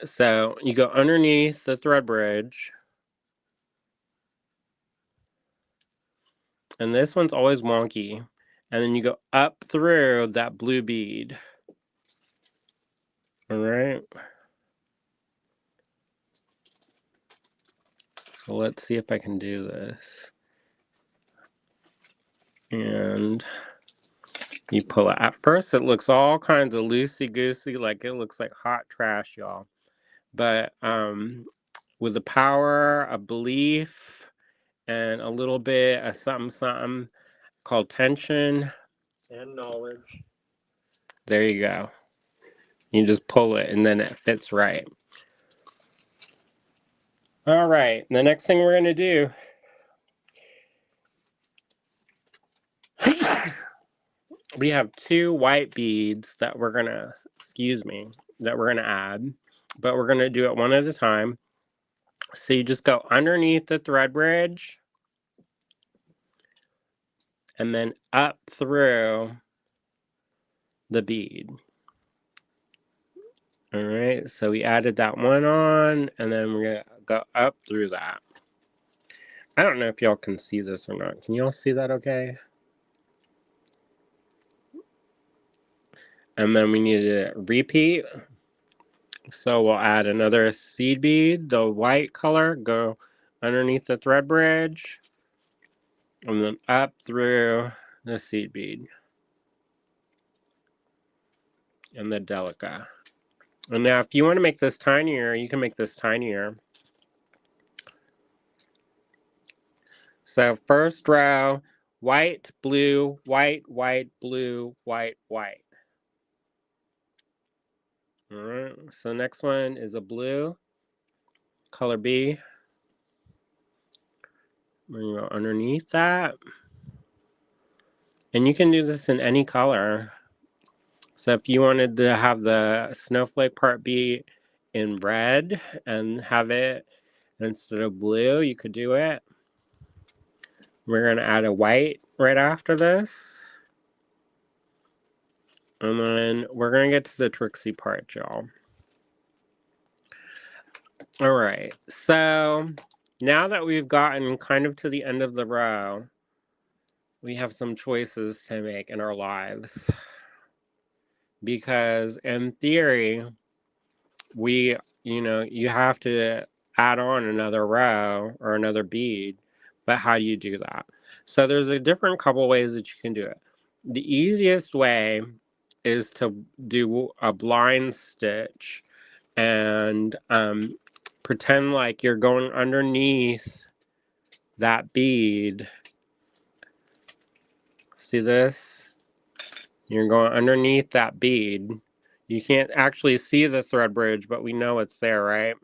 So you go underneath the thread bridge, and this one's always wonky, and then you go up through that blue bead. All right. So let's see if I can do this. And you pull it. At first, it looks all kinds of loosey-goosey, like it looks like hot trash, y'all. But with the power of belief and a little bit of something called tension and knowledge. There you go. You just pull it and then it fits right. All right, the next thing we're going to do we have 2 white beads that we're going to, that we're going to add, but we're going to do it one at a time. So you just go underneath the thread bridge and then up through the bead. All right, so we added that one on, and then we're going to go up through that. I don't know if y'all can see this or not. Can y'all see that okay? And then we need to repeat. So we'll add another seed bead, the white color, go underneath the thread bridge, and then up through the seed bead and the Delica. And now if you want to make this tinier, you can make this tinier. So first row, white, blue, white, white, blue, white, white. All right, so the next one is a blue, color B. We're going to go underneath that. And you can do this in any color. So if you wanted to have the snowflake part be in red and have it instead of blue, you could do it. We're going to add a white right after this. And then we're going to get to the tricksy part, y'all. All right, so now that we've gotten kind of to the end of the row, we have some choices to make in our lives. Because in theory, you have to add on another row or another bead, but how do you do that? So there's a different couple ways that you can do it. The easiest way is to do a blind stitch and pretend like you're going underneath that bead. See this? You're going underneath that bead. You can't actually see the thread bridge, but we know it's there, right?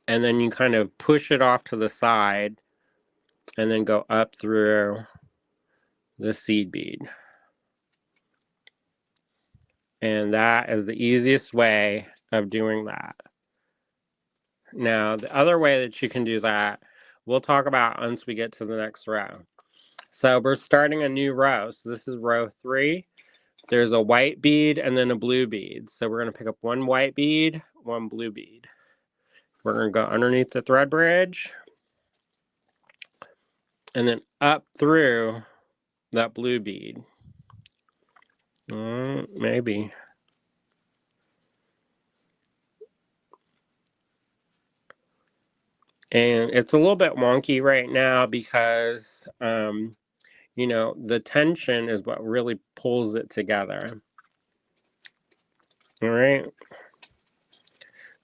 And then you kind of push it off to the side and then go up through the seed bead. And that is the easiest way of doing that. Now, the other way that you can do that, we'll talk about once we get to the next row. So we're starting a new row. So this is row 3. There's a white bead and then a blue bead. So we're going to pick up one white bead, one blue bead. We're going to go underneath the thread bridge and then up through that blue bead. Maybe. And it's a little bit wonky right now because, the tension is what really pulls it together. All right.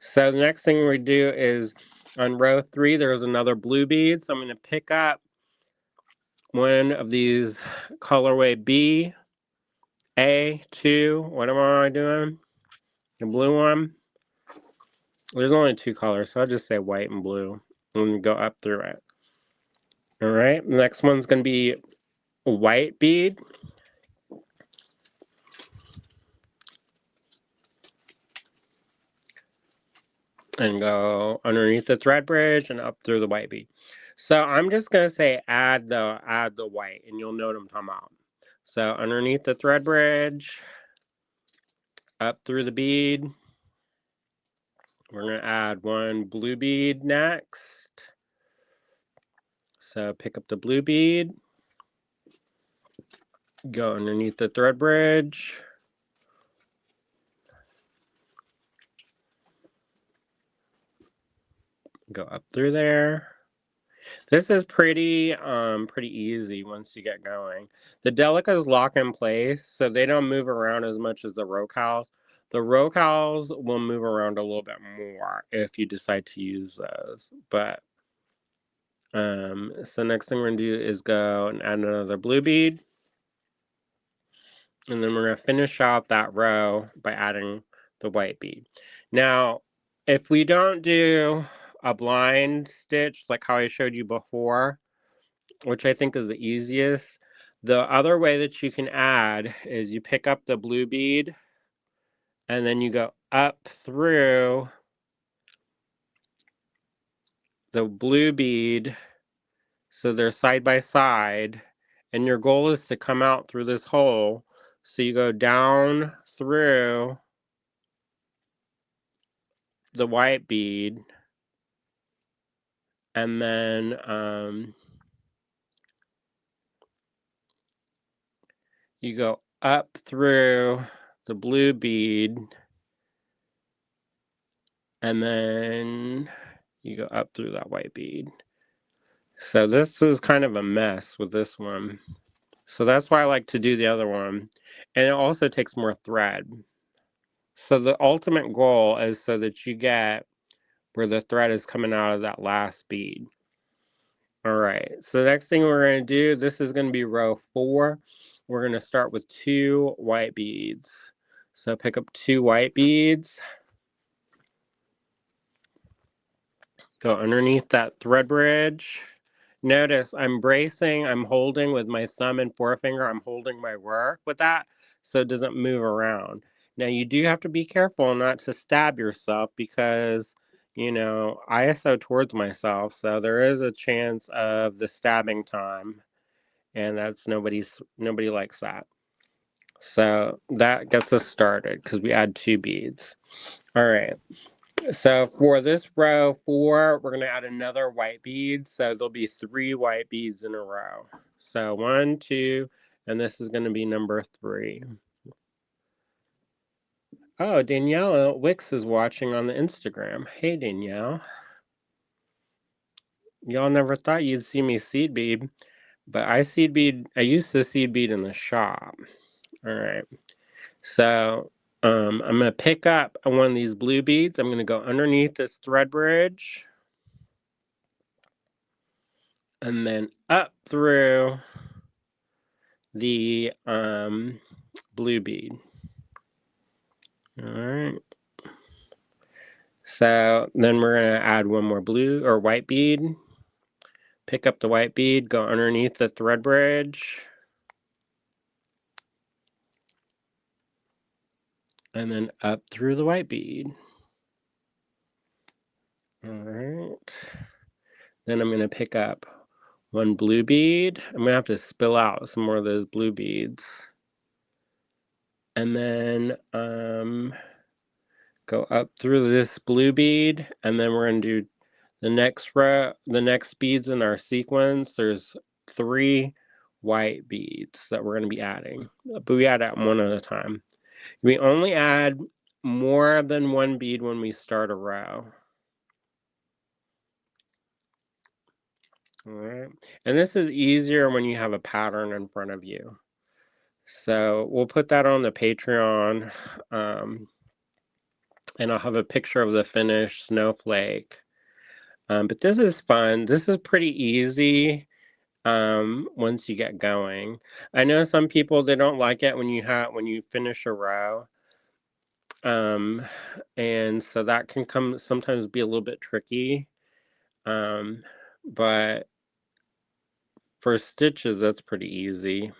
So the next thing we do is on row 3, there's another blue bead. So I'm going to pick up one of these colorway B, A, 2. What am I doing? The blue one. There's only 2 colors, so I'll just say white and blue and go up through it. All right. The next one's going to be a white bead. And go underneath the thread bridge and up through the white bead. So I'm just going to say add the white, and you'll know what I'm talking about. So underneath the thread bridge, up through the bead. We're going to add one blue bead next. So pick up the blue bead, go underneath the thread bridge, go up through there. This is pretty easy once you get going. The Delicas lock in place, so they don't move around as much as the Rocals. The locales will move around a little bit more if you decide to use those. But so next thing we're gonna do is go and add another blue bead. And then we're gonna finish off that row by adding the white bead. Now, if we don't do a blind stitch like how I showed you before, which I think is the easiest, the other way that you can add is you pick up the blue bead and then you go up through the blue bead so they're side by side, and your goal is to come out through this hole. So you go down through the white bead, and then you go up through the blue bead, and then you go up through that white bead. So this is kind of a mess with this one. So that's why I like to do the other one. And it also takes more thread. So the ultimate goal is so that you get where the thread is coming out of that last bead. All right, so the next thing we're going to do, this is going to be row 4. We're going to start with 2 white beads. So pick up 2 white beads, go underneath that thread bridge. Notice I'm bracing, I'm holding with my thumb and forefinger, I'm holding my work with that so it doesn't move around. Now you do have to be careful not to stab yourself because, you know, ISO towards myself, so there is a chance of the stabbing time, and that's nobody likes that. So that gets us started because we add 2 beads. All right. So for this row 4, we're going to add another white bead. So there'll be 3 white beads in a row. So 1, 2, and this is going to be number 3. Oh, Danielle Wicks is watching on the Instagram. Hey, Danielle. Y'all never thought you'd see me seed bead, but I used to seed bead in the shop. All right. So I'm going to pick up one of these blue beads. I'm going to go underneath this thread bridge, and then up through the blue bead. All right. So then we're going to add one more blue or white bead. Pick up the white bead, go underneath the thread bridge, and then up through the white bead. All right. Then I'm going to pick up one blue bead. I'm going to have to spill out some more of those blue beads. And then go up through this blue bead, and then we're going to do the next row, the next beads in our sequence. There's 3 white beads that we're going to be adding, but we add at one at a time. We only add more than 1 bead when we start a row. All right, and this is easier when you have a pattern in front of you. So we'll put that on the Patreon, and I'll have a picture of the finished snowflake. But this is fun. This is pretty easy once you get going. I know some people, they don't like it when you finish a row. And so that can sometimes be a little bit tricky. But for stitches, that's pretty easy.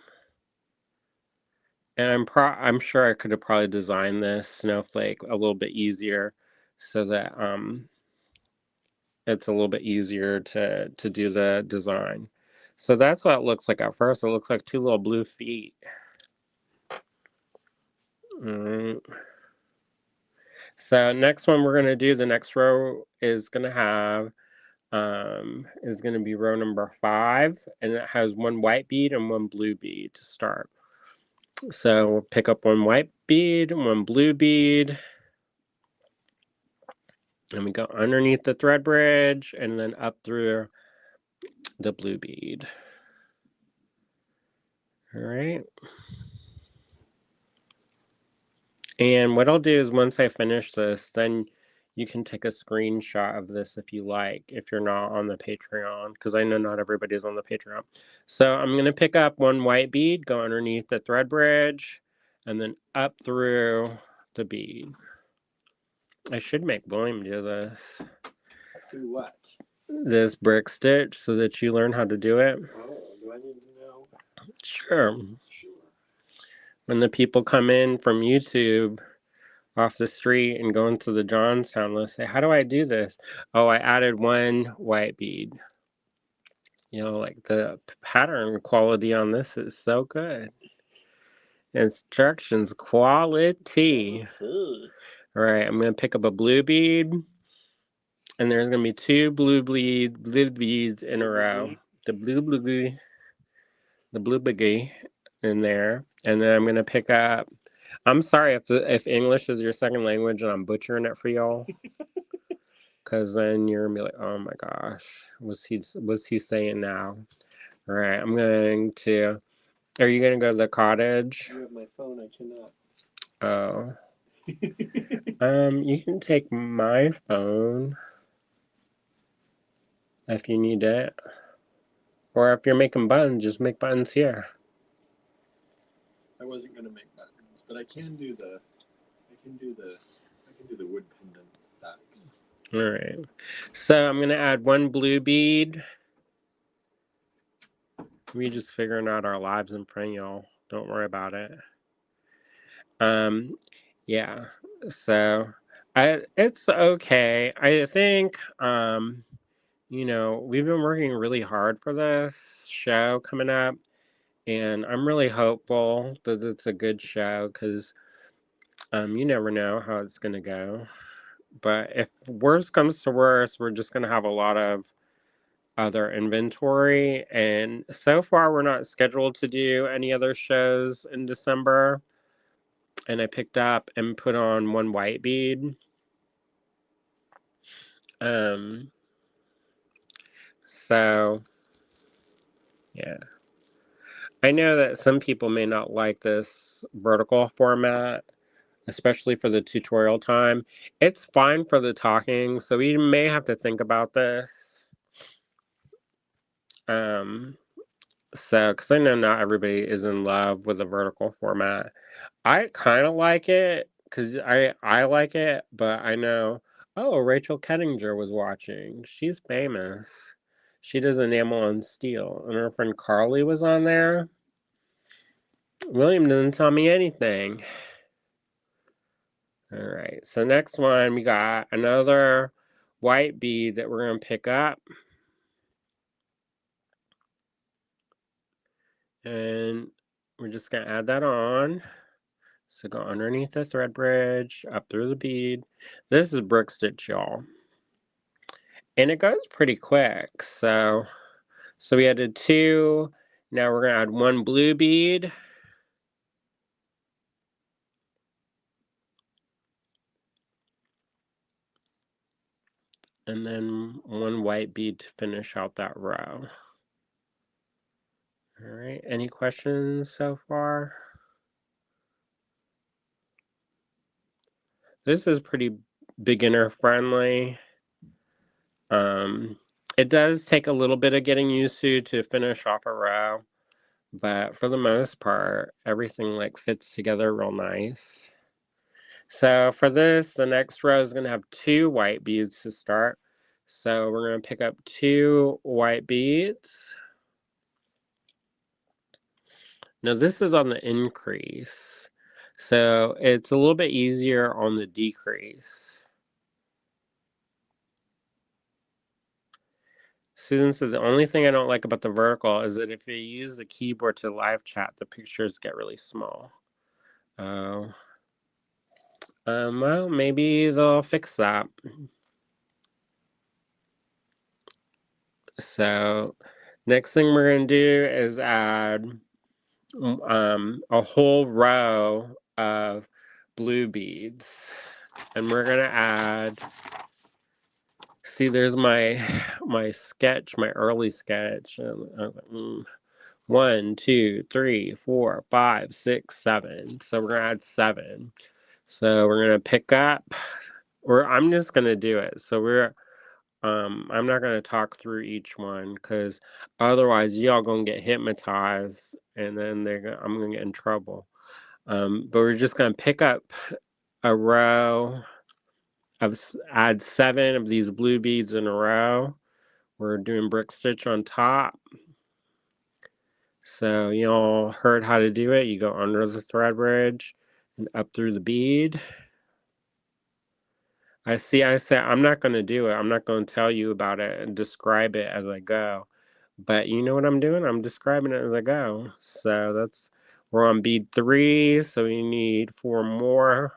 And I'm sure I could have probably designed this snowflake a little bit easier so that it's a little bit easier to do the design. So that's what it looks like at first. It looks like 2 little blue feet. So next one we're going to do, the next row is going to have is going to be row number 5, and it has 1 white bead and 1 blue bead to start. So we'll pick up 1 white bead, 1 blue bead, and we go underneath the thread bridge and then up through the blue bead. All right. And what I'll do is once I finish this, then you can take a screenshot of this if you like, if you're not on the Patreon, because I know not everybody's on the Patreon. So I'm going to pick up one white bead, go underneath the thread bridge, and then up through the bead. I should make William do this. Do what? This brick stitch so that you learn how to do it. Oh, do I need to know? Sure. Sure. When the people come in from YouTube off the street and go into the Johnstown list, say, how do I do this? Oh, I added one white bead. You know, like the pattern quality on this is so good. Instructions quality. All right, I'm going to pick up a blue bead. And there's going to be two blue beads in a row. The blue biggie in there. And then I'm going to pick up, I'm sorry if English is your second language and I'm butchering it for y'all. Because then you're going to be like, oh my gosh, what's he saying now? All right, I'm going to, are you going to go to the cottage? You have my phone, I cannot. Oh. You can take my phone if you need it. Or if you're making buttons, just make buttons here. I wasn't gonna make buttons, but I can do the wood pendant backs. All right. So I'm gonna add one blue bead. We just figuring out our lives in front of y'all. Don't worry about it. Yeah. So it's okay. I think we've been working really hard for this show coming up, and I'm really hopeful that it's a good show because you never know how it's gonna go. But if worst comes to worst, we're just gonna have a lot of other inventory, and so far we're not scheduled to do any other shows in December. And I picked up and put on one white bead. So yeah, I know that some people may not like this vertical format, especially for the tutorial time. It's fine for the talking, so we may have to think about this. So, because I know not everybody is in love with the vertical format. I kind of like it because I like it, but I know, oh, Rachel Kettinger was watching. She's famous. She does enamel on steel, and her friend Carly was on there. William didn't tell me anything. All right, so next one we got another white bead that we're gonna pick up. And we're just gonna add that on. So go underneath the thread bridge, up through the bead. This is brick stitch, y'all. And it goes pretty quick. So we added two. Now we're gonna add one blue bead. And then one white bead to finish out that row. All right, any questions so far? This is pretty beginner friendly. It does take a little bit of getting used to finish off a row, but for the most part, everything like fits together real nice. So for this, the next row is going to have two white beads to start. So we're going to pick up two white beads. Now this is on the increase, so it's a little bit easier on the decrease. Susan says the only thing I don't like about the vertical is that if you use the keyboard to live chat, the pictures get really small. Oh. Well, maybe they'll fix that. So, next thing we're going to do is add a whole row of blue beads. And we're going to add, see, there's my sketch, my early sketch. And 1, 2, 3, 4, 5, 6, 7. So we're going to add 7. So we're gonna pick up, or I'm just gonna do it. So I'm not gonna talk through each one because otherwise y'all gonna get hypnotized, and then I'm gonna get in trouble. But we're just gonna pick up a row add 7 of these blue beads in a row. We're doing brick stitch on top. So you all heard how to do it. You go under the thread bridge and up through the bead. I said I'm not going to do it. I'm not going to tell you about it and describe it as I go. But you know what I'm doing? I'm describing it as I go. So we're on bead 3, so we need 4 more.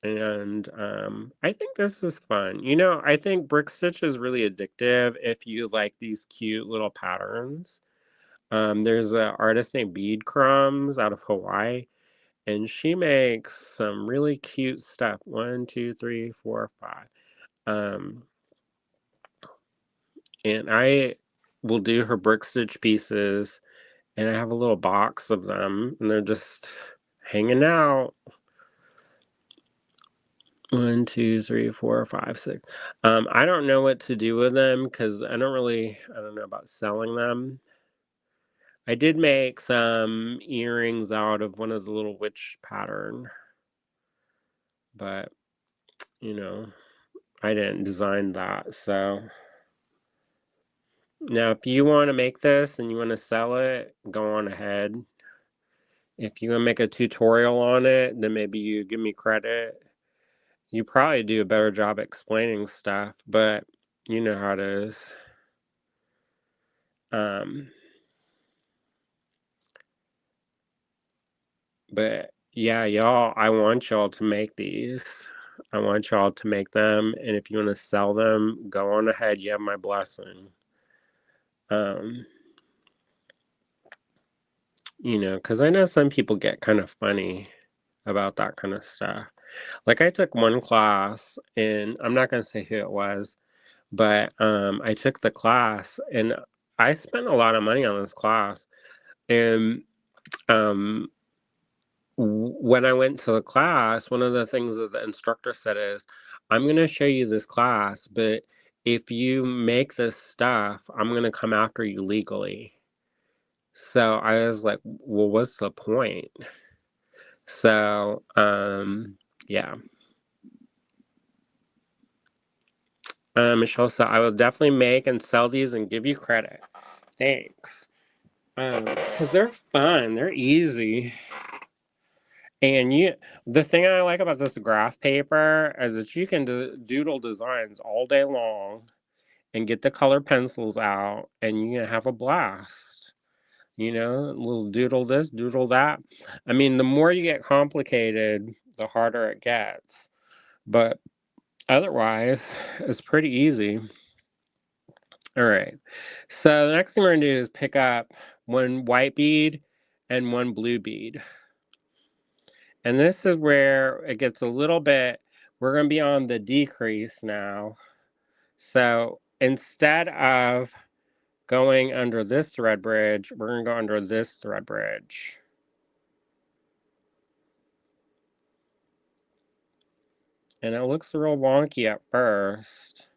And I think this is fun. I think brick stitch is really addictive if you like these cute little patterns. There's an artist named Bead Crumbs out of Hawaii, and she makes some really cute stuff. 1, 2, 3, 4, 5. And I will do her brick stitch pieces, and I have a little box of them, and they're just hanging out. 1, 2, 3, 4, 5, 6. I don't know what to do with them because I don't know about selling them. I did make some earrings out of one of the little witch pattern, but you know, I didn't design that. So now, if you want to make this and you want to sell it, go on ahead. If you want to make a tutorial on it, then maybe you give me credit. You probably do a better job explaining stuff, but you know how it is. Um, but yeah, y'all, I want y'all to make these. I want y'all to make them, and if you want to sell them, go on ahead. You have my blessing. Um, because I know some people get kind of funny about that kind of stuff. Like I took one class, and I'm not gonna say who it was, but I took the class, and I spent a lot of money on this class, and um when I went to the class, one of the things that the instructor said is, I'm going to show you this class, but if you make this stuff, I'm going to come after you legally. So I was like, well, what's the point? So, yeah. Michelle said, I will definitely make and sell these and give you credit. Thanks. Because they're fun, they're easy. And the thing I like about this graph paper is that you can doodle designs all day long and get the color pencils out, and you can have a blast. A little doodle this, doodle that. I mean, the more you get complicated, the harder it gets. But otherwise, it's pretty easy. All right. So the next thing we're going to do is pick up one white bead and one blue bead. And this is where it gets a little bit, we're going to be on the decrease now. So instead of going under this thread bridge, we're going to go under this thread bridge. And it looks real wonky at first,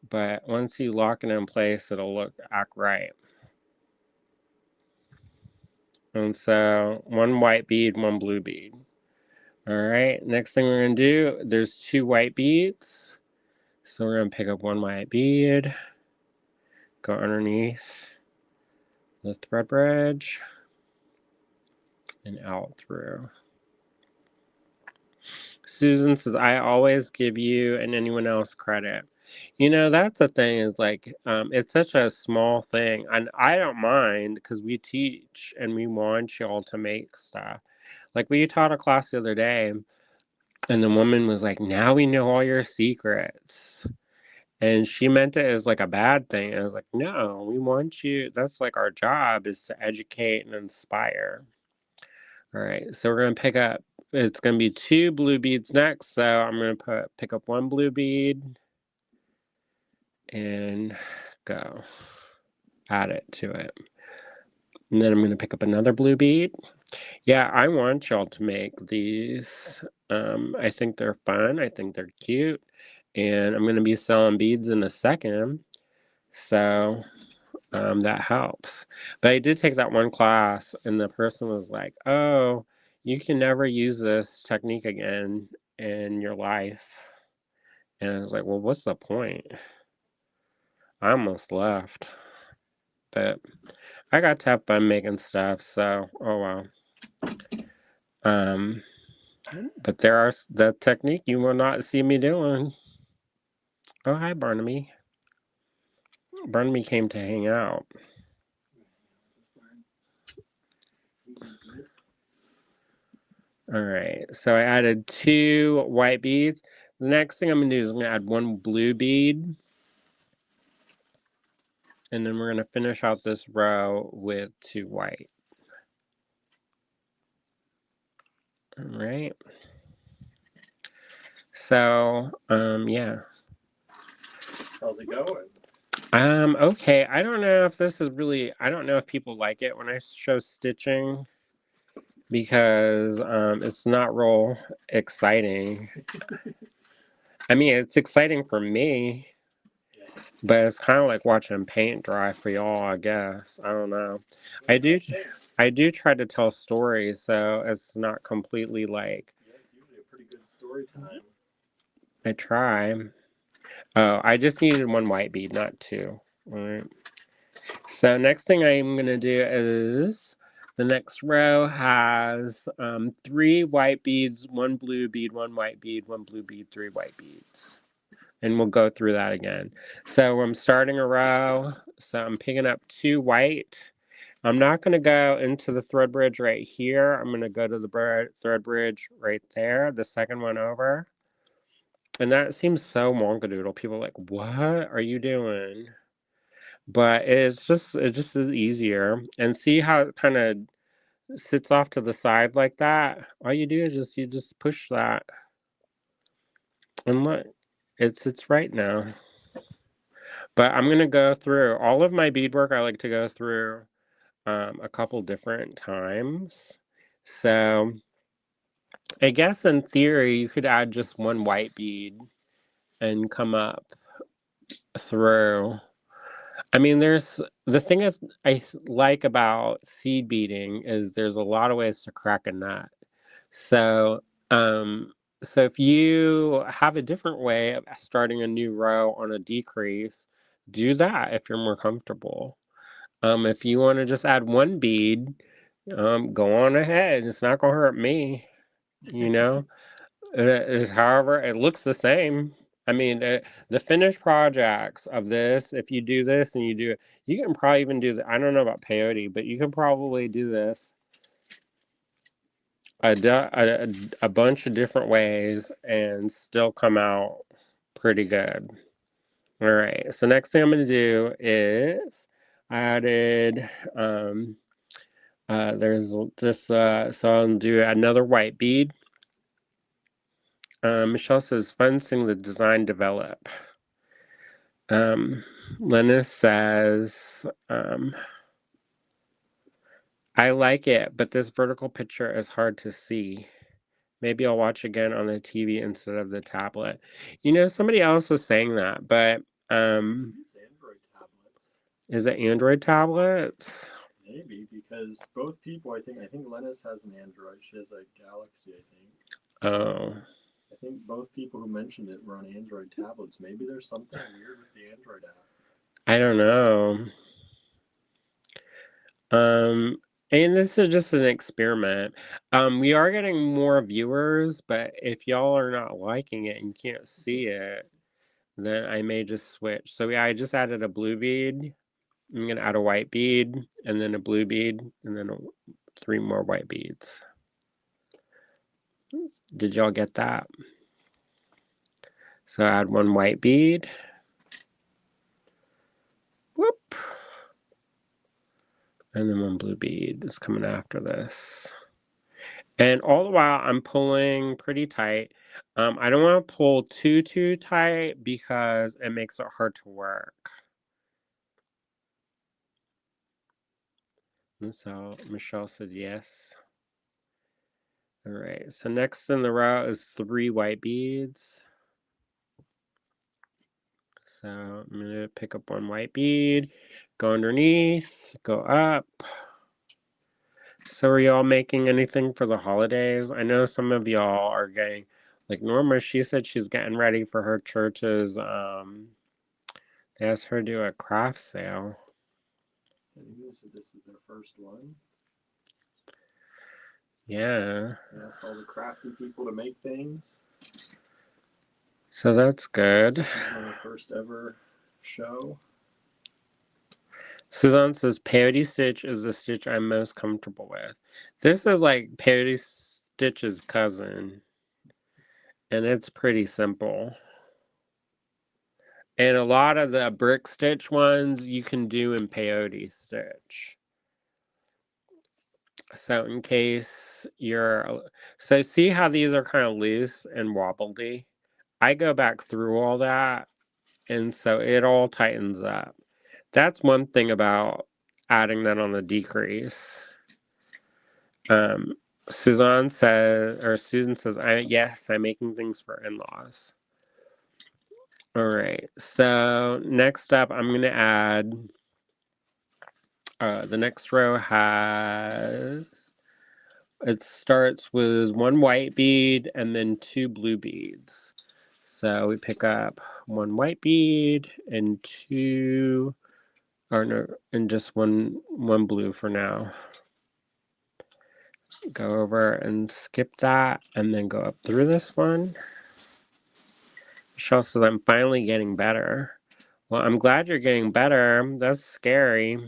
but once you lock it in place, it'll act right. And so one white bead, one blue bead. All right, next thing we're going to do, there's 2 white beads. So we're going to pick up one white bead, go underneath the thread bridge, and out through. Susan says, I always give you and anyone else credit. That's the thing is like, it's such a small thing. And I don't mind because we teach and we want y'all to make stuff. Like we taught a class the other day, and the woman was like, now we know all your secrets. And she meant it as like a bad thing. I was like, no, we want you. That's like our job is to educate and inspire. All right, so we're going to pick up, it's going to be 2 blue beads next. So I'm going to pick up 1 blue bead and go add it to it. And then I'm going to pick up another blue bead. Yeah, I want y'all to make these. I think they're fun. I think they're cute. And I'm going to be selling beads in a second. So that helps. But I did take that one class, and the person was like, oh, you can never use this technique again in your life. And I was like, well, what's the point? I almost left. But I got to have fun making stuff, so oh well. Um, but there are the technique you will not see me doing. Oh, hi, Barnaby. Barnaby came to hang out. All right, so I added 2 white beads. The next thing I'm going to do is I'm going to add 1 blue bead. And then we're going to finish out this row with 2 white. All right. So, yeah. How's it going? Okay. I don't know if this is really, I don't know if people like it when I show stitching because it's not real exciting. I mean, it's exciting for me, but it's kind of like watching paint dry for y'all, I guess. I don't know. I do try to tell stories, so it's not completely like. Yeah, it's usually a pretty good story time. I try. Oh, I just needed 1 white bead, not 2. All right. So next thing I'm going to do is the next row has 3 white beads, 1 blue bead, 1 white bead, 1 blue bead, 3 white beads. And we'll go through that again. So I'm starting a row. So I'm picking up 2 white. I'm not going to go into the thread bridge right here. I'm going to go to the thread bridge right there, the second one over. And that seems so wonkadoodle. People are like, what are you doing? But it just is easier. And see how it kind of sits off to the side like that? All you do is you just push that. And look, it sits right now. But I'm going to go through all of my beadwork. I like to go through a couple different times. So I guess in theory, you could add just 1 white bead and come up through. I mean, there's the thing is like about seed beading is there's a lot of ways to crack a nut. So, so if you have a different way of starting a new row on a decrease, do that if you're more comfortable. If you want to just add 1 bead, go on ahead. It's not gonna hurt me, you know. However, it looks the same. I mean, the finished projects of this, if you do this and you do it, you can probably even do I don't know about peyote, but you can probably do this a bunch of different ways and still come out pretty good. All right. So next thing I'm going to do is I added there's just so I'll do another white bead. Michelle says, fun seeing the design develop. Lennis says, I like it, but this vertical picture is hard to see. Maybe I'll watch again on the TV instead of the tablet. You know, somebody else was saying that, but It's Android tablets. is it Android tablets? Maybe because both people, I think Lennis has an Android. She has a Galaxy, I think. Oh. I think both people who mentioned it were on Android tablets. Maybe there's something weird with the Android app. I don't know. And this is just an experiment. We are getting more viewers, but if y'all are not liking it and can't see it, then I may just switch. So yeah, I just added a blue bead. I'm gonna add a white bead, and then a blue bead, and then 3 more white beads. Did y'all get that? So add 1 white bead. Whoop. And then 1 blue bead is coming after this. And all the while, I'm pulling pretty tight. I don't want to pull too tight because it makes it hard to work. And so Michelle said yes. All right, so next in the row is 3 white beads. So I'm going to pick up 1 white bead, go underneath, go up. So are y'all making anything for the holidays? I know some of y'all are getting, like Norma, she said she's getting ready for her church's, they asked her to do a craft sale. I think this is their first one. Yeah. They asked all the crafty people to make things. So that's good. This is my first ever show. Suzanne says peyote stitch is the stitch I'm most comfortable with. This is like peyote stitch's cousin. And it's pretty simple. And a lot of the brick stitch ones you can do in peyote stitch. So in case you're, so see how these are kind of loose and wobbly? I go back through all that, and so it all tightens up. That's one thing about adding that on the decrease. Susan says, yes, I'm making things for in-laws. All right, so next up, I'm going to add, the next row it starts with 1 white bead and then 2 blue beads. So we pick up 1 white bead and 2, or no, and just one blue for now. Go over and skip that and then go up through this one. Michelle says, I'm finally getting better. Well, I'm glad you're getting better. That's scary.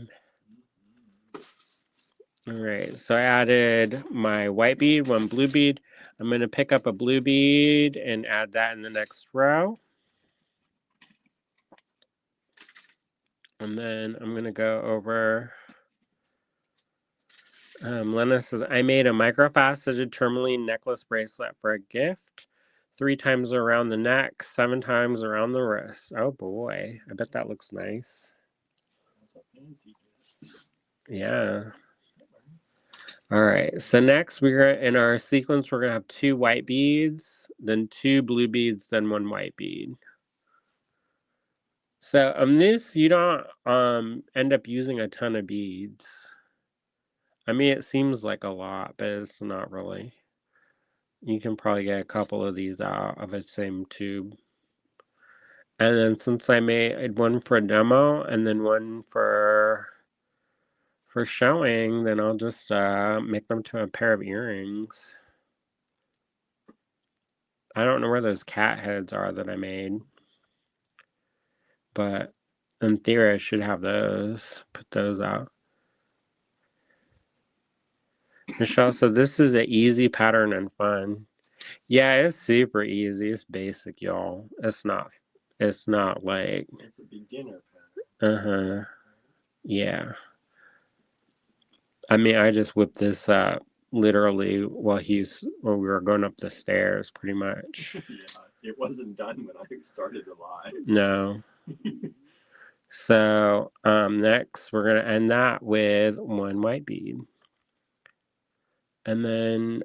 All right, so I added my white bead, 1 blue bead. I'm going to pick up a blue bead and add that in the next row. And then I'm going to go over. Lena says, I made a microfaceted tourmaline necklace bracelet for a gift. 3 times around the neck, 7 times around the wrist. Oh boy, I bet that looks nice. That's a fancy gift. Yeah. All right, so next in our sequence, we're going to have 2 white beads, then 2 blue beads, then 1 white bead. So this, you don't end up using a ton of beads. I mean, it seems like a lot, but it's not really. You can probably get a couple of these out of the same tube. And then since I made one for a demo and then one for showing, then I'll just make them to a pair of earrings. I don't know where those cat heads are that I made, but in theory I should have those. Put those out. Michelle said this is an easy pattern and fun. Yeah, it's super easy. It's basic, y'all. It's not like, it's a beginner pattern. Yeah. I mean, I just whipped this up literally while we were going up the stairs, pretty much. Yeah, it wasn't done when I started the live. No. So next we're gonna end that with 1 white bead, and then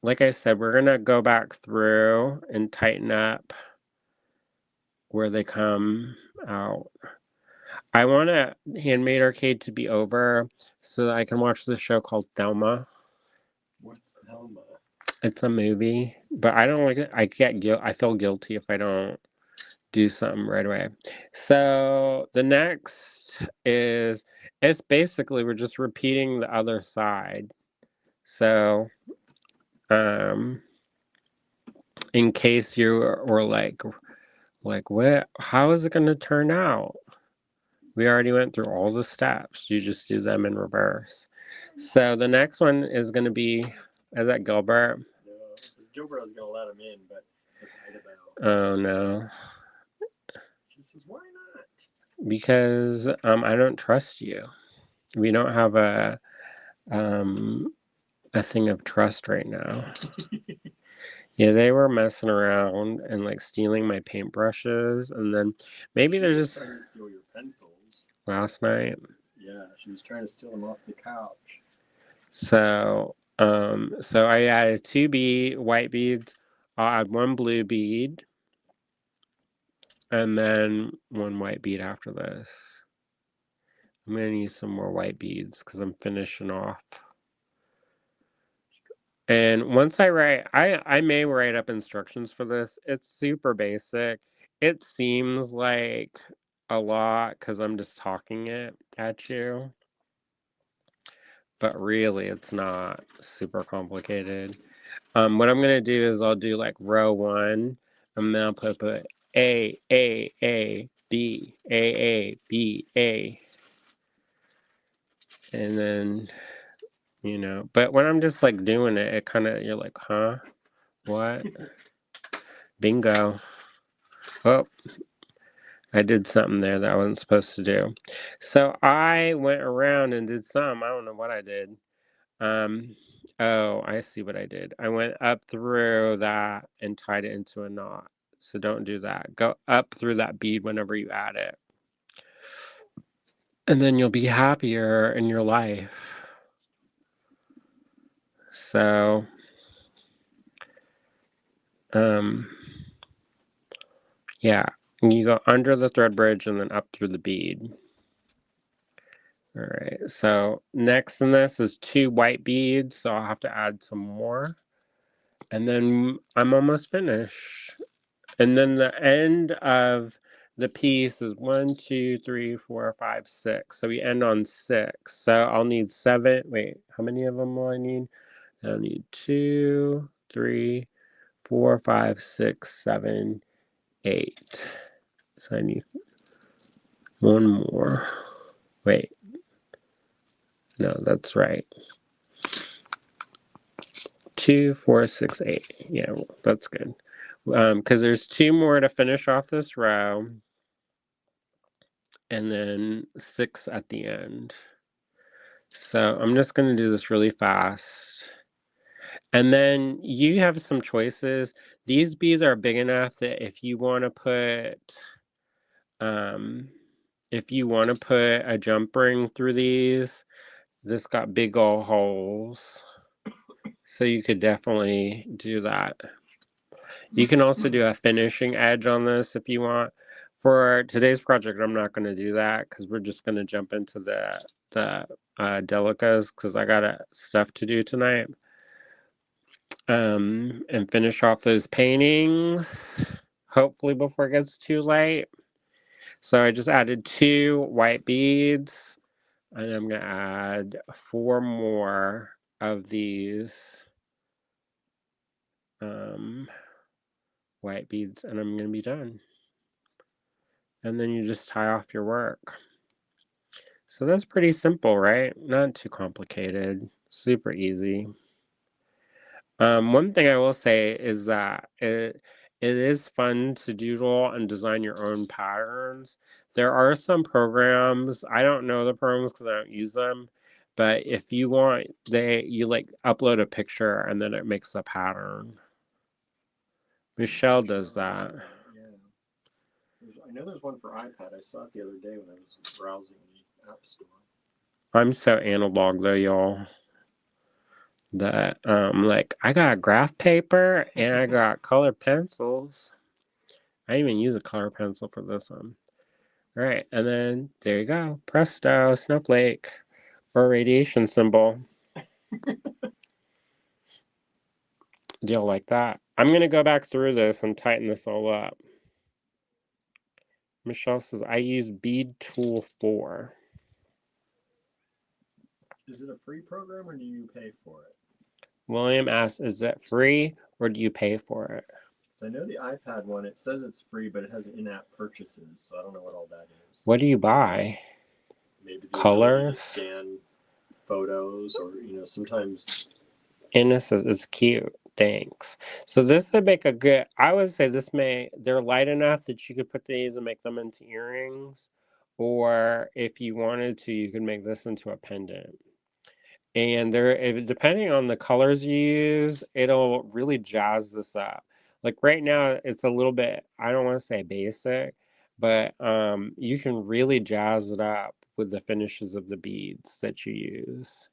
like I said, we're gonna go back through and tighten up where they come out. I want a Handmade Arcade to be over so that I can watch this show called Thelma. What's Thelma? It's a movie, but I don't like it. I feel guilty if I don't do something right away. So the next it's basically we're just repeating the other side. So in case you were like what, how is it going to turn out? We already went through all the steps. You just do them in reverse. So the next one is going to be, is that Gilbert? No, because Gilbert was going to let him in, but it's Idabelle. Oh no. She says, why not? Because I don't trust you. We don't have a thing of trust right now. Yeah, they were messing around and like stealing my paintbrushes, and then maybe they're just trying to steal your pencils last night. Yeah, she was trying to steal them off the couch. So I added 2 white beads. I'll add 1 blue bead, and then 1 white bead after this. I'm gonna need some more white beads because I'm finishing off. And once I may write up instructions for this. It's super basic. It seems like a lot because I'm just talking it at you, but really it's not super complicated. What I'm gonna do is I'll do like row 1, and then I'll put A B A, and then But when I'm just like doing it, it kind of you're like, huh, what? Bingo. Oh, I did something there that I wasn't supposed to do. So I went around and did some. I don't know what I did. Oh, I see what I did. I went up through that and tied it into a knot. So don't do that. Go up through that bead whenever you add it. And then you'll be happier in your life. So, yeah. You go under the thread bridge and then up through the bead. All right, so next in this is 2 white beads, so I'll have to add some more. And then I'm almost finished. And then the end of the piece is 1, 2, 3, 4, 5, 6. So we end on 6. So I'll need 7. Wait, how many of them will I need? I'll need 2, 3, 4, 5, 6, 7, 8. So I need 1 more. Wait, no, that's right. 2, 4, 6, 8. Yeah, well, that's good. Because there's 2 more to finish off this row, and then 6 at the end. So I'm just going to do this really fast. And then you have some choices. These bees are big enough that um, if you want to put a jump ring through these, this got big old holes. So you could definitely do that. You can also do a finishing edge on this if you want. For today's project, I'm not going to do that because we're just going to jump into the Delicas because I got stuff to do tonight. And finish off those paintings, hopefully before it gets too late. So I just added 2 white beads, and I'm going to add 4 more of these white beads, and I'm going to be done. And then you just tie off your work. So that's pretty simple, right? Not too complicated. Super easy. One thing I will say is that it is fun to doodle and design your own patterns. There are some programs, I don't know the programs because I don't use them, but if you want, you like upload a picture and then it makes a pattern. Michelle does that. Yeah. I know there's one for iPad. I saw it the other day when I was browsing the App Store. I'm so analog though, y'all. That like I got graph paper and I got colored pencils. I didn't even use a color pencil for this one. All right, and then there you go. Presto, snowflake or radiation symbol. Do y'all like that? I'm gonna go back through this and tighten this all up. Michelle says I use bead tool 4. Is it a free program or do you pay for it? William asks, is it free or do you pay for it? So I know the iPad one, it says it's free, but it has in-app purchases, so I don't know what all that is. What do you buy? Maybe the Colors? ability to scan photos, or sometimes. Anna says it's cute. Thanks. So this would make a good. I would say they're light enough that you could put these and make them into earrings, or if you wanted to, you could make this into a pendant. And depending on the colors you use, it'll really jazz this up. Like right now, it's a little bit, I don't want to say basic, but you can really jazz it up with the finishes of the beads that you use.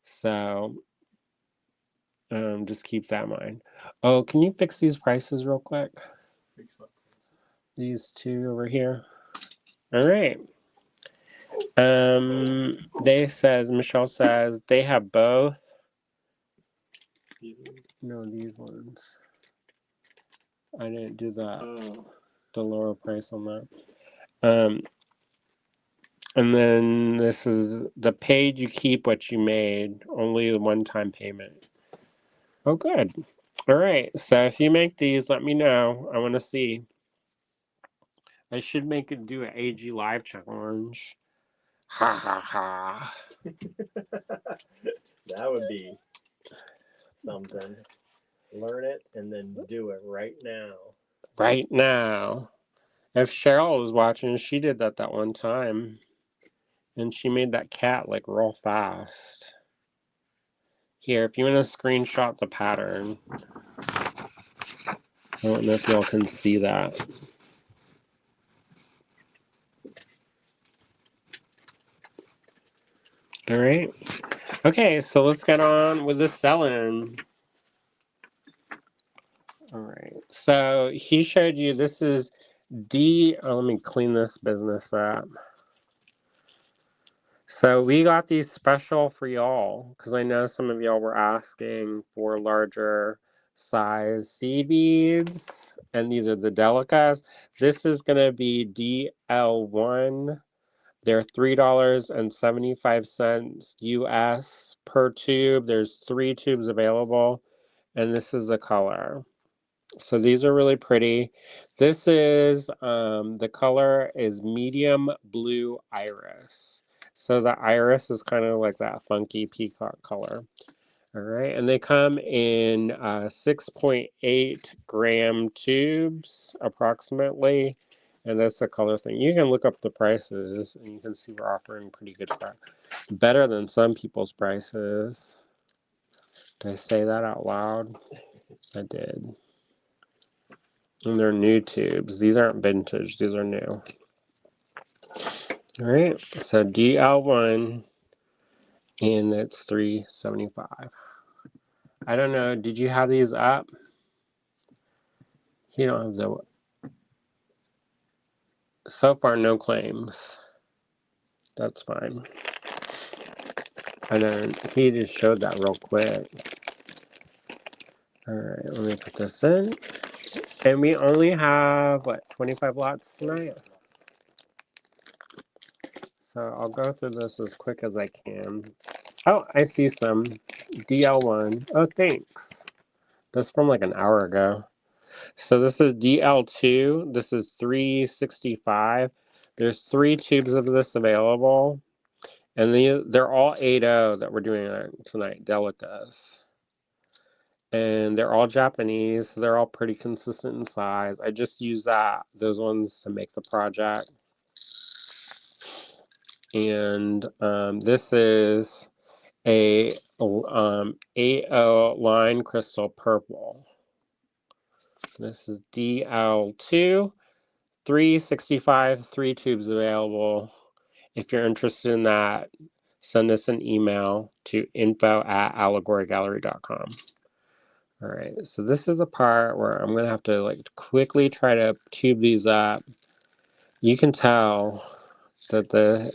So just keep that in mind. Oh, can you fix these prices real quick? These two over here. All right. Michelle says they have both. No, these ones. I didn't do that. The lower price on that. And then this is the paid you keep what you made, only a one-time payment. Oh, good. All right. So if you make these, let me know. I want to see. I should do an AG live challenge. Ha ha ha. That would be something. Learn it and then do it right now. Right now. If Cheryl was watching, she did that one time. And she made that cat like real fast. Here, if you want to screenshot the pattern. I don't know if y'all can see that. All right. Okay, so let's get on with the selling. All right. So he showed you this is let me clean this business up. So we got these special for y'all because I know some of y'all were asking for larger size seed beads, and these are the Delicas. This is going to be DL1. They're $3.75 US per tube. There's 3 tubes available, and this is the color. So these are really pretty. This is, the color is medium blue iris. So the iris is kind of like that funky peacock color. All right, and they come in 6.8 gram tubes approximately. And that's the color thing. You can look up the prices and you can see we're offering pretty good price. Better than some people's prices. Did I say that out loud? I did. And they're new tubes. These aren't vintage. These are new. All right. So DL1, and it's $3.75. I don't know. Did you have these up? You don't have the. So far, no claims. That's fine. And then he just showed that real quick. All right. Let me put this in. And we only have, what, 25 lots tonight? So I'll go through this as quick as I can. Oh, I see some. DL1. Oh, thanks. That's from like an hour ago. So this is DL2. This is 365. There's 3 tubes of this available. And they're all 8.0 that we're doing tonight, Delicas. And they're all Japanese. So they're all pretty consistent in size. I just use those ones to make the project. And this is a 8.0 line crystal purple. This is DL2, 365, 3 tubes available. If you're interested in that, send us an email to info@allegorygallery.com. All right, so this is a part where I'm gonna have to like quickly try to tube these up. You can tell that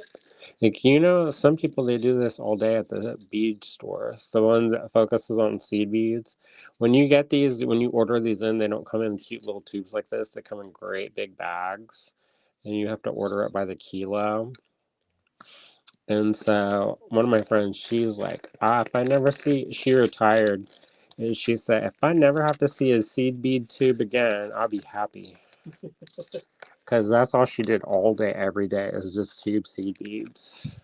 some people, they do this all day at the bead stores, the one that focuses on seed beads. When you order these in, they don't come in cute little tubes like this. They come in great big bags, and you have to order it by the kilo. And so one of my friends, she's like, if I never she retired, and she said, if I never have to see a seed bead tube again, I'll be happy. Because that's all she did all day, every day, is just tube seed beads.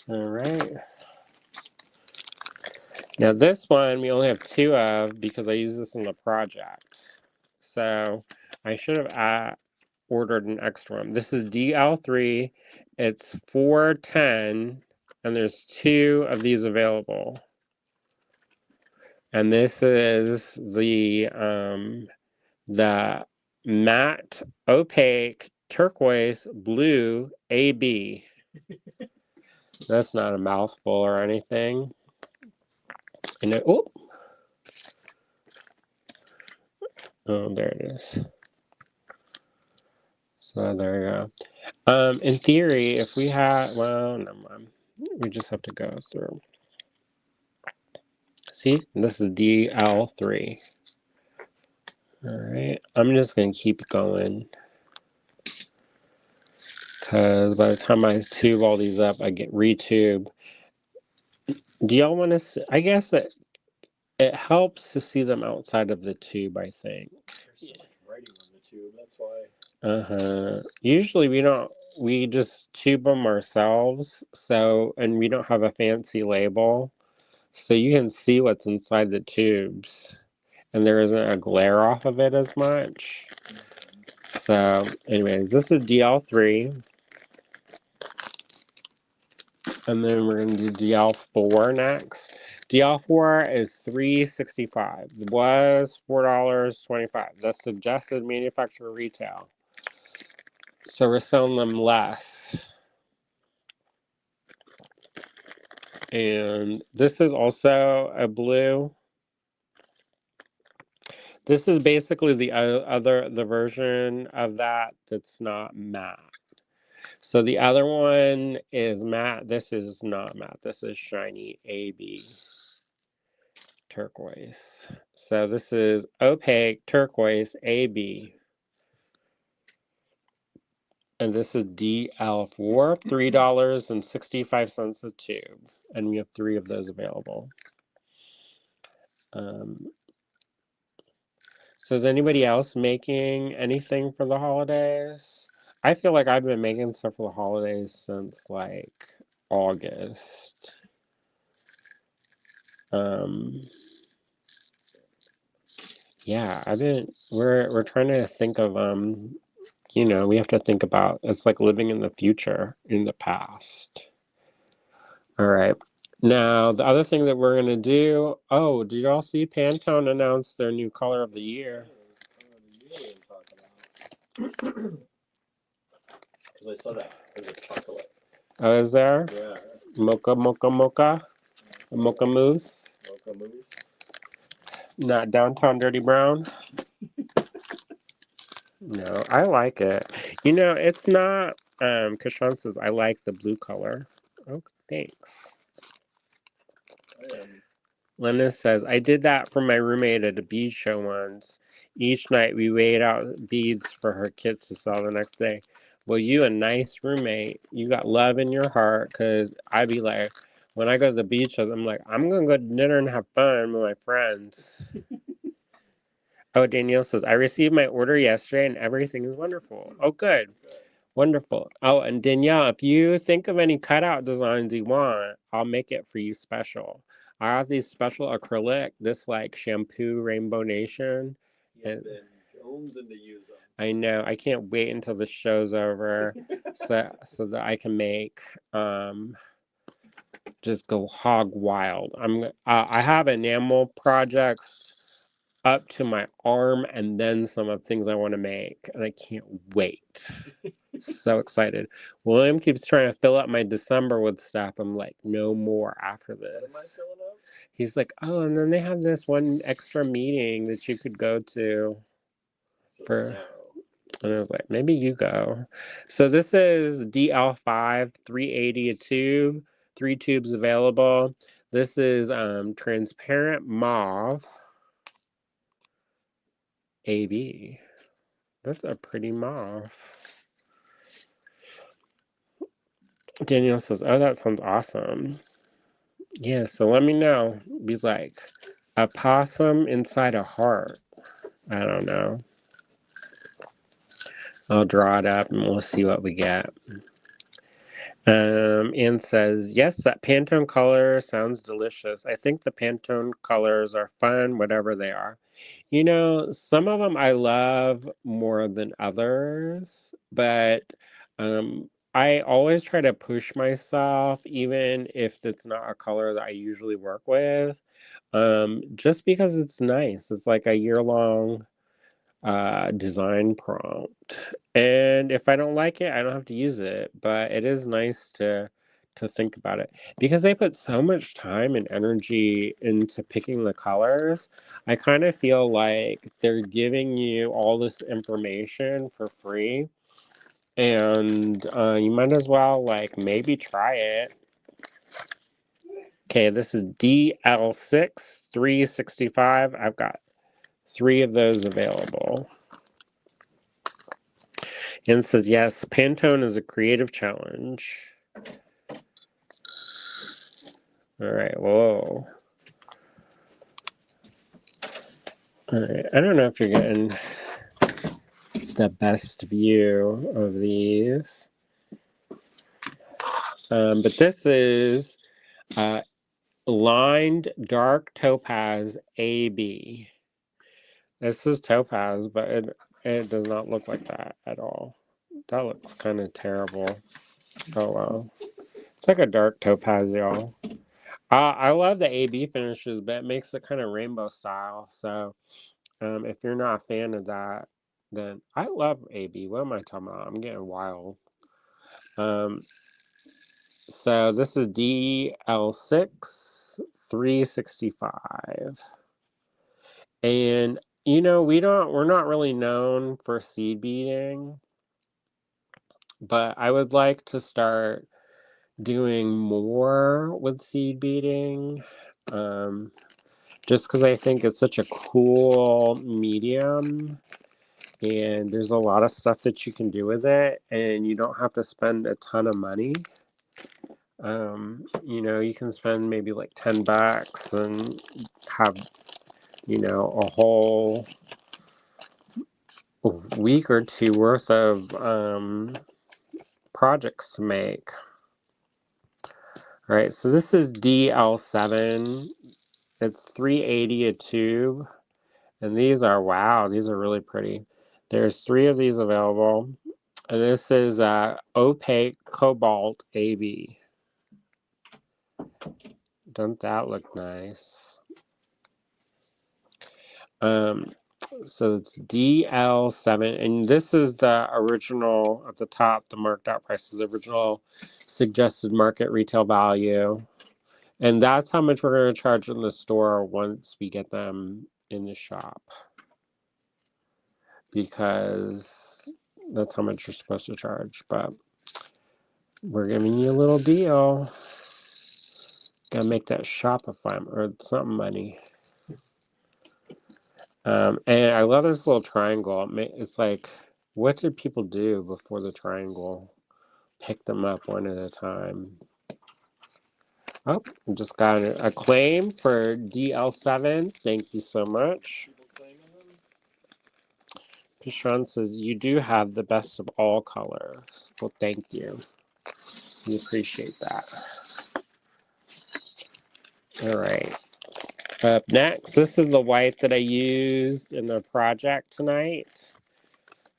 All right. Now this one we only have 2 of because I use this in the project. So I should have ordered an extra one. This is DL3. It's 410, and there's 2 of these available. And this is the matte, opaque, turquoise, blue, AB. That's not a mouthful or anything. And oh, there it is. So there you go. In theory, if we had, well, never mind. We just have to go through. See, this is DL3. All right, I'm just gonna keep going because by the time I tube all these up, I get retube. Do y'all want to see? I guess it helps to see them outside of the tube, I think. There's so much writing on the tube, that's why. Usually we just tube them ourselves, and we don't have a fancy label. So you can see what's inside the tubes. And there isn't a glare off of it as much. So, anyways, this is DL3. And then we're going to do DL4 next. DL4 is $3.65. It was $4.25. That's suggested manufacturer retail. So we're selling them less. And this is also a blue. This is basically the version of that that's not matte. So the other one is matte. This is not matte. This is shiny AB turquoise. So this is opaque turquoise AB. And this is DL4, $3.65 a tube. And we have 3 of those available. So is anybody else making anything for the holidays? I feel like I've been making stuff for the holidays since like August. Yeah, we're trying to think of we have to think about it's like living in the future, in the past. All right. Now, the other thing that we're going to do, did y'all see Pantone announce their new color of the year? Because I saw that. It was chocolate. Oh, is there? Yeah. Mocha, mocha, mocha? Mocha mousse? Mocha mousse. Not downtown dirty brown? No, I like it. It's not, Kashan says, I like the blue color. Oh, thanks. Lennis says, I did that for my roommate at a bead show once. Each night we weighed out beads for her kids to sell the next day. Well, you a nice roommate. You got love in your heart, because I'd be like, when I go to the beach shows, I'm like, I'm going to go to dinner and have fun with my friends. Oh, Danielle says, I received my order yesterday and everything is wonderful. Oh, good. Wonderful. Oh, and Danielle, if you think of any cutout designs you want, I'll make it for you special. I have these special acrylic, this like shampoo Rainbow Nation. You've been jonesing to use them. I know. I can't wait until the show's over so that I can make just go hog wild. I have enamel projects up to my arm and then some of things I want to make, and I can't wait. So excited. William keeps trying to fill up my December with stuff. I'm like, no more after this. What am I filling up? He's like, oh, and then they have this one extra meeting that you could go to for. And I was like, maybe you go. So this is DL5, 380 a tube, 3 tubes available. This is transparent mauve AB. That's a pretty mauve. Danielle says, oh, that sounds awesome. Yeah, so let me know. Be like, a possum inside a heart. I don't know. I'll draw it up and we'll see what we get. Anne says, yes, that Pantone color sounds delicious. I think the Pantone colors are fun, whatever they are. Some of them I love more than others, but I always try to push myself, even if it's not a color that I usually work with, just because it's nice. It's like a year-long design prompt. And if I don't like it, I don't have to use it. But it is nice to think about it because they put so much time and energy into picking the colors. I kind of feel like they're giving you all this information for free, and you might as well like maybe try it. Okay, this is DL6 365. I've got 3 of those available. And it says, yes, Pantone is a creative challenge. All right, whoa. All right, I don't know if you're getting the best view of these. But this is lined dark topaz AB. This is topaz, but it does not look like that at all. That looks kind of terrible. Oh, wow. It's like a dark topaz, y'all. I love the AB finishes, but it makes it kind of rainbow style. So if you're not a fan of that, then I love AB. What am I talking about? I'm getting wild. So this is DL6 365. And we're not really known for seed beading, but I would like to start doing more with seed beading. Just because I think it's such a cool medium, and there's a lot of stuff that you can do with it, and you don't have to spend a ton of money. You can spend maybe like $10 and have, a whole week or two worth of projects to make. All right, so this is DL7. It's $3.80 a tube. And these are, wow, these are really pretty. There's 3 of these available. And this is opaque cobalt AB. Doesn't that look nice? So it's DL7, and this is the original at the top. The marked out price is the original suggested market retail value. And that's how much we're going to charge in the store once we get them in the shop. Because that's how much you're supposed to charge. But we're giving you a little deal. Gotta make that Shopify or something money. And I love this little triangle. It's like, what did people do before the triangle? Pick them up one at a time. Oh, I just got a claim for DL7. Thank you so much. Pishon says, you do have the best of all colors. Well, thank you. We appreciate that. All right. Up next, this is the white that I used in the project tonight.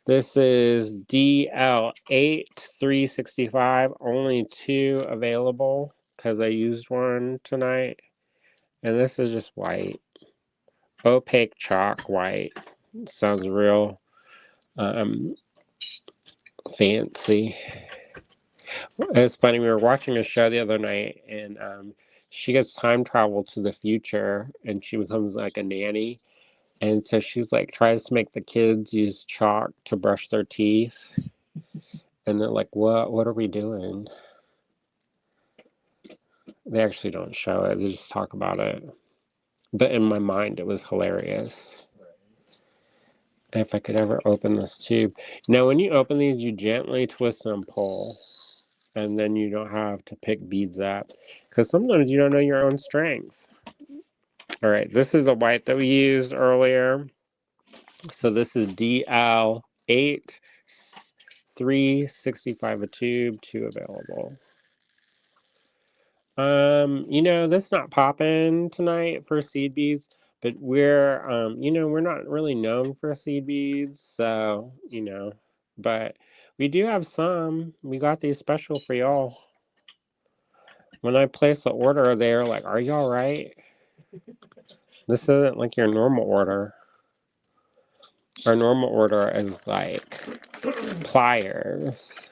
This is DL8 365. Only 2 available because I used one tonight. And this is just white. Opaque chalk white. Sounds real fancy. It's funny, we were watching a show the other night, and she gets time travel to the future, and she becomes like a nanny. And so she's like, tries to make the kids use chalk to brush their teeth. And they're like, what are we doing? They actually don't show it, they just talk about it. But in my mind, it was hilarious. If I could ever open this tube. Now, when you open these, you gently twist and pull. And then you don't have to pick beads up. Because sometimes you don't know your own strengths. All right, this is a white that we used earlier. So this is DL8 365 a tube, 2 available. That's not popping tonight for seed beads, but we're not really known for seed beads, so, but we do have some. We got these special for y'all. When I placed the order, they're like, are you all right? This isn't like your normal order. Our normal order is like pliers.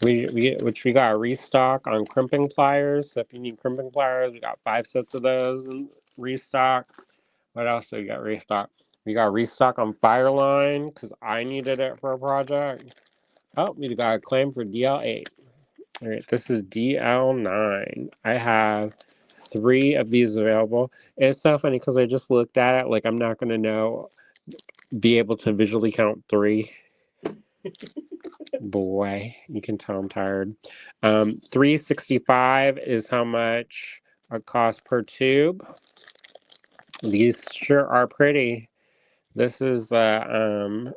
Which we got a restock on crimping pliers. So if you need crimping pliers, we got 5 sets of those in restock. What else do we got restock? We got restock on Fireline because I needed it for a project. Oh, we got a claim for DL8. All right, this is DL9. I have 3 of these available. And it's so funny because I just looked at it. Like, I'm not going to be able to visually count 3. Boy, you can tell I'm tired. $3.65 is how much it costs per tube. These sure are pretty. This is the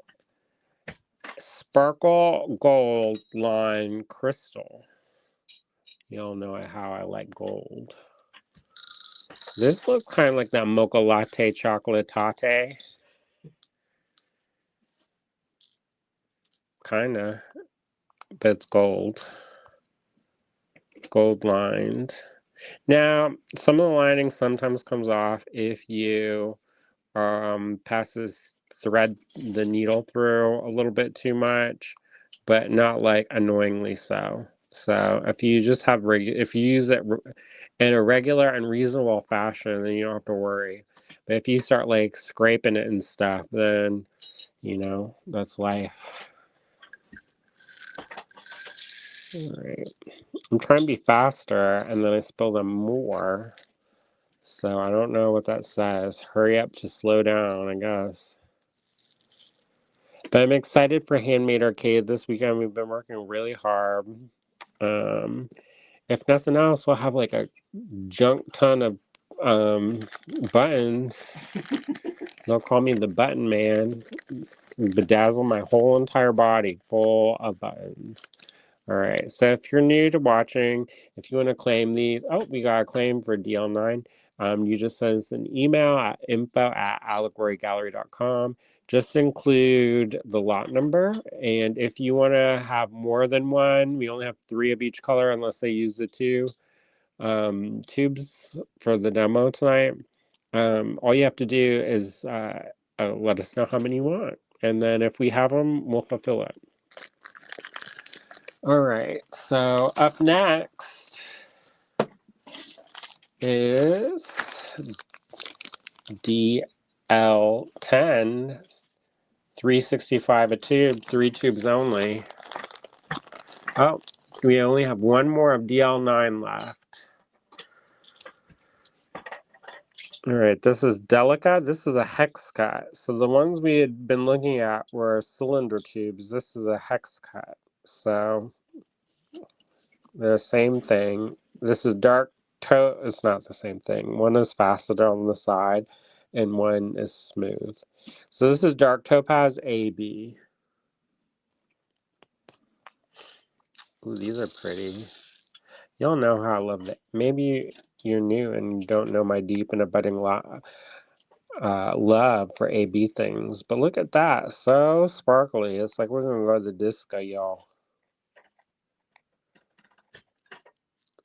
Sparkle Gold Line Crystal. You all know how I like gold. This looks kind of like that mocha latte chocolatate. Kinda, but it's gold. Gold lined. Now, some of the lining sometimes comes off if you thread the needle through a little bit too much, but not like annoyingly so. So if you just have if you use it in a regular and reasonable fashion, then you don't have to worry. But if you start like scraping it and stuff, then you know that's life. All right. I'm trying to be faster, and then I spill them more. So I don't know what that says. Hurry up to slow down, I guess. But I'm excited for Handmade Arcade this weekend. We've been working really hard. If nothing else, we'll have like a junk ton of buttons. They'll call me the Button Man. Bedazzle my whole entire body full of buttons. All right, so if you're new to watching, if you want to claim these, oh, we got a claim for DL9. You just send us an email at info@allegorygallery.com. Just include the lot number, and if you want to have more than one, we only have 3 of each color unless they use the 2 tubes for the demo tonight. All you have to do is let us know how many you want, and then if we have them, we'll fulfill it. All right, so up next is DL10, $3.65 a tube, 3 tubes only. Oh, we only have one more of DL9 left. All right, this is Delica. This is a hex cut. So the ones we had been looking at were cylinder tubes. This is a hex cut. So the same thing. This is dark toe. It's not the same thing. One is faceted on the side and one is smooth. So this is dark topaz AB. Ooh, these are pretty. Y'all know how I love that. Maybe you're new and don't know my deep and abiding love for AB things. But look at that. So sparkly. It's like we're going to go to the disco, y'all.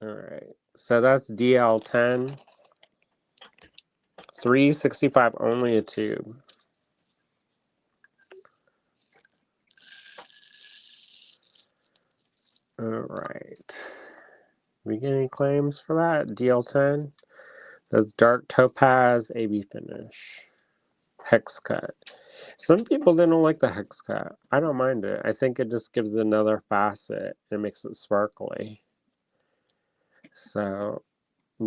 All right. So that's DL10. $3.65 only a tube. All right. We get any claims for that? DL10. That's dark topaz AB finish. Hex cut. Some people they don't like the hex cut. I don't mind it. I think it just gives it another facet and makes it sparkly. So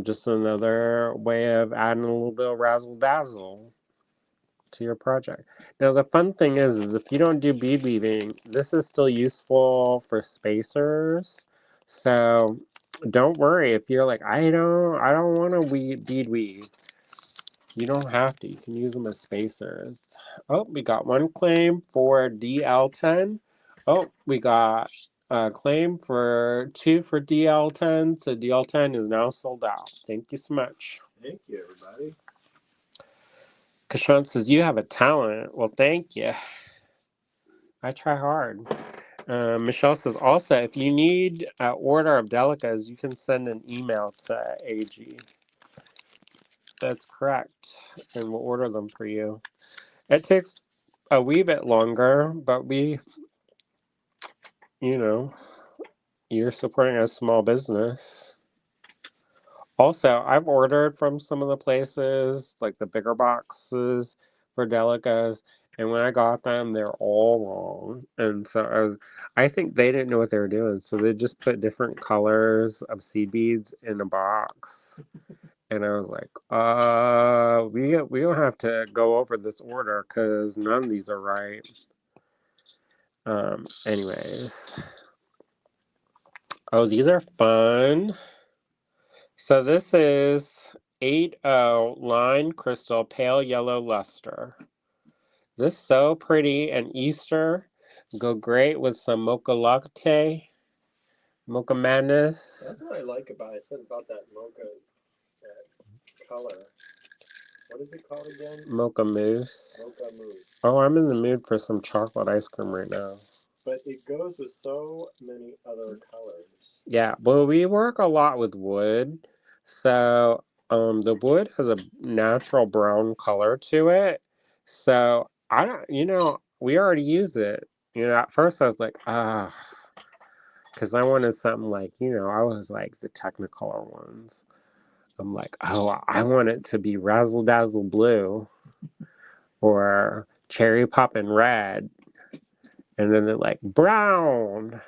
just another way of adding a little bit of razzle dazzle to your project. Now the fun thing is if you don't do bead weaving, this is still useful for spacers. So don't worry if you're like I don't want to bead weave. You don't have to. You can use them as spacers. Oh, we got one claim for DL10. Oh, we got a claim for 2 for DL10. So DL10 is now sold out. Thank you so much. Thank you, everybody. Kashan says, you have a talent. Well, thank you. I try hard. Michelle says, also, if you need an order of Delicas, you can send an email to AG. That's correct. And we'll order them for you. It takes a wee bit longer, but you know, you're supporting a small business. Also, I've ordered from some of the places, like the bigger boxes for Delicas, and when I got them, they're all wrong. And so I think they didn't know what they were doing, so they just put different colors of seed beads in a box. And I was like, we don't have to go over this order because none of these are right. Anyways. Oh, these are fun. So this is 8-0 Line Crystal Pale Yellow Luster. This is so pretty, and Easter go great with some mocha latte, mocha madness. That's what I like about it. I said about that mocha, that color. What is it called again? Mocha mousse. Mocha mousse. Oh, I'm in the mood for some chocolate ice cream right now. But it goes with so many other colors. Yeah, well, we work a lot with wood, so the wood has a natural brown color to it. So I don't, we already use it. At first I was like, because I wanted something like, I was like the Technicolor ones. I'm like, oh, I want it to be razzle dazzle blue or cherry poppin' red, and then they're like brown.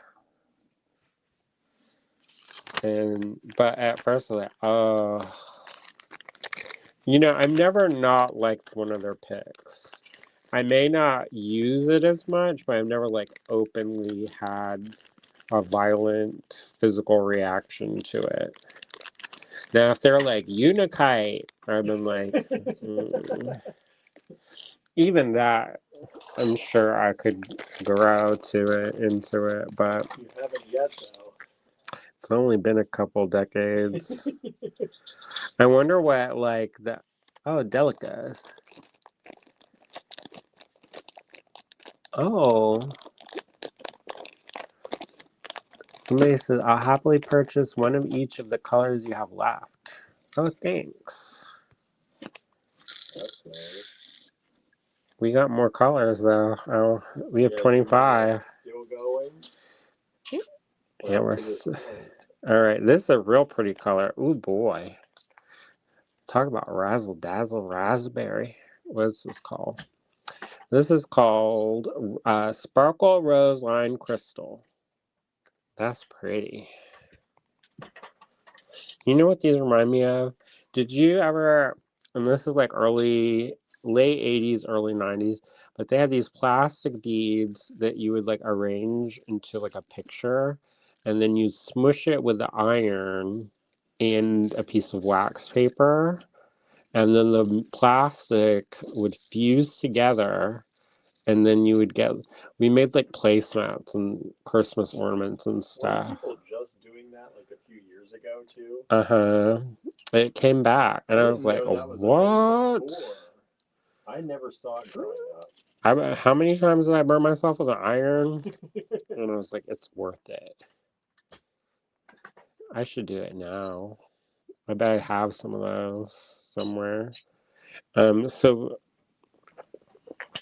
But at first I was like, oh. I've never not liked one of their picks. I may not use it as much, but I've never openly had a violent physical reaction to it. Now, if they're like Unikite, I've been like, even that, I'm sure I could grow into it, but you haven't yet, though. It's only been a couple decades. I wonder what Delicas. Oh. Somebody says, I'll happily purchase one of each of the colors you have left. Oh, thanks. That's nice. We got more colors, though. Oh, we have 25. Still going? Yeah, all right, this is a real pretty color. Ooh, boy. Talk about razzle dazzle raspberry. What is this called? This is called Sparkle Rose Line Crystal. That's pretty. You know what these remind me of? Did you ever, and this is late 80s, early 90s, but they had these plastic beads that you would arrange into a picture, and then you smush it with the iron and a piece of wax paper, and then the plastic would fuse together, and then you would we made placemats and Christmas ornaments and stuff. Were people just doing that a few years ago too? Uh-huh. It came back, and I was like, what? I never saw it growing up. How many times did I burn myself with an iron? And I was like, it's worth it. I should do it now. I bet I have some of those somewhere. So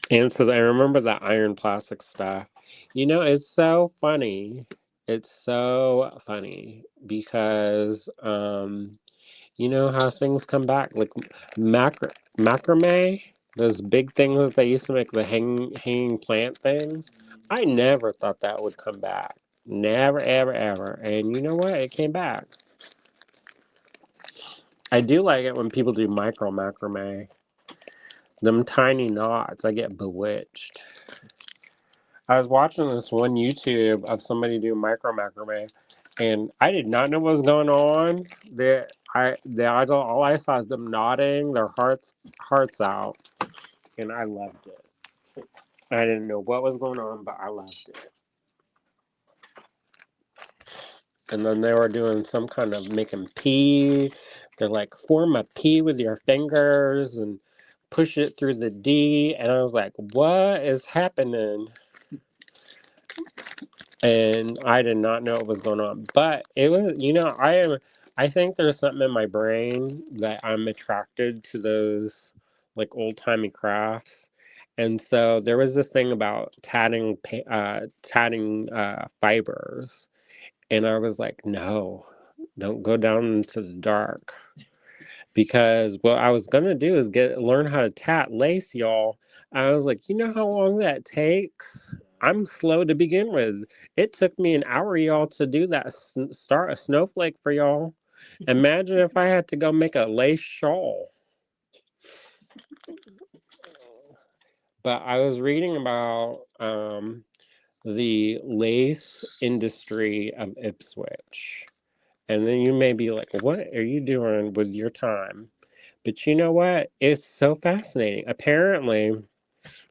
Anne says, I remember that iron plastic stuff. It's so funny. It's so funny because you know how things come back, macrame, those big things that they used to make, the hanging plant things. I never thought that would come back. Never, ever, ever. And you know what? It came back. I do like it when people do macrame. Them tiny knots, I get bewitched. I was watching this one YouTube of somebody do macrame, and I did not know what was going on. All I saw is them nodding their hearts out, and I loved it. I didn't know what was going on, but I loved it. And then they were doing some kind of making pea. They're form a P with your fingers and push it through the D, and I was like, what is happening? And I did not know what was going on. But it was, I think there's something in my brain that I'm attracted to those old timey crafts. And so there was this thing about tatting fibers, and I was like, no, don't go down into the dark. Because what I was gonna do is learn how to tat lace, y'all. I was like, you know how long that takes? I'm slow to begin with. It took me an hour, y'all, to do that. Start a snowflake for y'all. Imagine if I had to go make a lace shawl. But I was reading about the lace industry of Ipswich. And then you may be like, what are you doing with your time? But you know what? It's so fascinating. Apparently,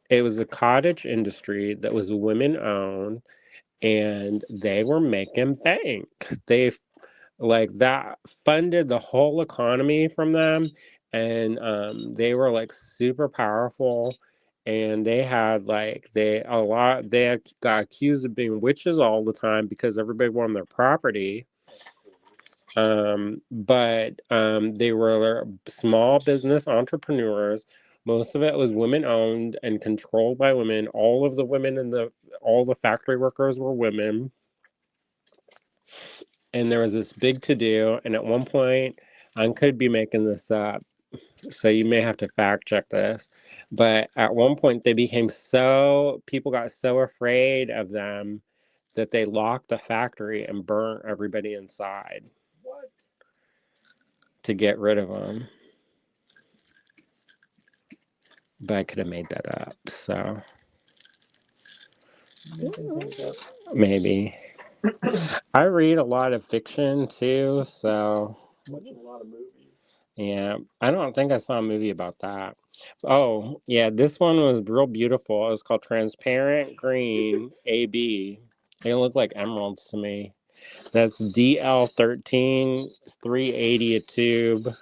it was a cottage industry that was women owned and they were making bank. They like that funded the whole economy from them, and they were like super powerful, and they had like they had got accused of being witches all the time because everybody wanted their property. But they were small business entrepreneurs. Most of it was women owned and controlled by women. All the factory workers were women. And there was this big to do. And at one point, I could be making this up, so you may have to fact check this. But at one point, people got so afraid of them that they locked the factory and burnt everybody inside. What? To get rid of them. But I could have made that up, so maybe. I read a lot of fiction too, so Watching a lot of movies. yeah. I don't think I saw a movie about that. Oh, yeah, this one was real beautiful. It was called Transparent Green AB. They look like emeralds to me. That's DL13 380 a tube.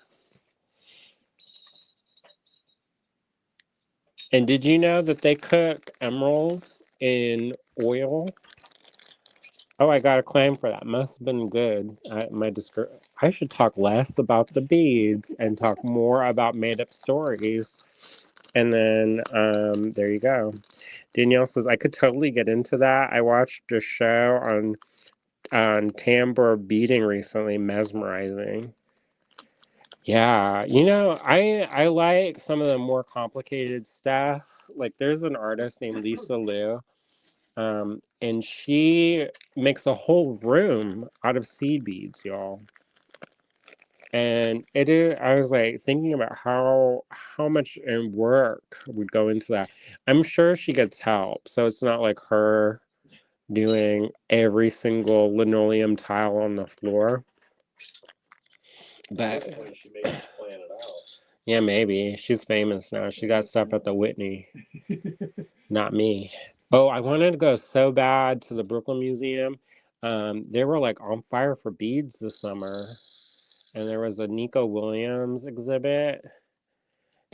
And did you know that they cook emeralds in oil? Oh, I got a claim for that. Must have been good. I should talk less about the beads and talk more about made up stories. And then there you go. Danielle says I could totally get into that. I watched a show on tambour beading recently, mesmerizing. Yeah, I like some of the more complicated stuff. Like there's an artist named Lisa Liu. And she makes a whole room out of seed beads, y'all. And I was like thinking about how much work would go into that. I'm sure she gets help, so it's not like her doing every single linoleum tile on the floor. But she may just plan it out. yeah, maybe she's famous now. She got stuff at the Whitney. Not me. Oh, I wanted to go so bad to the Brooklyn Museum. They were like on fire for beads this summer, and there was a Nico Williams exhibit,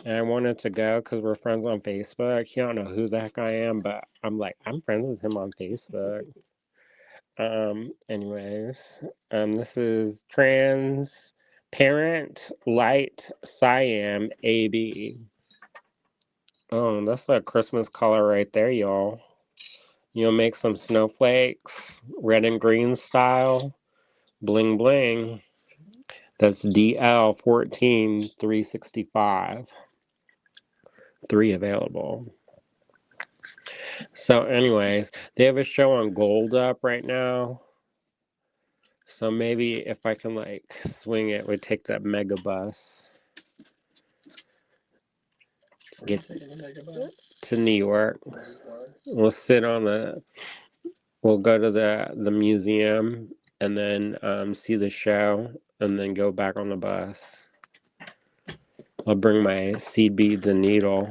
and I wanted to go because we're friends on Facebook. You don't know who the heck I am, but I'm like, I'm friends with him on Facebook. Anyways, this is Transparent Light Cyan AB. Oh, that's a Christmas color right there, y'all. You'll make some snowflakes, red and green style, bling bling. That's DL 14 365. 3 available. So, anyways, they have a show on Gold up right now. So maybe if I can like swing it, we take that mega bus. Get to New York. We'll sit on the. We'll go to the museum and then see the show and then go back on the bus. I'll bring my seed beads and needle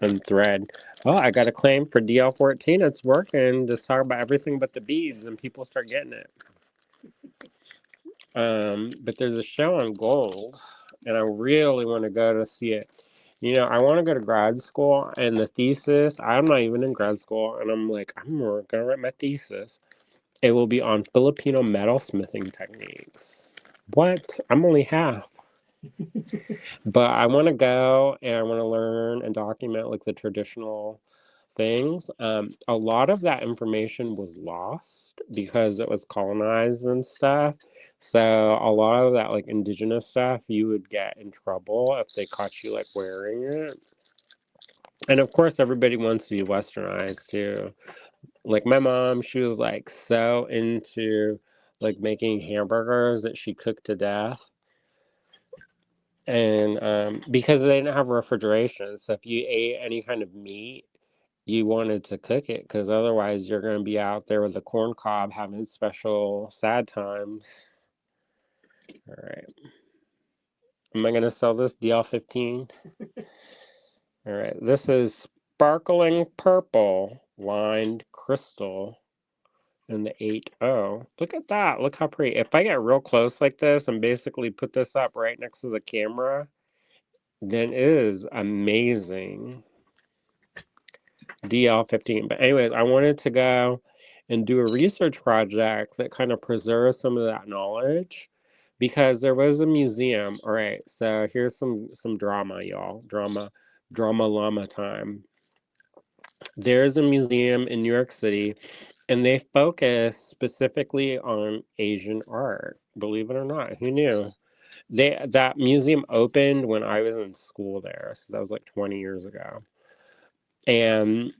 and thread. Oh, I got a claim for DL14. It's working. Just talk about everything but the beads and people start getting it. But there's a show on Gold and I really want to go to see it. I want to go to grad school and the thesis, I'm not even in grad school and I'm like, I'm going to write my thesis. It will be on Filipino metal smithing techniques. What? I'm only half. But I want to go and I want to learn and document like the traditional things. A lot of that information was lost because it was colonized and stuff. So a lot of that like indigenous stuff, you would get in trouble if they caught you like wearing it. And of course, everybody wants to be westernized too. Like my mom, she was like so into like making hamburgers that she cooked to death. And because they didn't have refrigeration, so if you ate any kind of meat, you wanted to cook it because otherwise you're going to be out there with the corn cob having special sad times. All right. Am I going to sell this DL15? All right. This is sparkling purple lined crystal in the 8.0. Look at that. Look how pretty. If I get real close like this and basically put this up right next to the camera, then it is amazing. DL15. But anyways, I wanted to go and do a research project that kind of preserves some of that knowledge because there was a museum. All right, so here's some drama, y'all. Drama llama time. There's a museum in New York City and they focus specifically on Asian art. Believe it or not, who knew? That museum opened when I was in school there, so that was like 20 years ago. And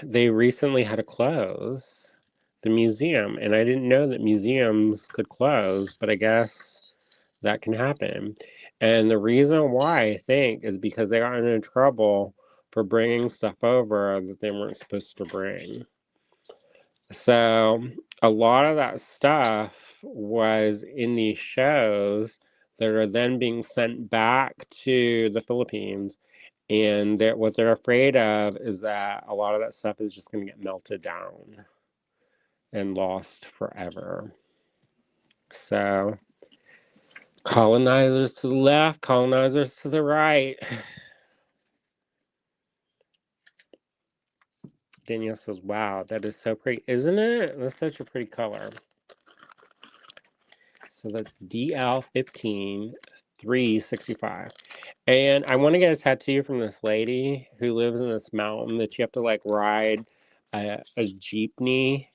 they recently had to close the museum, and I didn't know that museums could close, but I guess that can happen. And the reason why I think is because they got into trouble for bringing stuff over that they weren't supposed to bring. So a lot of that stuff was in these shows that are then being sent back to the Philippines. And what they're afraid of is that a lot of that stuff is just going to get melted down and lost forever. So, colonizers to the left, colonizers to the right. Danielle says, wow, that is so pretty, isn't it? That's such a pretty color. So that's DL15 365. And I want to get a tattoo from this lady who lives in this mountain that you have to like ride a jeepney,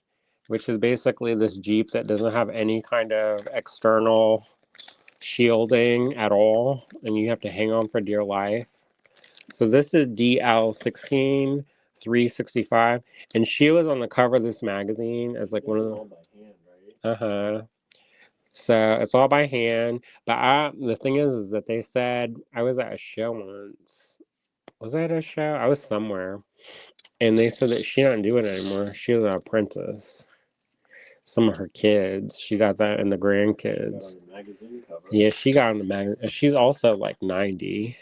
which is basically this Jeep that doesn't have any kind of external shielding at all, and you have to hang on for dear life. So this is DL16 365, and she was on the cover of this magazine as like one of the. All by hand, right? Uh-huh. So it's all by hand. But the thing is that they said I was at a show once. Was I at a show? I was somewhere. And they said that she don't do it anymore. She was an apprentice. Some of her kids. She got that in the grandkids. Got on the magazine cover. Yeah, she got on the magazine. She's also like 90.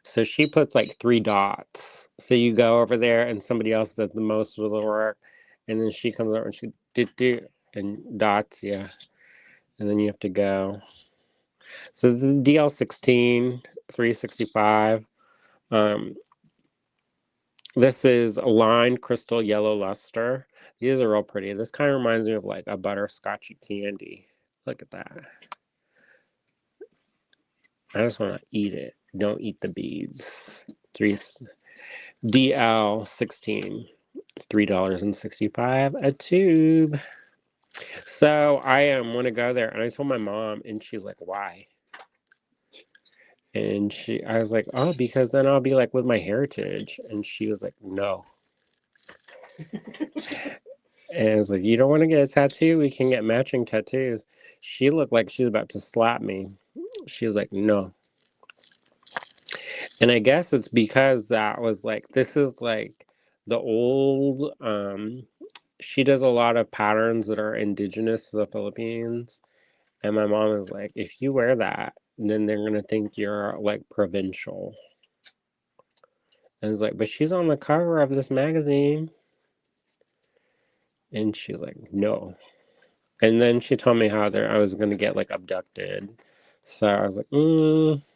So she puts like 3 dots. So you go over there and somebody else does the most of the work. And then she comes over and she do and dots, yeah. And then you have to go. So this is DL16 365. This is a lined crystal yellow luster. These are real pretty. This kind of reminds me of like a butterscotchy candy. Look at that. I just want to eat it. Don't eat the beads. DL16, $3.65 a tube. So I want to go there, and I told my mom, and she's like, "Why?" And I was like, "Oh, because then I'll be like with my heritage." And she was like, "No." And I was like, "You don't want to get a tattoo? We can get matching tattoos." She looked like she was about to slap me. She was like, "No." And I guess it's because that was like, this is like the old, she does a lot of patterns that are indigenous to the Philippines. And my mom is like, if you wear that, then they're going to think you're like provincial. And it's like, but she's on the cover of this magazine. And she's like, no. And then she told me how I was going to get like abducted. So I was like,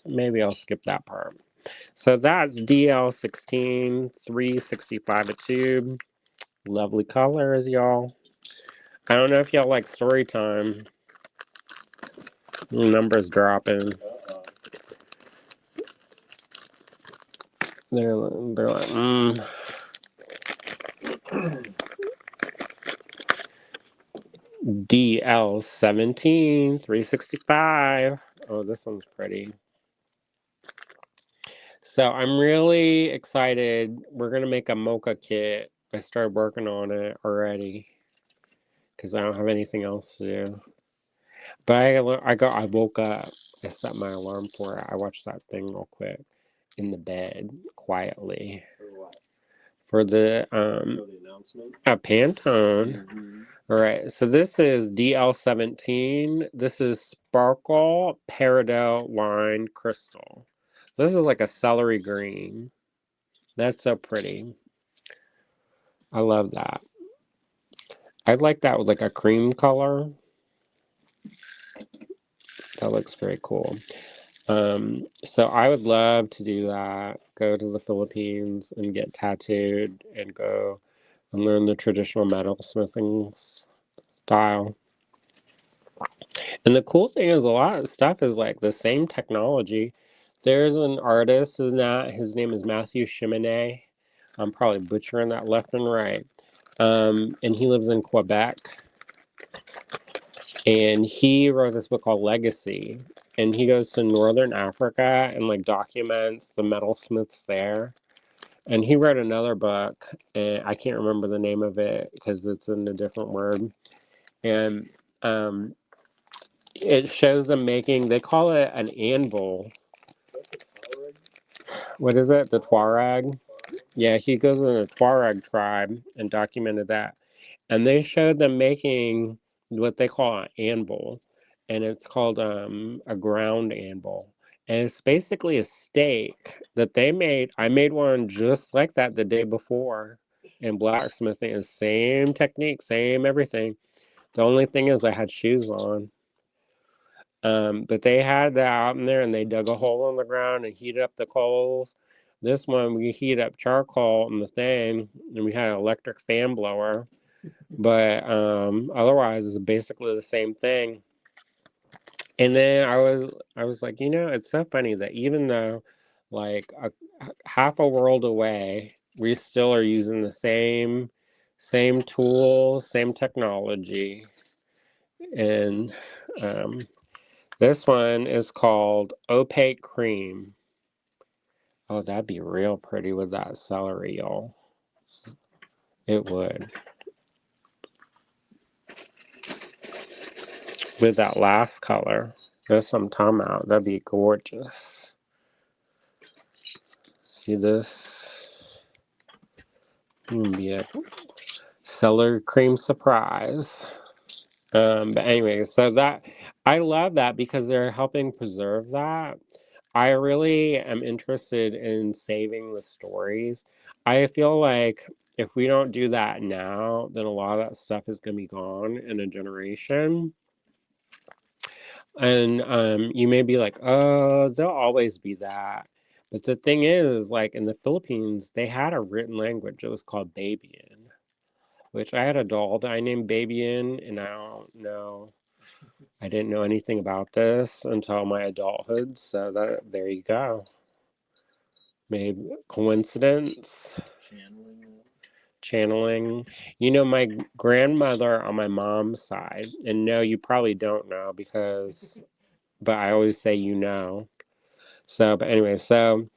maybe I'll skip that part. So that's DL16 365 a tube. Lovely colors, y'all. I don't know if y'all like story time. Numbers dropping. They're like, DL 365. Oh, this one's pretty. So I'm really excited. We're gonna make a mocha kit. I started working on it already because I don't have anything else to do. But I woke up. I set my alarm for it. I watched that thing real quick in the bed quietly. For what? For the announcement. A Pantone. Mm-hmm. All right, so this is DL 17. This is Sparkle Peridot Line Crystal. This is like a celery green. That's so pretty. I love that. I'd like that with like a cream color. That looks very cool. So I would love to do that. Go to the Philippines and get tattooed and go and learn the traditional metalsmithing style. And the cool thing is a lot of stuff is like the same technology. There's an artist, his name is Matthew Chimene. I'm probably butchering that left and right. And he lives in Quebec. And he wrote this book called Legacy. And he goes to Northern Africa and like documents the metalsmiths there. And he wrote another book, and I can't remember the name of it because it's in a different word. And it shows them making, they call it an anvil. What is it? The Tuareg? Yeah, he goes in the Tuareg tribe and documented that. And they showed them making what they call an anvil. And it's called a ground anvil. And it's basically a stake that they made. I made one just like that the day before in blacksmithing. The same technique, same everything. The only thing is I had shoes on. But they had that out in there and they dug a hole in the ground and heated up the coals. This one, we heat up charcoal in the thing and we had an electric fan blower. But otherwise, it's basically the same thing. And then I was like, it's so funny that even though like half a world away, we still are using the same tools, same technology. And this one is called Opaque Cream. Oh, that'd be real pretty with that celery, y'all. It would. With that last color. That's what I'm talking about. That'd be gorgeous. See this? Be a celery cream surprise. But anyway, so that I love that because they're helping preserve that. I really am interested in saving the stories. I feel like if we don't do that now, then a lot of that stuff is going to be gone in a generation. And you may be like, oh, there'll always be that. But the thing is, like in the Philippines, they had a written language. It was called Babian, which I had a doll that I named Babian, and I don't know. I didn't know anything about this until my adulthood. So there you go. Maybe coincidence. Channeling. My grandmother on my mom's side, and no, you probably don't know but I always say So, but anyway, so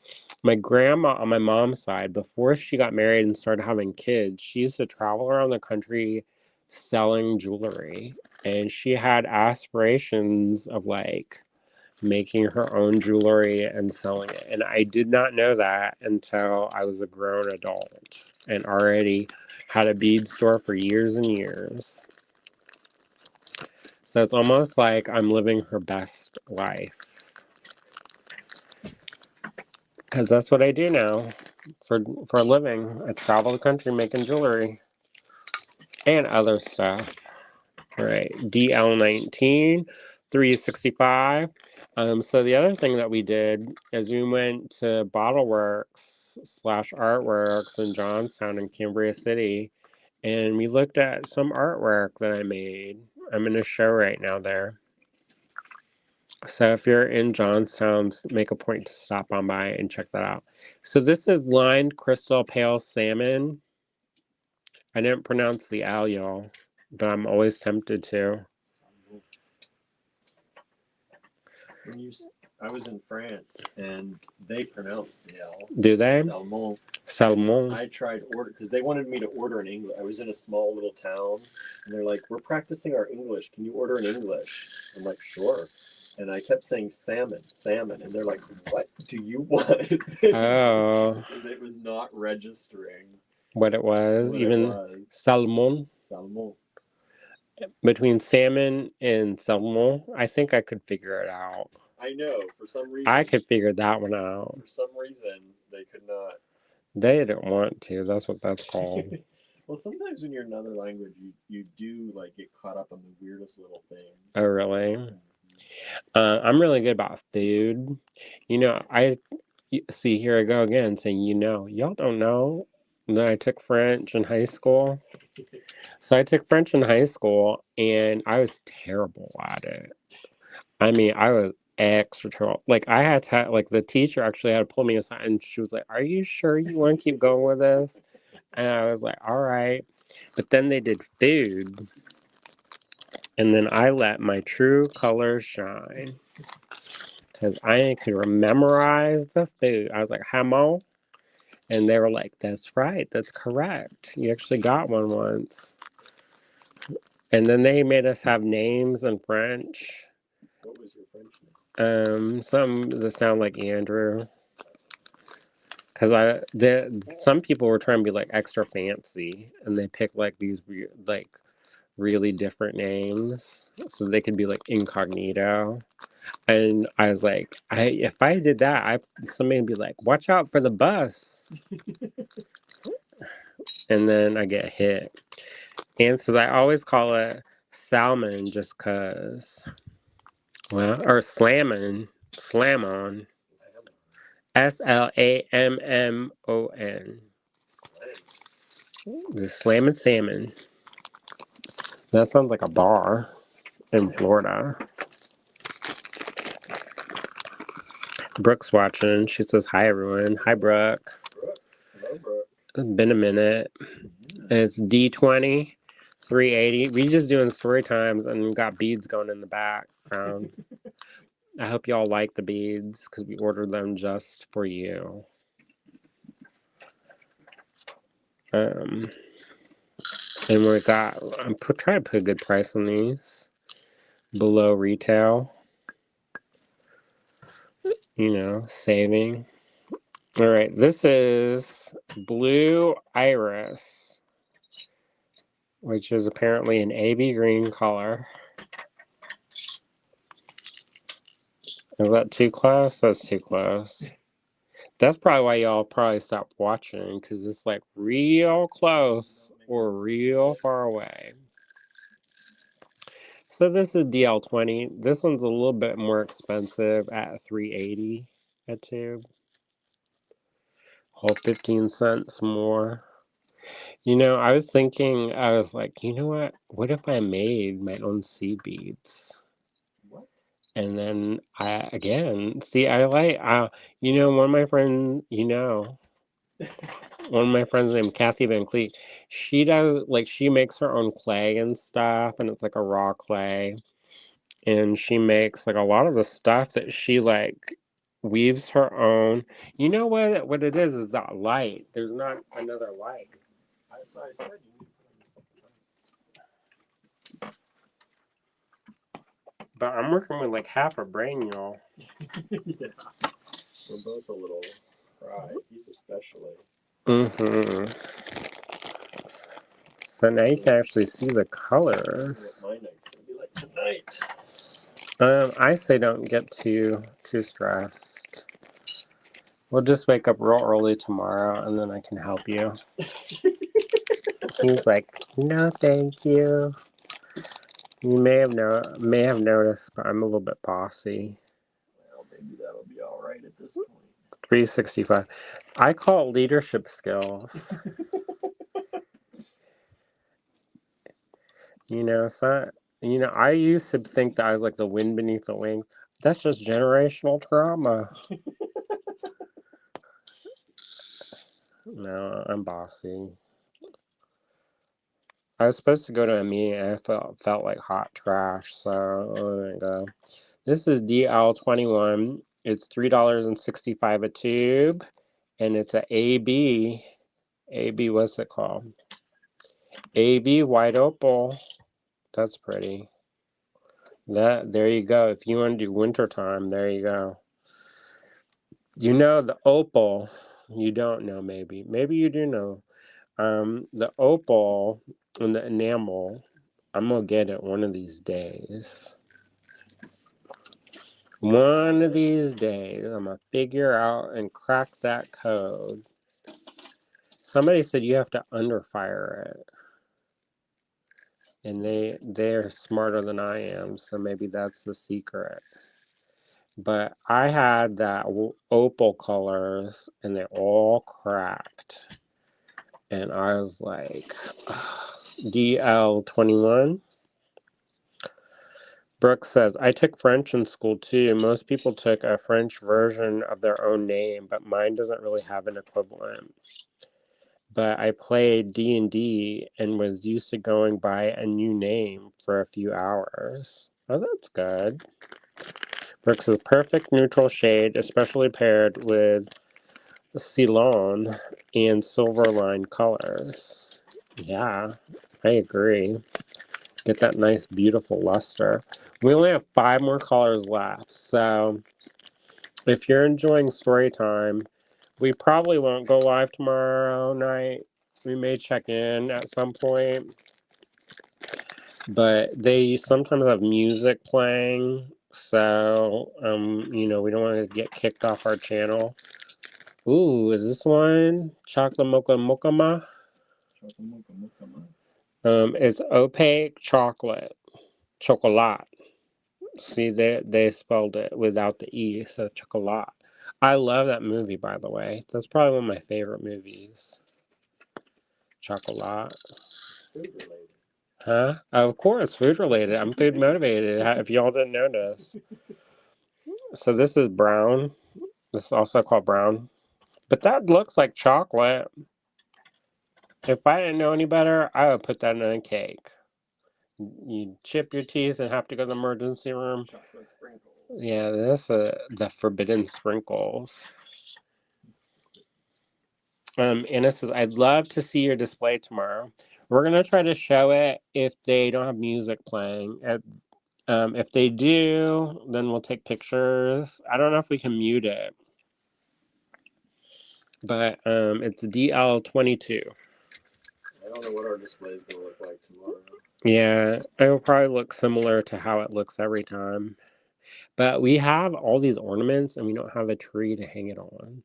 my grandma on my mom's side, before she got married and started having kids, she used to travel around the country selling jewelry. And she had aspirations of like making her own jewelry and selling it. And I did not know that until I was a grown adult and already had a bead store for years and years. So it's almost like I'm living her best life. Because that's what I do now for a living. I travel the country making jewelry and other stuff. All right, DL 365. So the other thing that we did is we went to Bottleworks/Artworks in Johnstown and Cambria City, and we looked at some artwork that I made. I'm in a show right now there. So if you're in Johnstown, make a point to stop on by and check that out. So this is lined crystal pale salmon. I didn't pronounce the L, y'all, but I'm always tempted to. I was in France and they pronounce the L. Do they? Salmon. Salmon. I tried order because they wanted me to order in English. I was in a small little town and they're like, "We're practicing our English. Can you order in English?" I'm like, "Sure." And I kept saying salmon, salmon, and they're like, "What do you want?" Oh. It was not registering What it was. what Even it was. salmon. Salmon. Between salmon and salmon, I think I could figure it out. I know, for some reason. I could figure that one out. For some reason, they could not. They didn't want to. That's what that's called. Well, sometimes when you're in another language, you do like get caught up on the weirdest little things. Oh, really? I'm really good about food. You know, see, here I go again saying, y'all don't know that I took French in high school. So I took French in high school and I was terrible at it. I mean, I was extra terrible. Like, I had to, like, the teacher actually had to pull me aside and she was like, "Are you sure you want to keep going with this?" And I was like, "All right." But then they did food. And then I let my true colors shine. Because I could memorize the food. I was like, "Hamon." And they were like, "That's right. That's correct. You actually got one once." And then they made us have names in French. What was your French name? Some that sound like Andrew. Because some people were trying to be like extra fancy, and they picked like these like really different names so they could be like incognito. And I was like, if I did that, somebody would be like, "Watch out for the bus," and then I get hit. And so I always call it salmon just cause. Well, or slamon, slamon, SLAMMON. The slammin' salmon. That sounds like a bar in Florida. Brooke's watching. She says hi, everyone. Hi, Brooke. Hello, Brooke. It's been a minute. It's D20, 380. We just doing story times and got beads going in the background. I hope y'all like the beads because we ordered them just for you. And we got, I'm trying to put a good price on these. Below retail. Saving. All right, this is Blue Iris, which is apparently an AB green color. Is that too close? That's too close. That's probably why y'all probably stopped watching, because it's like real close or real far away. So this is DL20. This one's a little bit more expensive at $3.80 a tube. Whole 15 cents more. I was thinking, I was like, you know what? What if I made my own seed beads? What? And then I one of my friends, one of my friends named Kathy Van Cleet, she makes her own clay and stuff, and it's like a raw clay. And she makes like a lot of the stuff that she like weaves her own. You know what it is that light. There's not another light. That's what I said. You need to put on the second light. But I'm working with like half a brain, y'all. Yeah. We're both a little fried. He's especially. Mm-hmm. So now you can actually see the colors. What my night's gonna be like tonight. I say don't get too stressed. We'll just wake up real early tomorrow, and then I can help you. He's like, "No, thank you." You may have noticed, but I'm a little bit bossy. Well, maybe that'll be all right at this point. 365. I call it leadership skills. I used to think that I was like the wind beneath the wings. That's just generational trauma. No, I'm bossy. I was supposed to go to a meeting and I felt like hot trash, so I didn't go. This is DL21. It's $3.65 a tube, and it's a AB. AB, what's it called? AB White Opal. That's pretty. There you go. If you want to do wintertime, there you go. You know the opal. You don't know, maybe. Maybe you do know. The opal and the enamel, I'm gonna get it one of these days. One of these days, I'm gonna figure out and crack that code. Somebody said you have to underfire it, and they're smarter than I am, so maybe that's the secret. But I had that opal colors, and they all cracked. And I was like, DL21. Brooke says, I took French in school too. Most people took a French version of their own name, but mine doesn't really have an equivalent. But I played D&D and was used to going by a new name for a few hours. Oh, that's good. Brooke says, perfect neutral shade, especially paired with Ceylon and Silverline colors. Yeah, I agree. Get that nice, beautiful luster. We only have 5 more colors left, so if you're enjoying story time, we probably won't go live tomorrow night. We may check in at some point, but they sometimes have music playing, so we don't want to get kicked off our channel. Ooh, is this one chocolate mocha mokama? It's opaque chocolate. Chocolat. See, they spelled it without the E, so chocolat. I love that movie, by the way. That's probably one of my favorite movies. Chocolat. Food related. Huh? Of course, food related. I'm food motivated, if y'all didn't notice. So this is brown. This is also called brown. But that looks like chocolate. If I didn't know any better, I would put that in a cake. You chip your teeth and have to go to the emergency room. Chocolate sprinkles. Yeah, that's the forbidden sprinkles. Anna says, I'd love to see your display tomorrow. We're going to try to show it if they don't have music playing. If they do, then we'll take pictures. I don't know if we can mute it. But it's DL22. I don't know what our display is going to look like tomorrow. Yeah, it'll probably look similar to how it looks every time. But we have all these ornaments, and we don't have a tree to hang it on.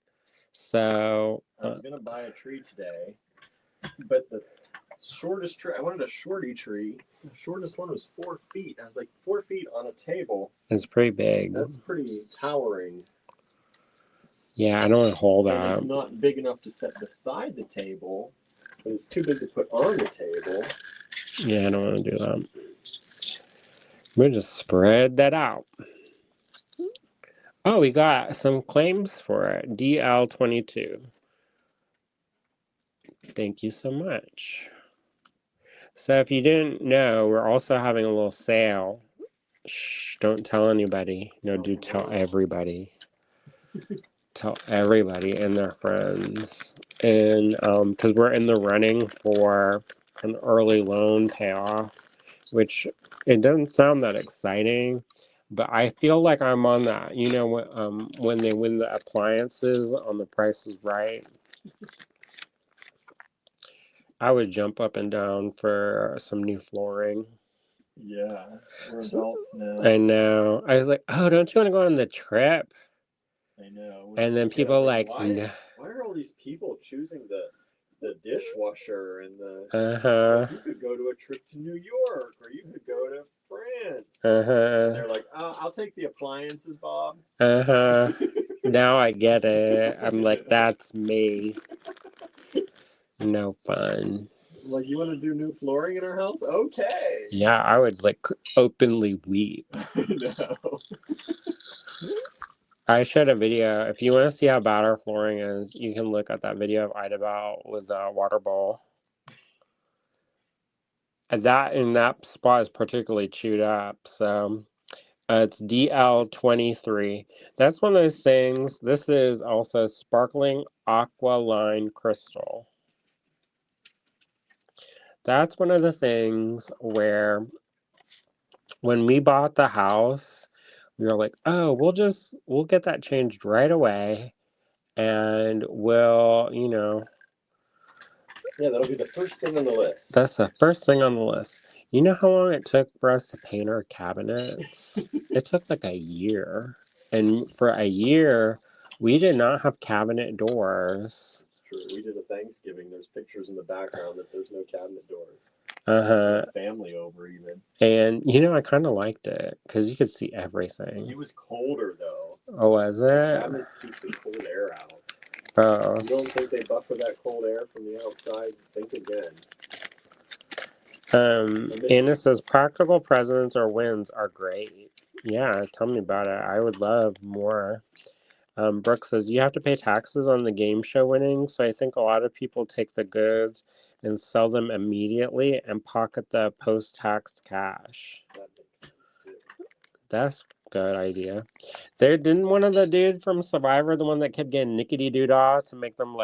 So I was going to buy a tree today, but the shortest tree, I wanted a shorty tree. The shortest one was 4 feet. I was like, 4 feet on a table. It's pretty big. That's pretty towering. Yeah, I don't want to hold that. And it's not big enough to set beside the table, but it's too big to put on the table. Yeah, I don't want to do that. We'll just spread that out. Oh, we got some claims for it. DL22. Thank you so much. So if you didn't know, we're also having a little sale. Shh, don't tell anybody. No, do tell everybody. Tell everybody and their friends. And because we're in the running for an early loan payoff, which it doesn't sound that exciting, but I feel like I'm on that. You know, when they win the appliances on The Price is Right, I would jump up and down for some new flooring. Yeah, we're adults now. I know. I was like, oh, don't you want to go on the trip? I know. And then people like, why are all these people choosing the dishwasher and the? uh-huh. You could go to a trip to New York, or you could go to France. Uh-huh. And they're like, I'll take the appliances, Bob. Uh-huh. Now I get it. I'm like, that's me. No fun. Like, you want to do new flooring in our house? Okay. Yeah, I would like openly weep. No. I showed a video. If you want to see how bad our flooring is, you can look at that video of Idabel with a water bowl. And that spot is particularly chewed up, so it's DL23. That's one of those things. This is also sparkling aqualine crystal. That's one of the things where when we bought the house, we were like, oh, we'll get that changed right away, and we'll, Yeah, that'll be the first thing on the list. That's the first thing on the list. You know how long it took for us to paint our cabinets? It took like a year. And for a year, we did not have cabinet doors. It's true. We did a Thanksgiving. There's pictures in the background that there's no cabinet doors. Family over even. And I kind of liked it because you could see everything. It was colder though. Oh, was it? The cabinets keep the cold air out. Oh. You don't think they buffer that cold air from the outside? Think again. Anna says practical presents or wins are great. Yeah, tell me about it. I would love more. Brooke says you have to pay taxes on the game show winnings, so I think a lot of people take the goods and sell them immediately and pocket the post-tax cash. That makes sense too. That's a good idea. There didn't one of the dude from Survivor, the one that kept getting nickety doodah to make them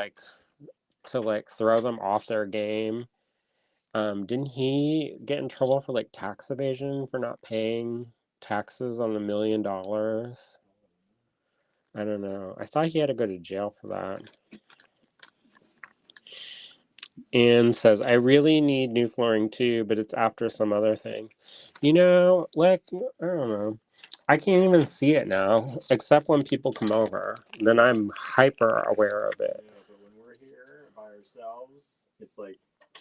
throw them off their game. Didn't he get in trouble for tax evasion for not paying taxes on $1 million? I don't know. I thought he had to go to jail for that. Anne says, I really need new flooring too, but it's after some other thing. I don't know. I can't even see it now, except when people come over. Then I'm hyper aware of it. Yeah, but when we're here by ourselves, it's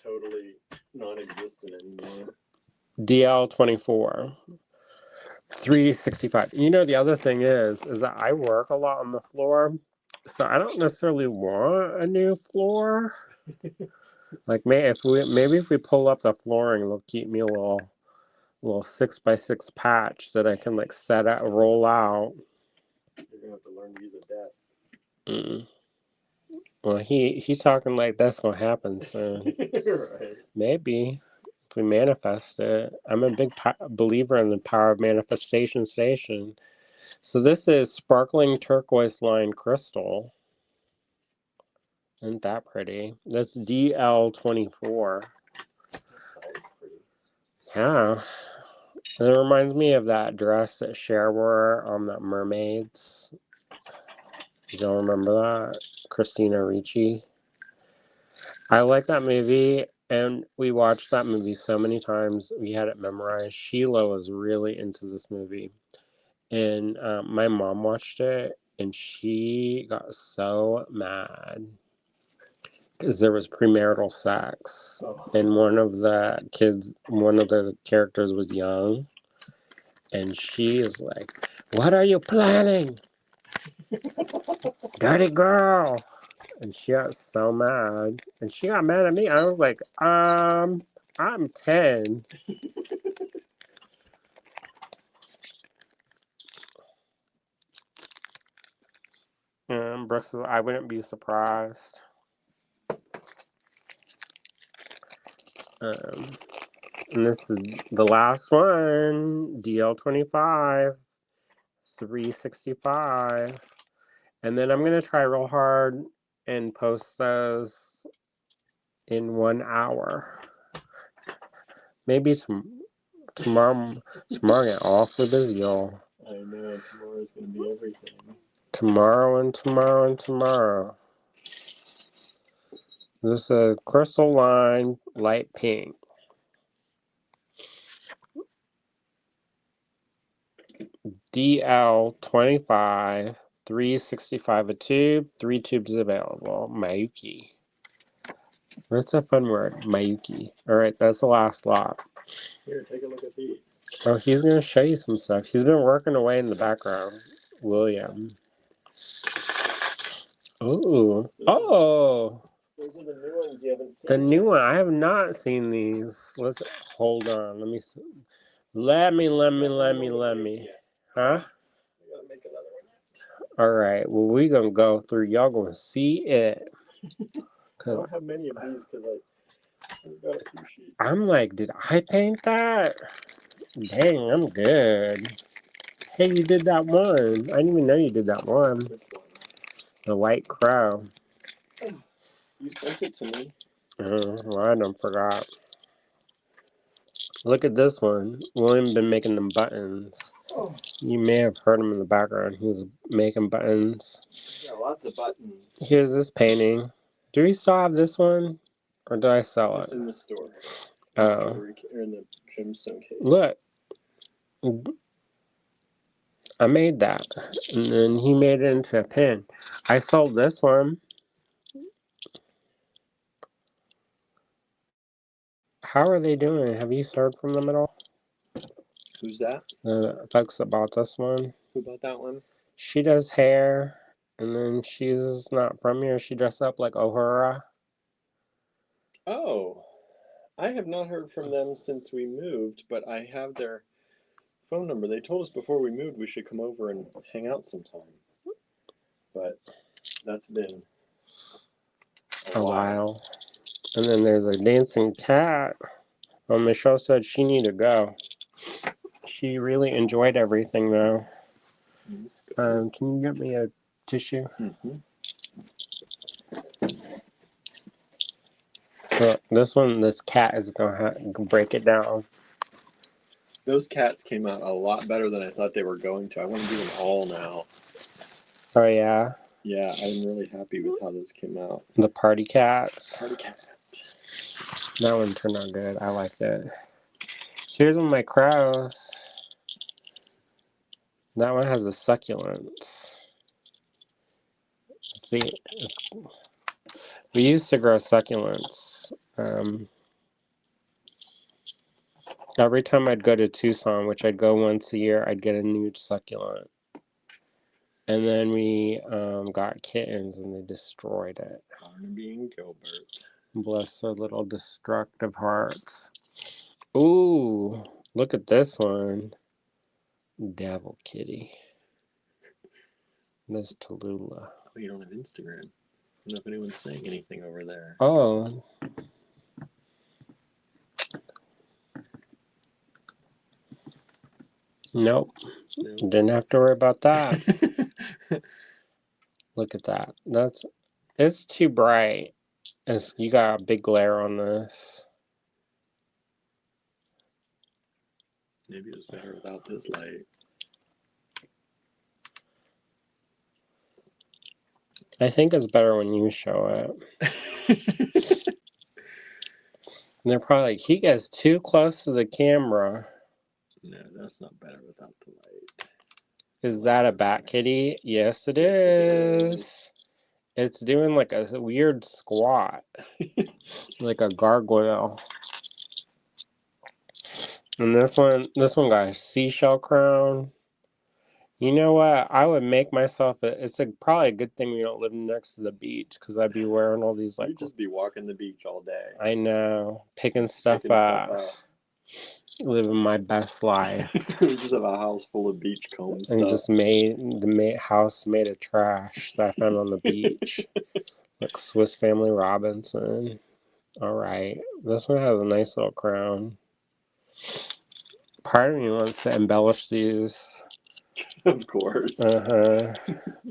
totally non-existent anymore. DL24. 365. The other thing is that I work a lot on the floor, so I don't necessarily want a new floor. Maybe if we pull up the flooring, it'll keep me a little 6x6 patch that I can set out, roll out. You're gonna have to learn to use a desk. Well, he's talking like that's gonna happen soon. Right. Maybe if we manifest it. I'm a big believer in the power of manifestation station. So this is sparkling turquoise line crystal. Isn't that pretty? That's DL24. That sounds pretty. Yeah. And it reminds me of that dress that Cher wore on that Mermaids. You don't remember that? Christina Ricci. I like that movie, and we watched that movie so many times. We had it memorized. Sheila was really into this movie. And my mom watched it, and she got so mad because there was premarital sex, and one of the characters was young, and she is like, "What are you planning, dirty girl?" And she got so mad, and she got mad at me. I was like, I'm 10. And Brooke says, I wouldn't be surprised. And this is the last one, DL25, 365. And then I'm going to try real hard and post those in 1 hour. Maybe tomorrow. Tomorrow I get awfully busy, y'all. I know, tomorrow's going to be everything. Tomorrow and tomorrow and tomorrow. This is a crystal line, light pink. DL25, 365 a tube, 3 tubes available. Mayuki. That's a fun word, Mayuki. Alright, that's the last lot. Here, take a look at these. Oh, he's going to show you some stuff. He's been working away in the background. William. Ooh. Oh! Those are the new ones you haven't seen. The new one. I have not seen these. Let's hold on. Let me. Huh? We gotta make another Alright, well, we gonna go through. Y'all gonna see it. I don't have many of these because I've got a few sheets. I'm like, did I paint that? Dang, I'm good. Hey, you did that one. I didn't even know you did that one. Which one? The white crow. You sent it to me. Well, I done forgot. Look at this one. William been making them buttons. Oh. You may have heard him in the background. He was making buttons. Yeah, lots of buttons. Here's this painting. Do we still have this one? Or did I sell It's it? in the store. Oh. In the gemstone case. Look. I made that. And then he made it into a pin. I sold this one. How are they doing? Have you heard from them at all? Who's that? The folks that bought this one. Who bought that one? She does hair. And then she's not from here. She dressed up like O'Hara. Oh, I have not heard from them since we moved, but I have their phone number. They told us before we moved we should come over and hang out sometime. But that's been a while. And then there's a dancing cat. Michelle said she needed to go. She really enjoyed everything, though. Can you get me a tissue? Mm-hmm. Look, this cat is gonna break it down. Those cats came out a lot better than I thought they were going to. I want to do them all now. Oh, yeah? Yeah, I'm really happy with how those came out. The party cats. Party cat. That one turned out good. I liked it. Here's one of my crows. That one has the succulents. See, we used to grow succulents. Every time I'd go to Tucson, which I'd go once a year, I'd get a new succulent. And then we got kittens and they destroyed it. Barnaby and Gilbert. Bless their little destructive hearts. Ooh, look at this one. Devil Kitty. Miss Tallulah. Oh, you don't have Instagram. I don't know if anyone's saying anything over there. Oh. Nope. Didn't have to worry about that. Look at that. It's too bright. You got a big glare on this. Maybe it was better without this light. I think it's better when you show it. They're probably like, he gets too close to the camera. No, that's not better without the light. Is that a bat kitty? Yes, it is. It's doing like a weird squat. Like a gargoyle. And this one got a seashell crown. You know what? I would make myself it's probably a good thing we don't live next to the beach, because I'd be wearing all these like. You'd just be walking the beach all day. I know, picking stuff up. Living my best life. We just have a house full of beachcomb stuff. And just made the house made of trash that I found on the beach. Like Swiss Family Robinson. Alright. This one has a nice little crown. Part of me wants to embellish these. Of course.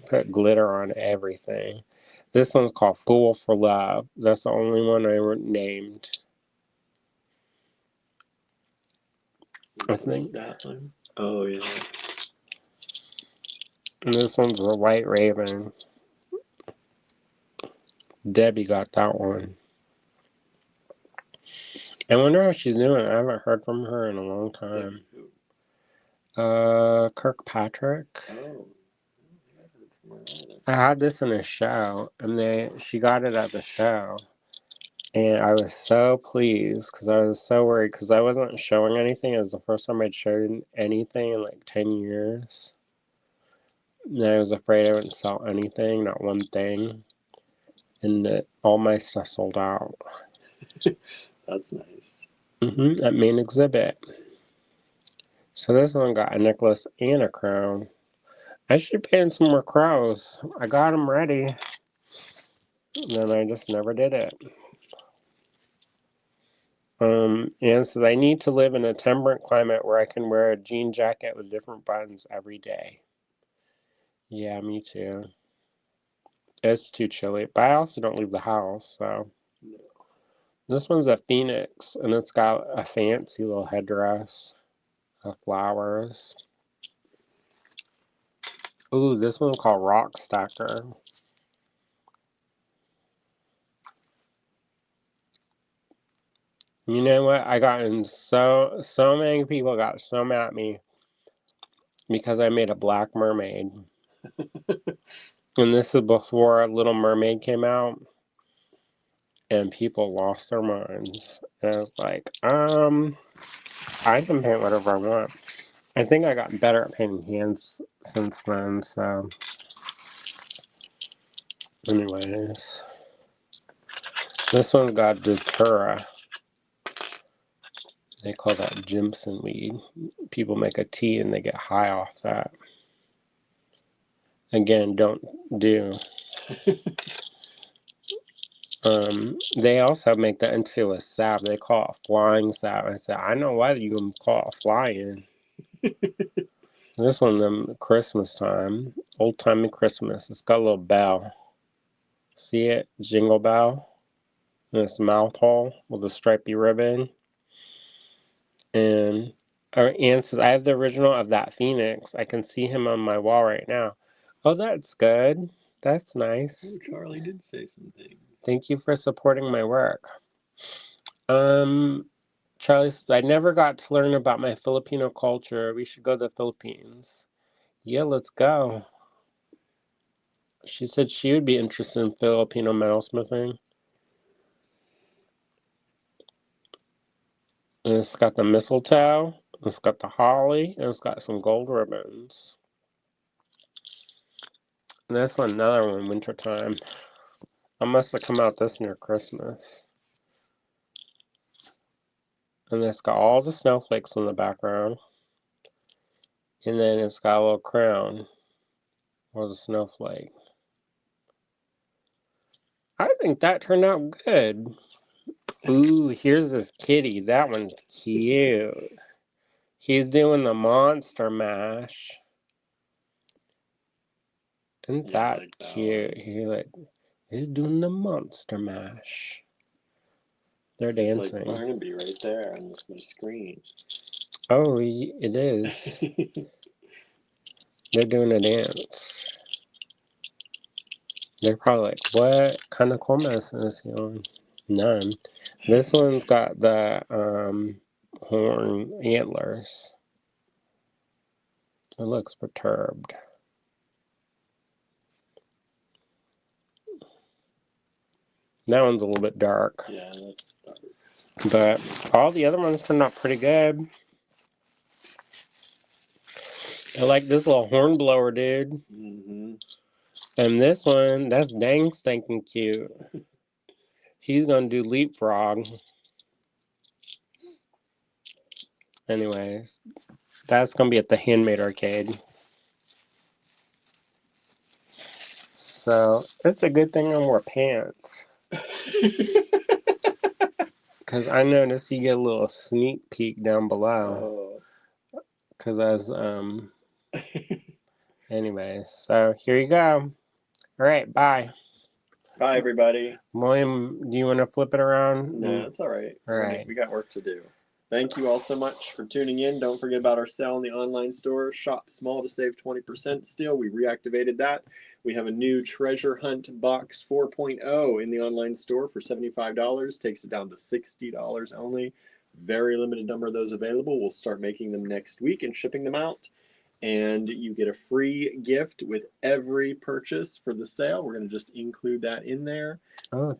Put glitter on everything. This one's called Fool for Love. That's the only one I named. I think that one. Oh yeah. And this one's a white raven. Debbie got that one. I wonder how she's doing. I haven't heard from her in a long time. Kirkpatrick. Oh. I had this in a show, and she got it at the show. And I was so pleased, because I was so worried, because I wasn't showing anything. It was the first time I'd showed anything in like 10 years. And I was afraid I wouldn't sell anything, not one thing. And all my stuff sold out. That's nice. At main exhibit. So this one got a necklace and a crown. I should paint some more crows. I got them ready. And then I just never did it. And so I need to live in a temperate climate where I can wear a jean jacket with different buttons every day. Yeah, me too. It's too chilly, but I also don't leave the house, so. This one's a phoenix, and it's got a fancy little headdress of flowers. Ooh, this one's called Rock Stacker. You know what? I got in so many people got so mad at me because I made a black mermaid. And this is before Little Mermaid came out, and people lost their minds. And I was like, I can paint whatever I want. I think I got better at painting hands since then, so. Anyways. This one's got Datura. They call that Jimson weed. People make a tea and they get high off that. Again, don't do. They also make that into a salve. They call it a flying salve. I said, I know why you can call it flying. This one, Christmas time, old timey Christmas. It's got a little bell. See it? Jingle bell. And it's mouth hole with a stripy ribbon. And says, I have the original of that phoenix. I can see him on my wall right now. Oh, that's good. That's nice. Oh, Charlie did say something. Thank you for supporting my work. Charlie says, I never got to learn about my Filipino culture. We should go to the Philippines. Yeah, let's go. She said she would be interested in Filipino metalsmithing. And it's got the mistletoe, it's got the holly, and it's got some gold ribbons. And this one, another one, wintertime. I must have come out this near Christmas. And it's got all the snowflakes in the background. And then it's got a little crown or the snowflake. I think that turned out good. Ooh, here's this kitty. That one's cute. He's doing the monster mash. Isn't that cute? He's doing the monster mash. They're dancing. It's like Barnaby right there on my screen. Oh, it is. They're doing a dance. They're probably like, what kind of cold medicine is he on? None. This one's got the horn antlers. It looks perturbed. That one's a little bit dark. Yeah, that's dark. But all the other ones turned out pretty good. I like this little horn blower, dude. Mm-hmm. And this one, that's dang stinking cute. He's gonna do leapfrog. Anyways, that's gonna be at the Handmade Arcade. So it's a good thing I wore pants. Because I noticed you get a little sneak peek down below. Because I was, anyways, so here you go. All right, bye. Bye, everybody. William, do you want to flip it around? No, it's all right. All right. We got work to do. Thank you all so much for tuning in. Don't forget about our sale in the online store. Shop small to save 20% still. We reactivated that. We have a new Treasure Hunt Box 4.0 in the online store for $75. Takes it down to $60 only. Very limited number of those available. We'll start making them next week and shipping them out. And you get a free gift with every purchase for the sale. We're going to just include that in there. Oh.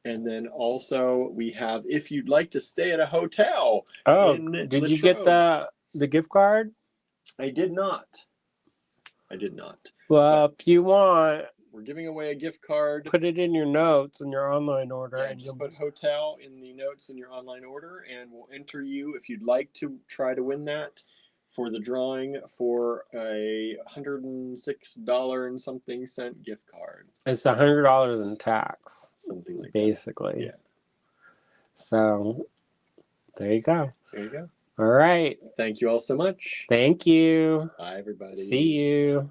And then also we have, if you'd like to stay at a hotel. Oh, did you get the gift card? I did not. Well, if you want, we're giving away a gift card. Put it in your notes in your online order. Yeah, and just put hotel in the notes in your online order, and we'll enter you if you'd like to try to win that for the drawing for a $106 and something cent gift card. It's $100 in tax, Something like basically. that. Yeah. So there you go. There you go. All right. Thank you all so much. Thank you. Bye, everybody. See you.